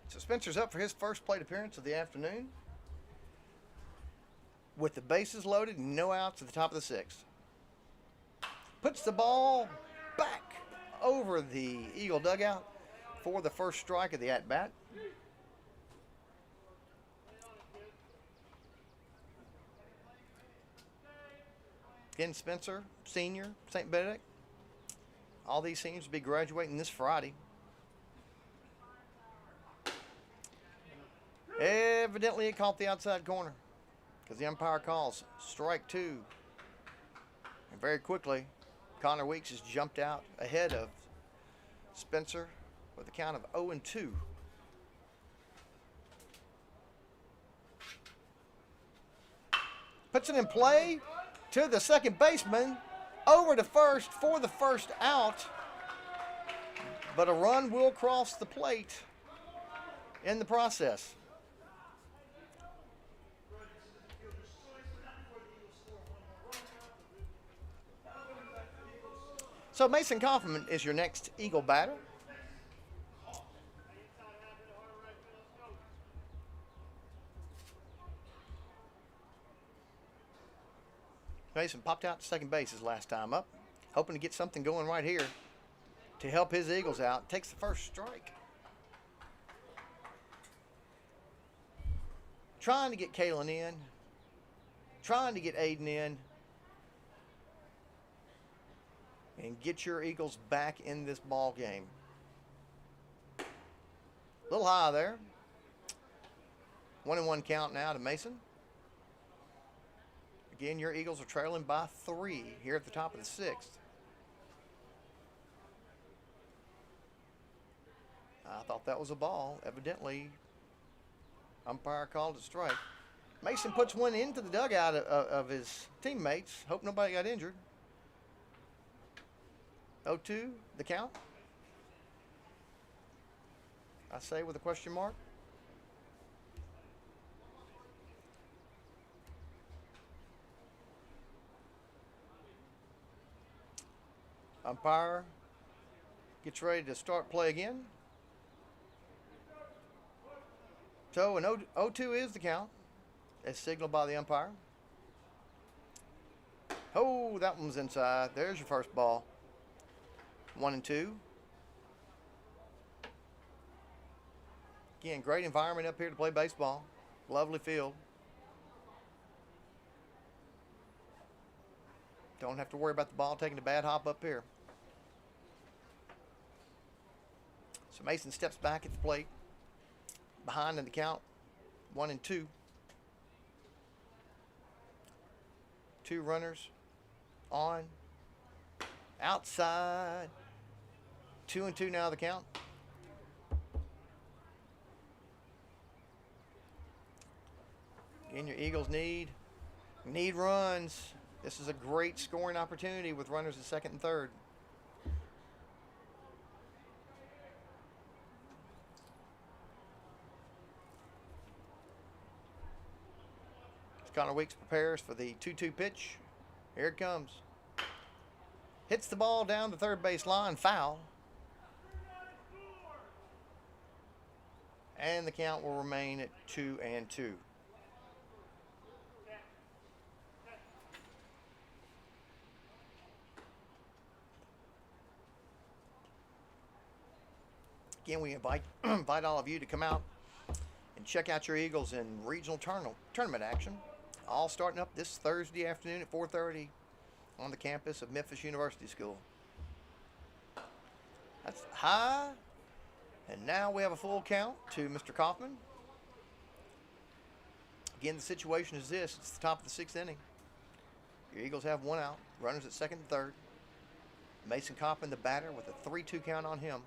So Spencer's up for his first plate appearance of the afternoon with the bases loaded and no outs at the top of the sixth. Puts the ball back over the Eagle dugout for the first strike of the at-bat. Again, Spencer, senior, St. Benedict. All these seniors will be graduating this Friday. Evidently, it caught the outside corner because the umpire calls strike two. And very quickly, Connor Weeks has jumped out ahead of Spencer with a count of 0-2. Puts it in play to the second baseman, over to first for the first out. But a run will cross the plate in the process. So Mason Kaufman is your next Eagle batter. Mason popped out to second base his last time up, hoping to get something going right here to help his Eagles out. Takes the first strike. Trying to get Kalen in, trying to get Aiden in, and get your Eagles back in this ball game. A little high there. 1-1 count now to Mason. Again, your Eagles are trailing by 3 here at the top of the sixth. I thought that was a ball. Evidently, umpire called it a strike. Mason puts one into the dugout of his teammates. Hope nobody got injured. 0-2, the count. I say with a question mark. Umpire gets ready to start play again. So an 0-2 is the count, as signaled by the umpire. Oh, that one's inside. There's your first ball. 1-2. Again, great environment up here to play baseball. Lovely field. Don't have to worry about the ball taking a bad hop up here. So Mason steps back at the plate. Behind in the count, 1-2. 2 runners on. Outside. 2-2 now the count. Again, your Eagles need runs. This is a great scoring opportunity with runners at second and third. As Connor Weeks prepares for the 2-2 pitch. Here it comes. Hits the ball down the third base line. Foul. And the count will remain at 2-2. Again, we invite all of you to come out and check out your Eagles in regional tournament action. All starting up this Thursday afternoon at 4:30 on the campus of Memphis University School. That's high. And now we have a full count to Mr. Kaufman. Again, the situation is this. It's the top of the 6th inning. Your Eagles have 1 out. Runners at second and third. Mason Kaufman, the batter, with a 3-2 count on him.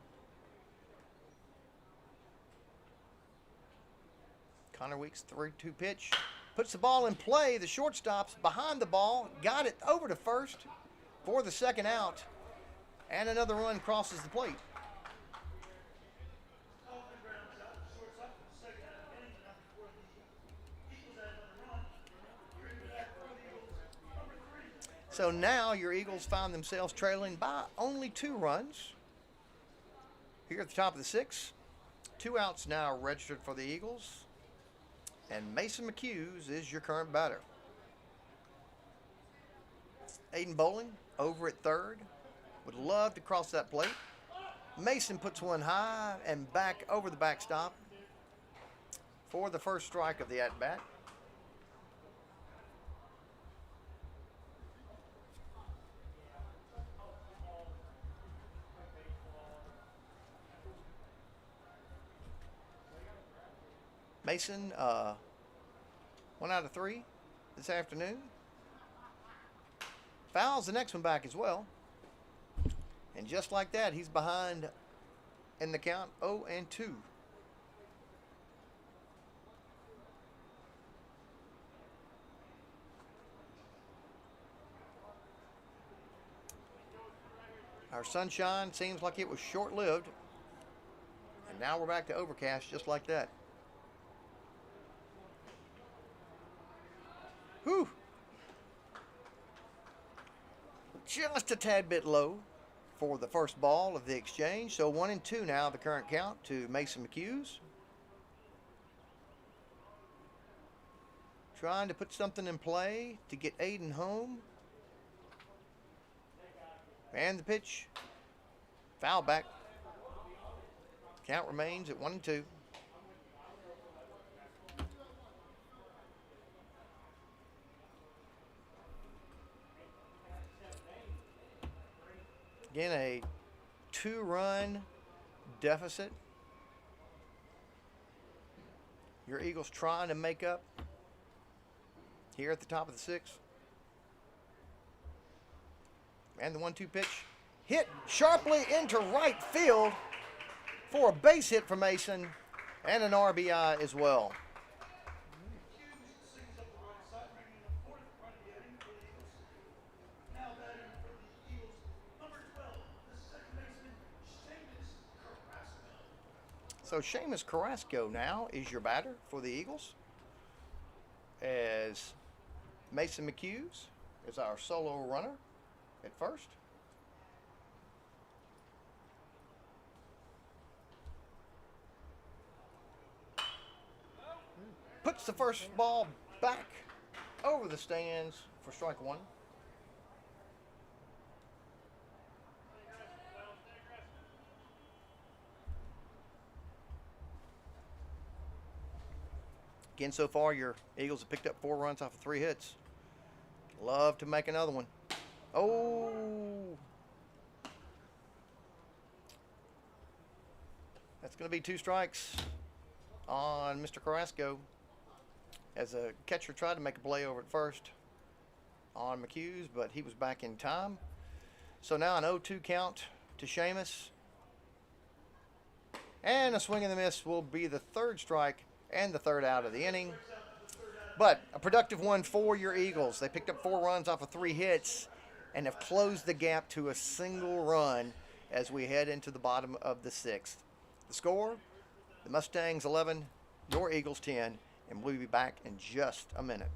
Connor Weeks, 3-2 pitch. Puts the ball in play. The shortstop's behind the ball. Got it over to first for the second out. And another run crosses the plate. So now your Eagles find themselves trailing by only 2 runs. Here at the top of the 6th. 2 outs now registered for the Eagles. And Mason McHughes is your current batter. Aiden Bowling over at third. Would love to cross that plate. Mason puts one high and back over the backstop for the first strike of the at-bat. Mason, 1 out of 3 this afternoon. Fouls the next one back as well. And just like that, he's behind in the count 0-2. Our sunshine seems like it was short-lived. And now we're back to overcast just like that. Whew. Just a tad bit low for the first ball of the exchange. So 1-2 now, the current count to Mason McHughes. Trying to put something in play to get Aiden home. And the pitch. Foul back. Count remains at 1-2. Again, a 2-run deficit. Your Eagles trying to make up here at the top of the 6th. And the 1-2 pitch hit sharply into right field for a base hit for Mason and an RBI as well. So Seamus Carrasco now is your batter for the Eagles, as Mason McHughes is our solo runner at first. Puts the first ball back over the stands for strike 1. Again, so far, your Eagles have picked up 4 runs off of 3 hits. Love to make another one. Oh! That's going to be 2 strikes on Mr. Carrasco, as a catcher tried to make a play over at first on McHughes, but he was back in time. So now an 0-2 count to Seamus. And a swing and a miss will be the 3rd strike and the 3rd out of the inning. But a productive one for your Eagles. They picked up 4 runs off of 3 hits and have closed the gap to a single run as we head into the bottom of the 6th. The score, the Mustangs 11, your Eagles 10, and we'll be back in just a minute.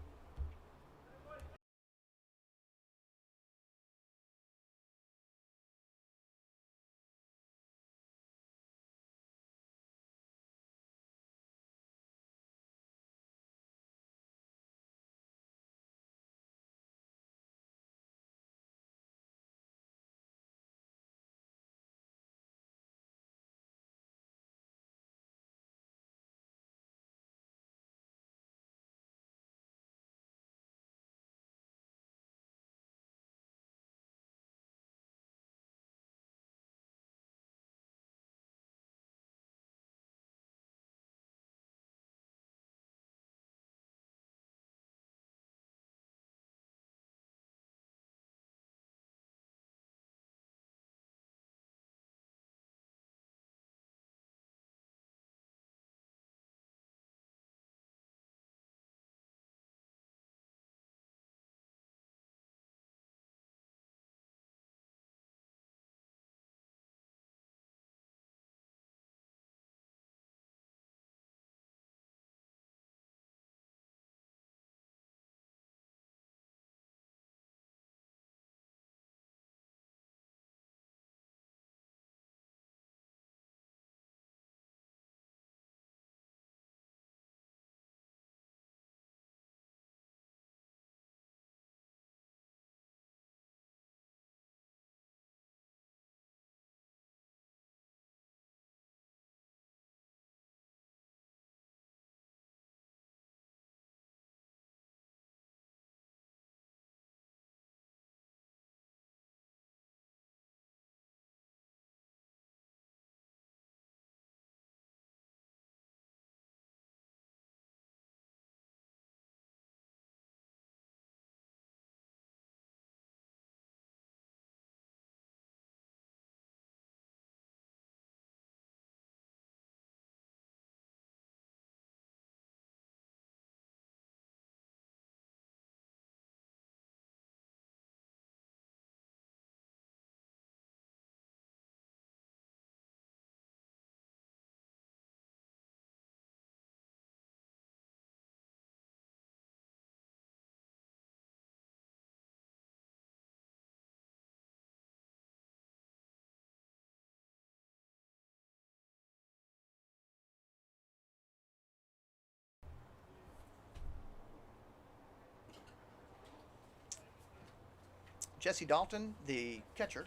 Jesse Dalton, the catcher,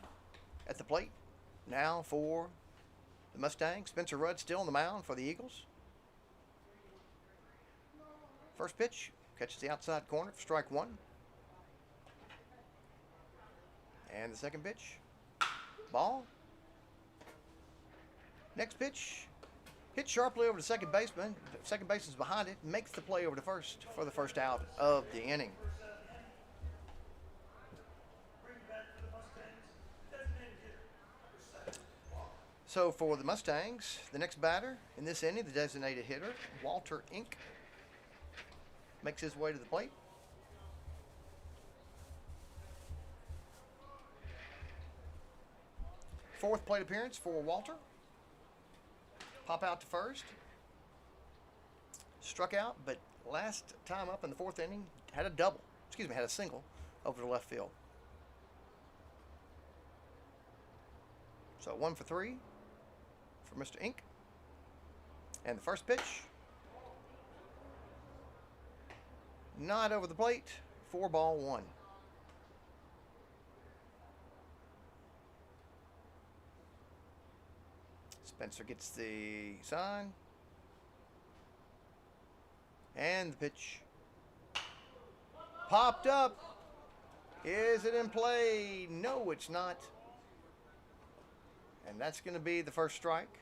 at the plate. Now for the Mustangs. Spencer Rudd still on the mound for the Eagles. First pitch, catches the outside corner for strike 1. And the second pitch, ball. Next pitch, hit sharply over to second baseman. Second base is behind it, makes the play over to first for the first out of the inning. So for the Mustangs, the next batter in this inning, the designated hitter, Walter Inc., makes his way to the plate. Fourth plate appearance for Walter. Pop out to first. Struck out, but last time up in the 4th inning, had a single over to left field. So 1 for 3 for Mr. Inc. And the first pitch, not over the plate, 4-1. Spencer gets the sign. And the pitch popped up. Is it in play? No, it's not. And that's going to be the first strike.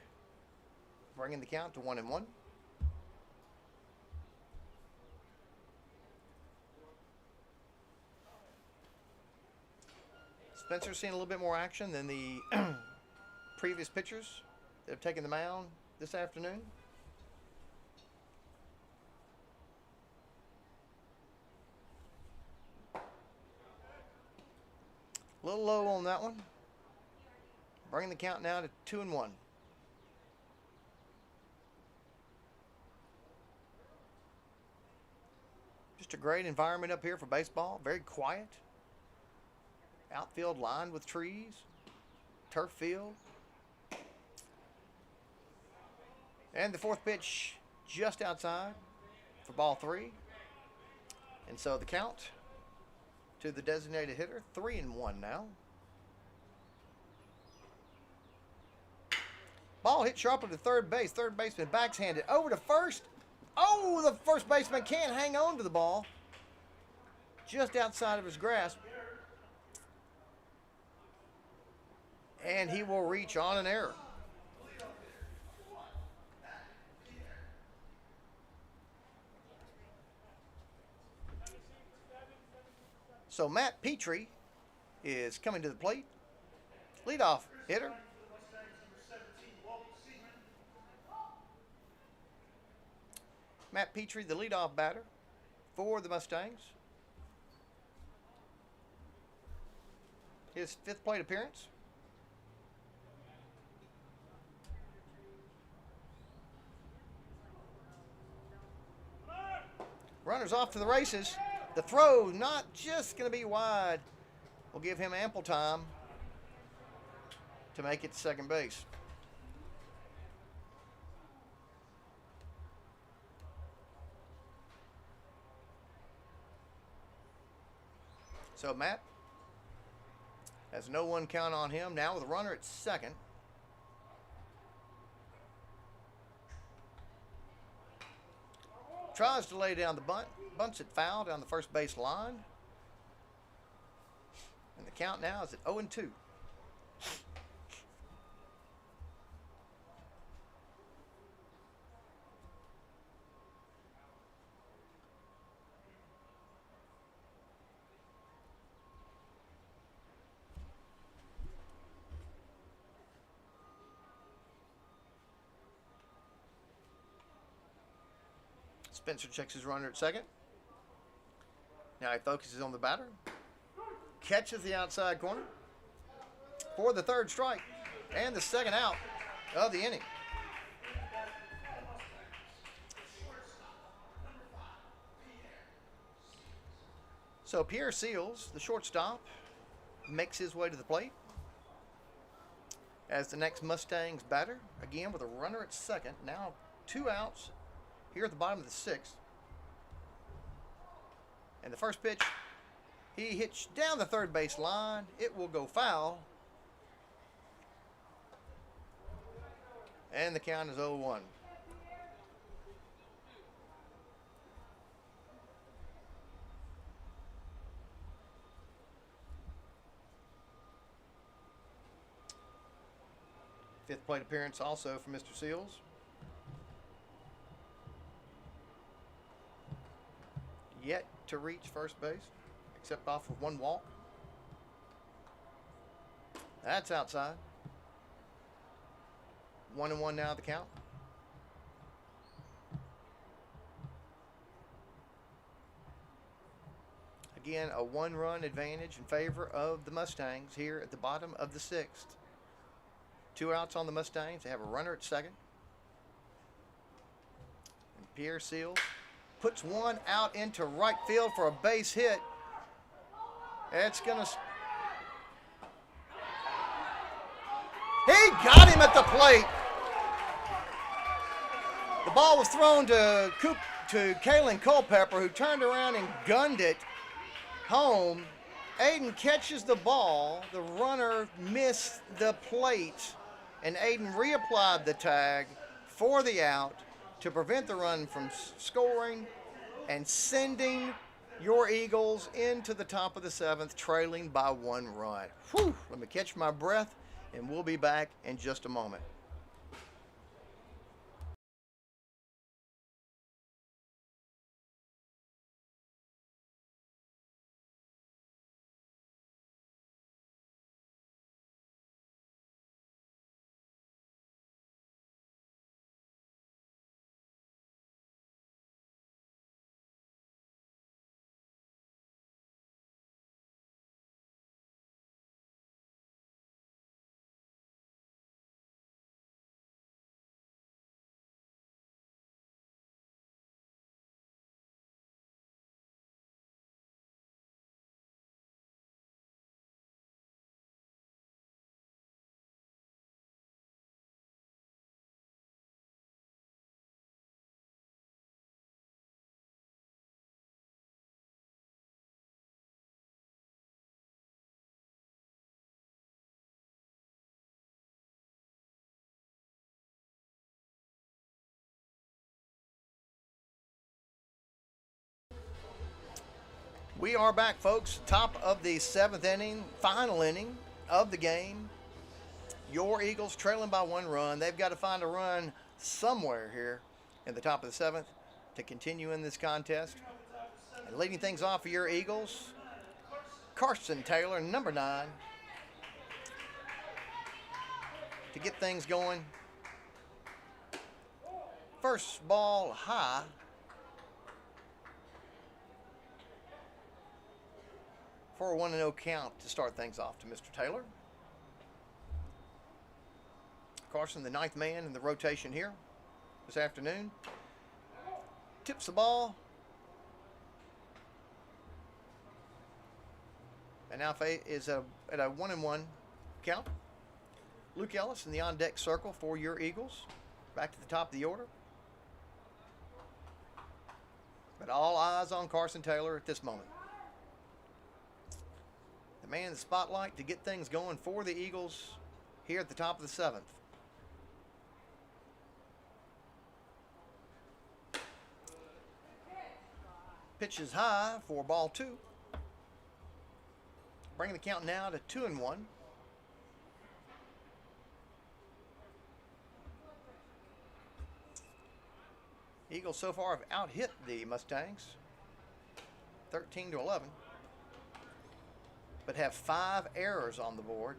bringing the count to 1-1. Spencer's seen a little bit more action than the previous pitchers that have taken the mound this afternoon. A little low on that one. Bringing the count now to 2-1. Just a great environment up here for baseball. Very quiet. Outfield lined with trees. Turf field. And the fourth pitch just outside for ball 3. And so the count to the designated hitter, 3-1 now. Ball hit sharply to third base. Third baseman backhanded over to first. Oh, the first baseman can't hang on to the ball. Just outside of his grasp. And he will reach on an error. So Matt Petrie is coming to the plate. Leadoff hitter. Matt Petrie, the leadoff batter for the Mustangs. His 5th plate appearance. Runners off to the races. The throw not just going to be wide. Will give him ample time to make it to second base. So Matt has no one count on him now with a runner at second. Tries to lay down the bunt. Bunts it foul down the first base line. And the count now is at 0-2. Spencer checks his runner at second. Now he focuses on the batter. Catches the outside corner for the third strike and the second out of the inning. So Pierre Seals, the shortstop, makes his way to the plate as the next Mustangs batter, again with a runner at second. Now 2 outs here at the bottom of the 6th. And the first pitch, he hits down the third base line. It will go foul. And the count is 0-1. Fifth plate appearance also for Mr. Seals. Yet to reach first base, except off of 1 walk. That's outside. 1-1 now the count. Again, a 1-run advantage in favor of the Mustangs here at the bottom of the 6th. 2 outs on the Mustangs. They have a runner at second. And Pierre Seals puts 1 out into right field for a base hit. It's going to... He got him at the plate. The ball was thrown to Kalen Culpepper, who turned around and gunned it home. Aiden catches the ball. The runner missed the plate, and Aiden reapplied the tag for the out to prevent the run from scoring and sending your Eagles into the top of the 7th, trailing by 1 run. Whew, let me catch my breath, and we'll be back in just a moment. We are back, folks. Top of the 7th inning, final inning of the game. Your Eagles trailing by 1 run. They've got to find a run somewhere here in the top of the 7th to continue in this contest. And leading things off for your Eagles, Carson Taylor, number 9, to get things going. First ball high. For a 1-0 count to start things off to Mr. Taylor. Carson, the 9th man in the rotation here this afternoon. Tips the ball. And now is at a 1-1 count. Luke Ellis in the on-deck circle for your Eagles. Back to the top of the order. But all eyes on Carson Taylor at this moment. The man in the spotlight to get things going for the Eagles here at the top of the 7th. Pitch is high for ball 2. Bringing the count now to 2-1. Eagles so far have out-hit the Mustangs 13-11. But have 5 errors on the board.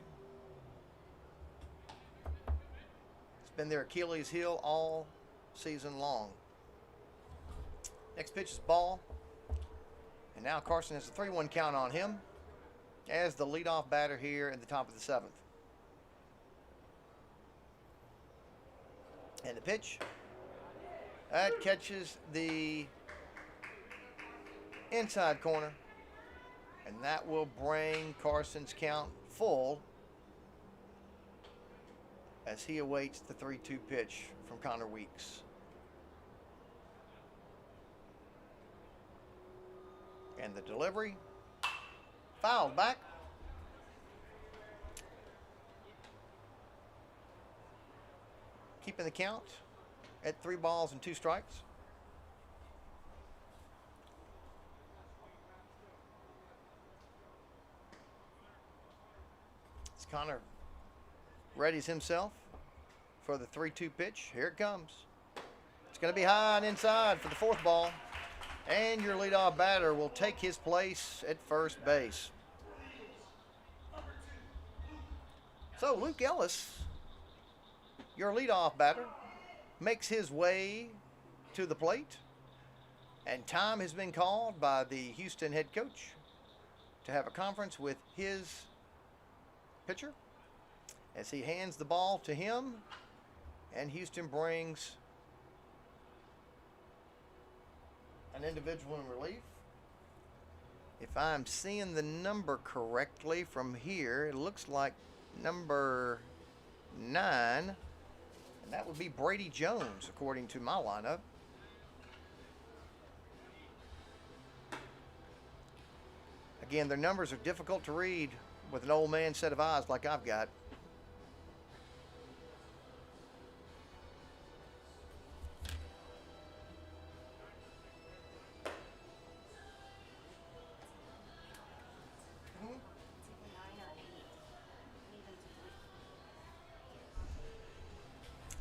It's been their Achilles heel all season long. Next pitch is ball. And now Carson has a 3-1 count on him as the leadoff batter here in the top of the 7th. And the pitch. That catches the inside corner. And that will bring Carson's count full as he awaits the 3-2 pitch from Connor Weeks. And the delivery, fouled back. Keeping the count at 3 balls and 2 strikes. Connor readies himself for the 3-2 pitch. Here it comes. It's going to be high and inside for the 4th ball. And your leadoff batter will take his place at first base. So Luke Ellis, your leadoff batter, makes his way to the plate. And time has been called by the Houston head coach to have a conference with his pitcher as he hands the ball to him, and Houston brings an individual in relief. If I'm seeing the number correctly from here, it looks like number 9, and that would be Brady Jones according to my lineup. Again, their numbers are difficult to read with an old man set of eyes like I've got.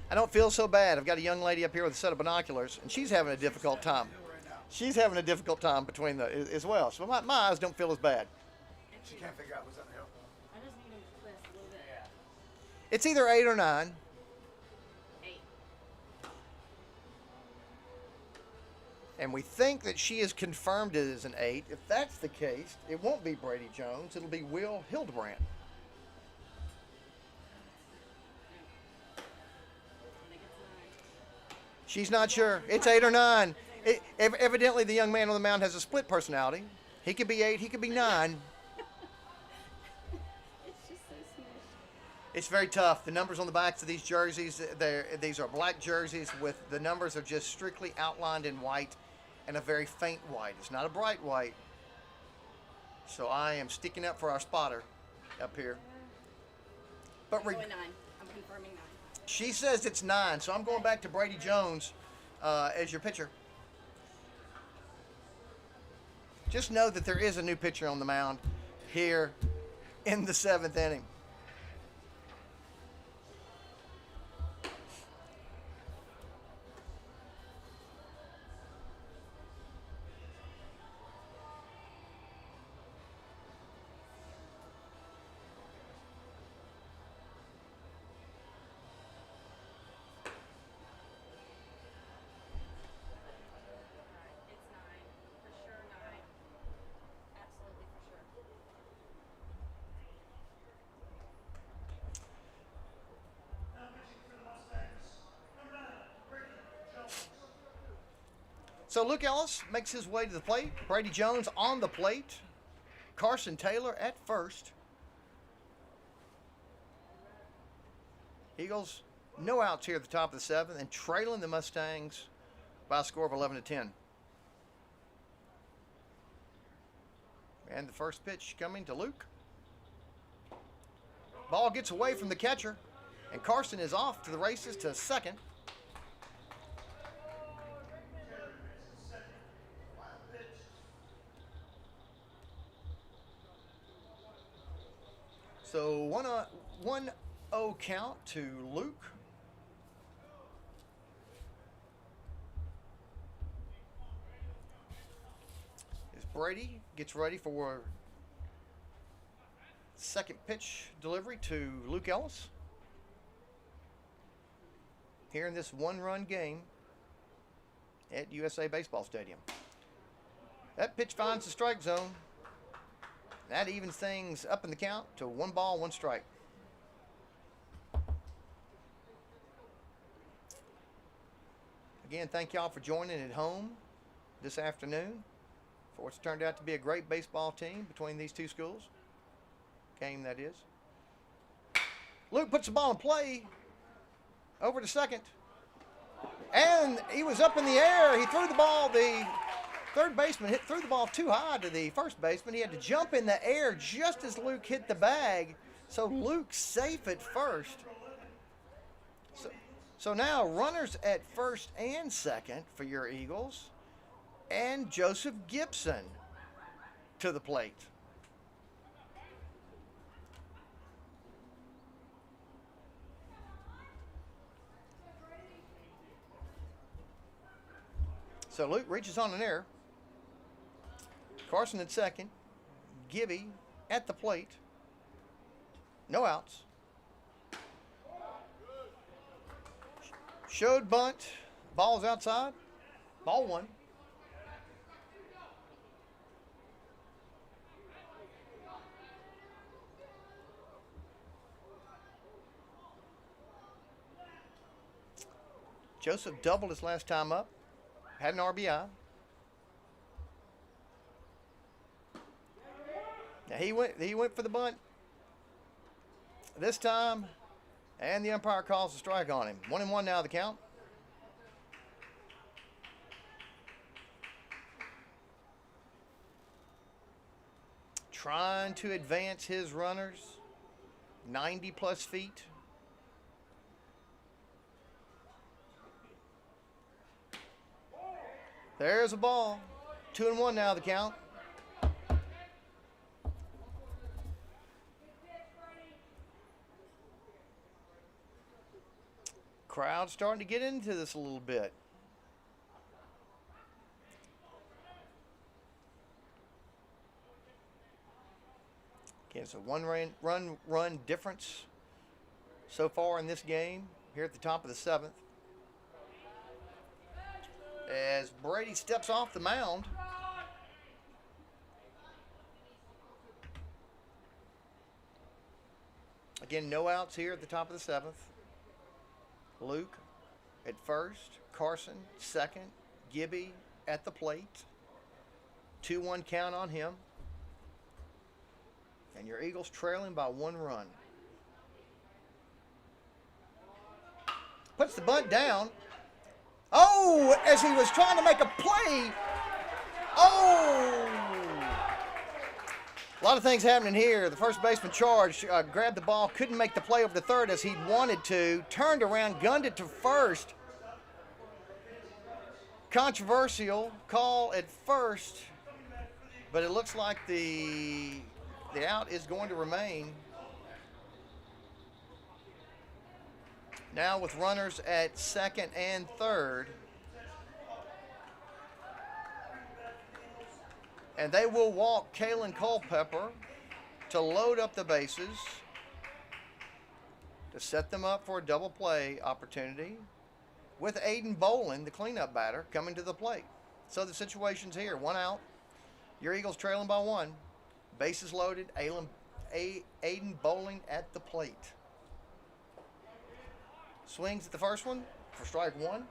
I don't feel so bad. I've got a young lady up here with a set of binoculars, and she's having a difficult time. She's having a difficult time between as well. So my eyes don't feel as bad. She can't figure out what's on the hill. I just need him to twist a little bit. Yeah. It's either 8 or 9. 8. And we think that she has confirmed it as an 8. If that's the case, it won't be Brady Jones. It'll be Will Hildebrand. I think it's 9. She's not sure. It's 8 or 9. Evidently, the young man on the mound has a split personality. He could be 8. He could be 9. It's just so smushed. It's very tough. The numbers on the backs of these jerseys, these are black jerseys with the numbers are just strictly outlined in white and a very faint white. It's not a bright white. So I am sticking up for our spotter up here. But I'm going 9. I'm confirming 9. she says it's 9, so I'm going back to Brady Jones as your pitcher. just know that there is a new pitcher on the mound here in the 7th inning. It's 9. For sure 9. Absolutely for sure. So Luke Ellis makes his way to the plate. Brady Jones on the plate. Carson Taylor at first. Eagles, no outs here at the top of the 7th and trailing the Mustangs by a score of 11-10. And the first pitch coming to Luke. Ball gets away from the catcher, and Carson is off to the races to second. So 1-0 count to Luke. As Brady gets ready for second pitch delivery to Luke Ellis. Here in this one-run game at USA Baseball Stadium. That pitch finds the strike zone. That evens things up in the count to 1 ball, 1 strike. Again, thank y'all for joining at home this afternoon for what's turned out to be a great baseball team between these two schools. Game, that is. Luke puts the ball in play over to second. And he was up in the air. He threw the ball. The third baseman threw the ball too high to the first baseman. He had to jump in the air just as Luke hit the bag. So Luke's safe at first. So now runners at first and second for your Eagles. And Joseph Gibson to the plate. So Luke reaches on an error. Carson at second. Gibby at the plate. No outs. Showed bunt. Ball's outside. Ball 1. Joseph doubled his last time up. Had an RBI. Now he went for the bunt this time, and the umpire calls a strike on him. 1-1 now the count. Trying to advance his runners 90 plus feet. There's a ball. 2-1 now the count. Crowd starting to get into this a little bit. Okay, it's a one-run difference so far in this game here at the top of the 7th. As Brady steps off the mound. Again, no outs here at the top of the 7th. Luke at first, Carson second, Gibby at the plate. 2-1 count on him. And your Eagles trailing by 1 run. Puts the bunt down. Oh, as he was trying to make a play. Oh! A lot of things happening here. The first baseman charged, grabbed the ball, couldn't make the play over to third as he'd wanted to. Turned around, gunned it to first. Controversial call at first. But it looks like the out is going to remain. Now with runners at second and third. And they will walk Kalen Culpepper to load up the bases, to set them up for a double play opportunity, with Aiden Bolin, the cleanup batter, coming to the plate. So the situation's here. One out. Your Eagles trailing by one. Bases loaded. Aiden Bolin at the plate. Swings at the first one for strike one.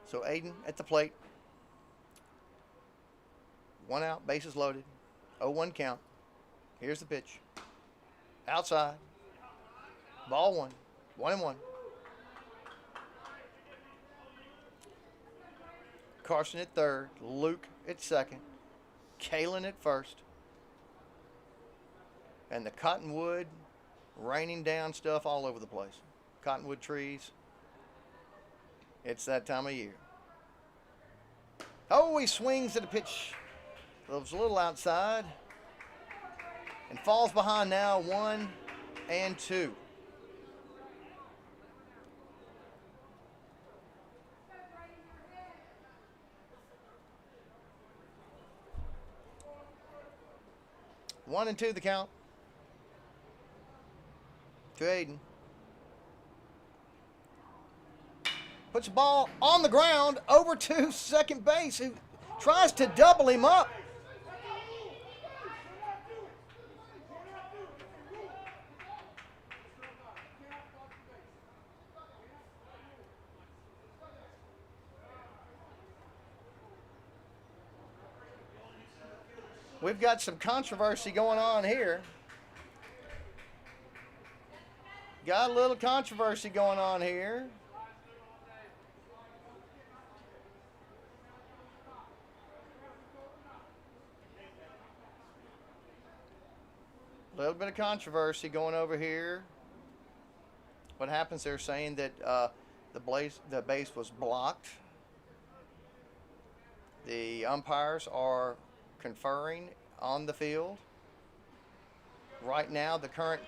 So Aiden at the plate. One out, bases loaded. 0-1 count. Here's the pitch. Outside. Ball one. 1-1. Carson at third. Luke at second. Kalen at first. And the cottonwood raining down stuff all over the place. Cottonwood trees. It's that time of year. Oh, he swings at a pitch. It was a little outside. And falls behind now 1-2. One and two the count. To Aiden. Puts the ball on the ground over to second base, who tries to double him up. We've got some controversy going on here. Got a little controversy going on here. A little bit of controversy going over here. What happens? They're saying that the base was blocked. The umpires are conferring on the field. Right now, the current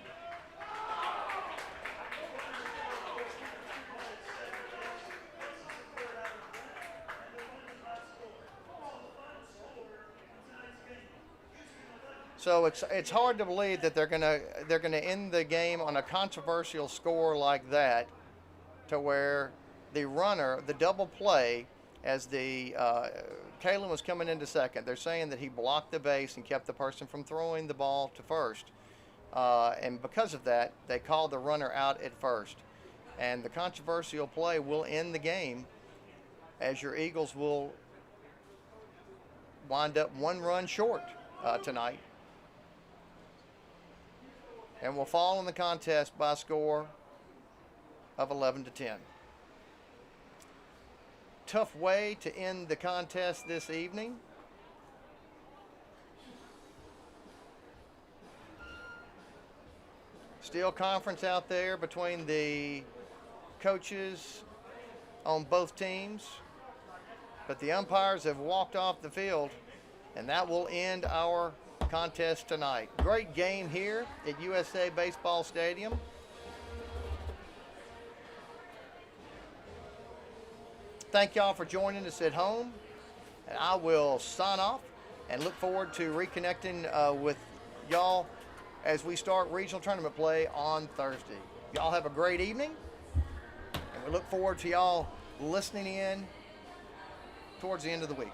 So it's hard to believe that they're gonna end the game on a controversial score like that, to where the runner, the double play, as the Kalen was coming into second, they're saying that he blocked the base and kept the person from throwing the ball to first, and because of that, they called the runner out at first, and the controversial play will end the game, as your Eagles will wind up one run short tonight. And will fall in the contest by a score of 11-10. Tough way to end the contest this evening. Still conference out there between the coaches on both teams. But the umpires have walked off the field, and that will end our contest tonight. Great game here at USA Baseball Stadium. Thank y'all for joining us at home. And I will sign off and look forward to reconnecting with y'all as we start regional tournament play on Thursday. Y'all have a great evening, and we look forward to y'all listening in towards the end of the week.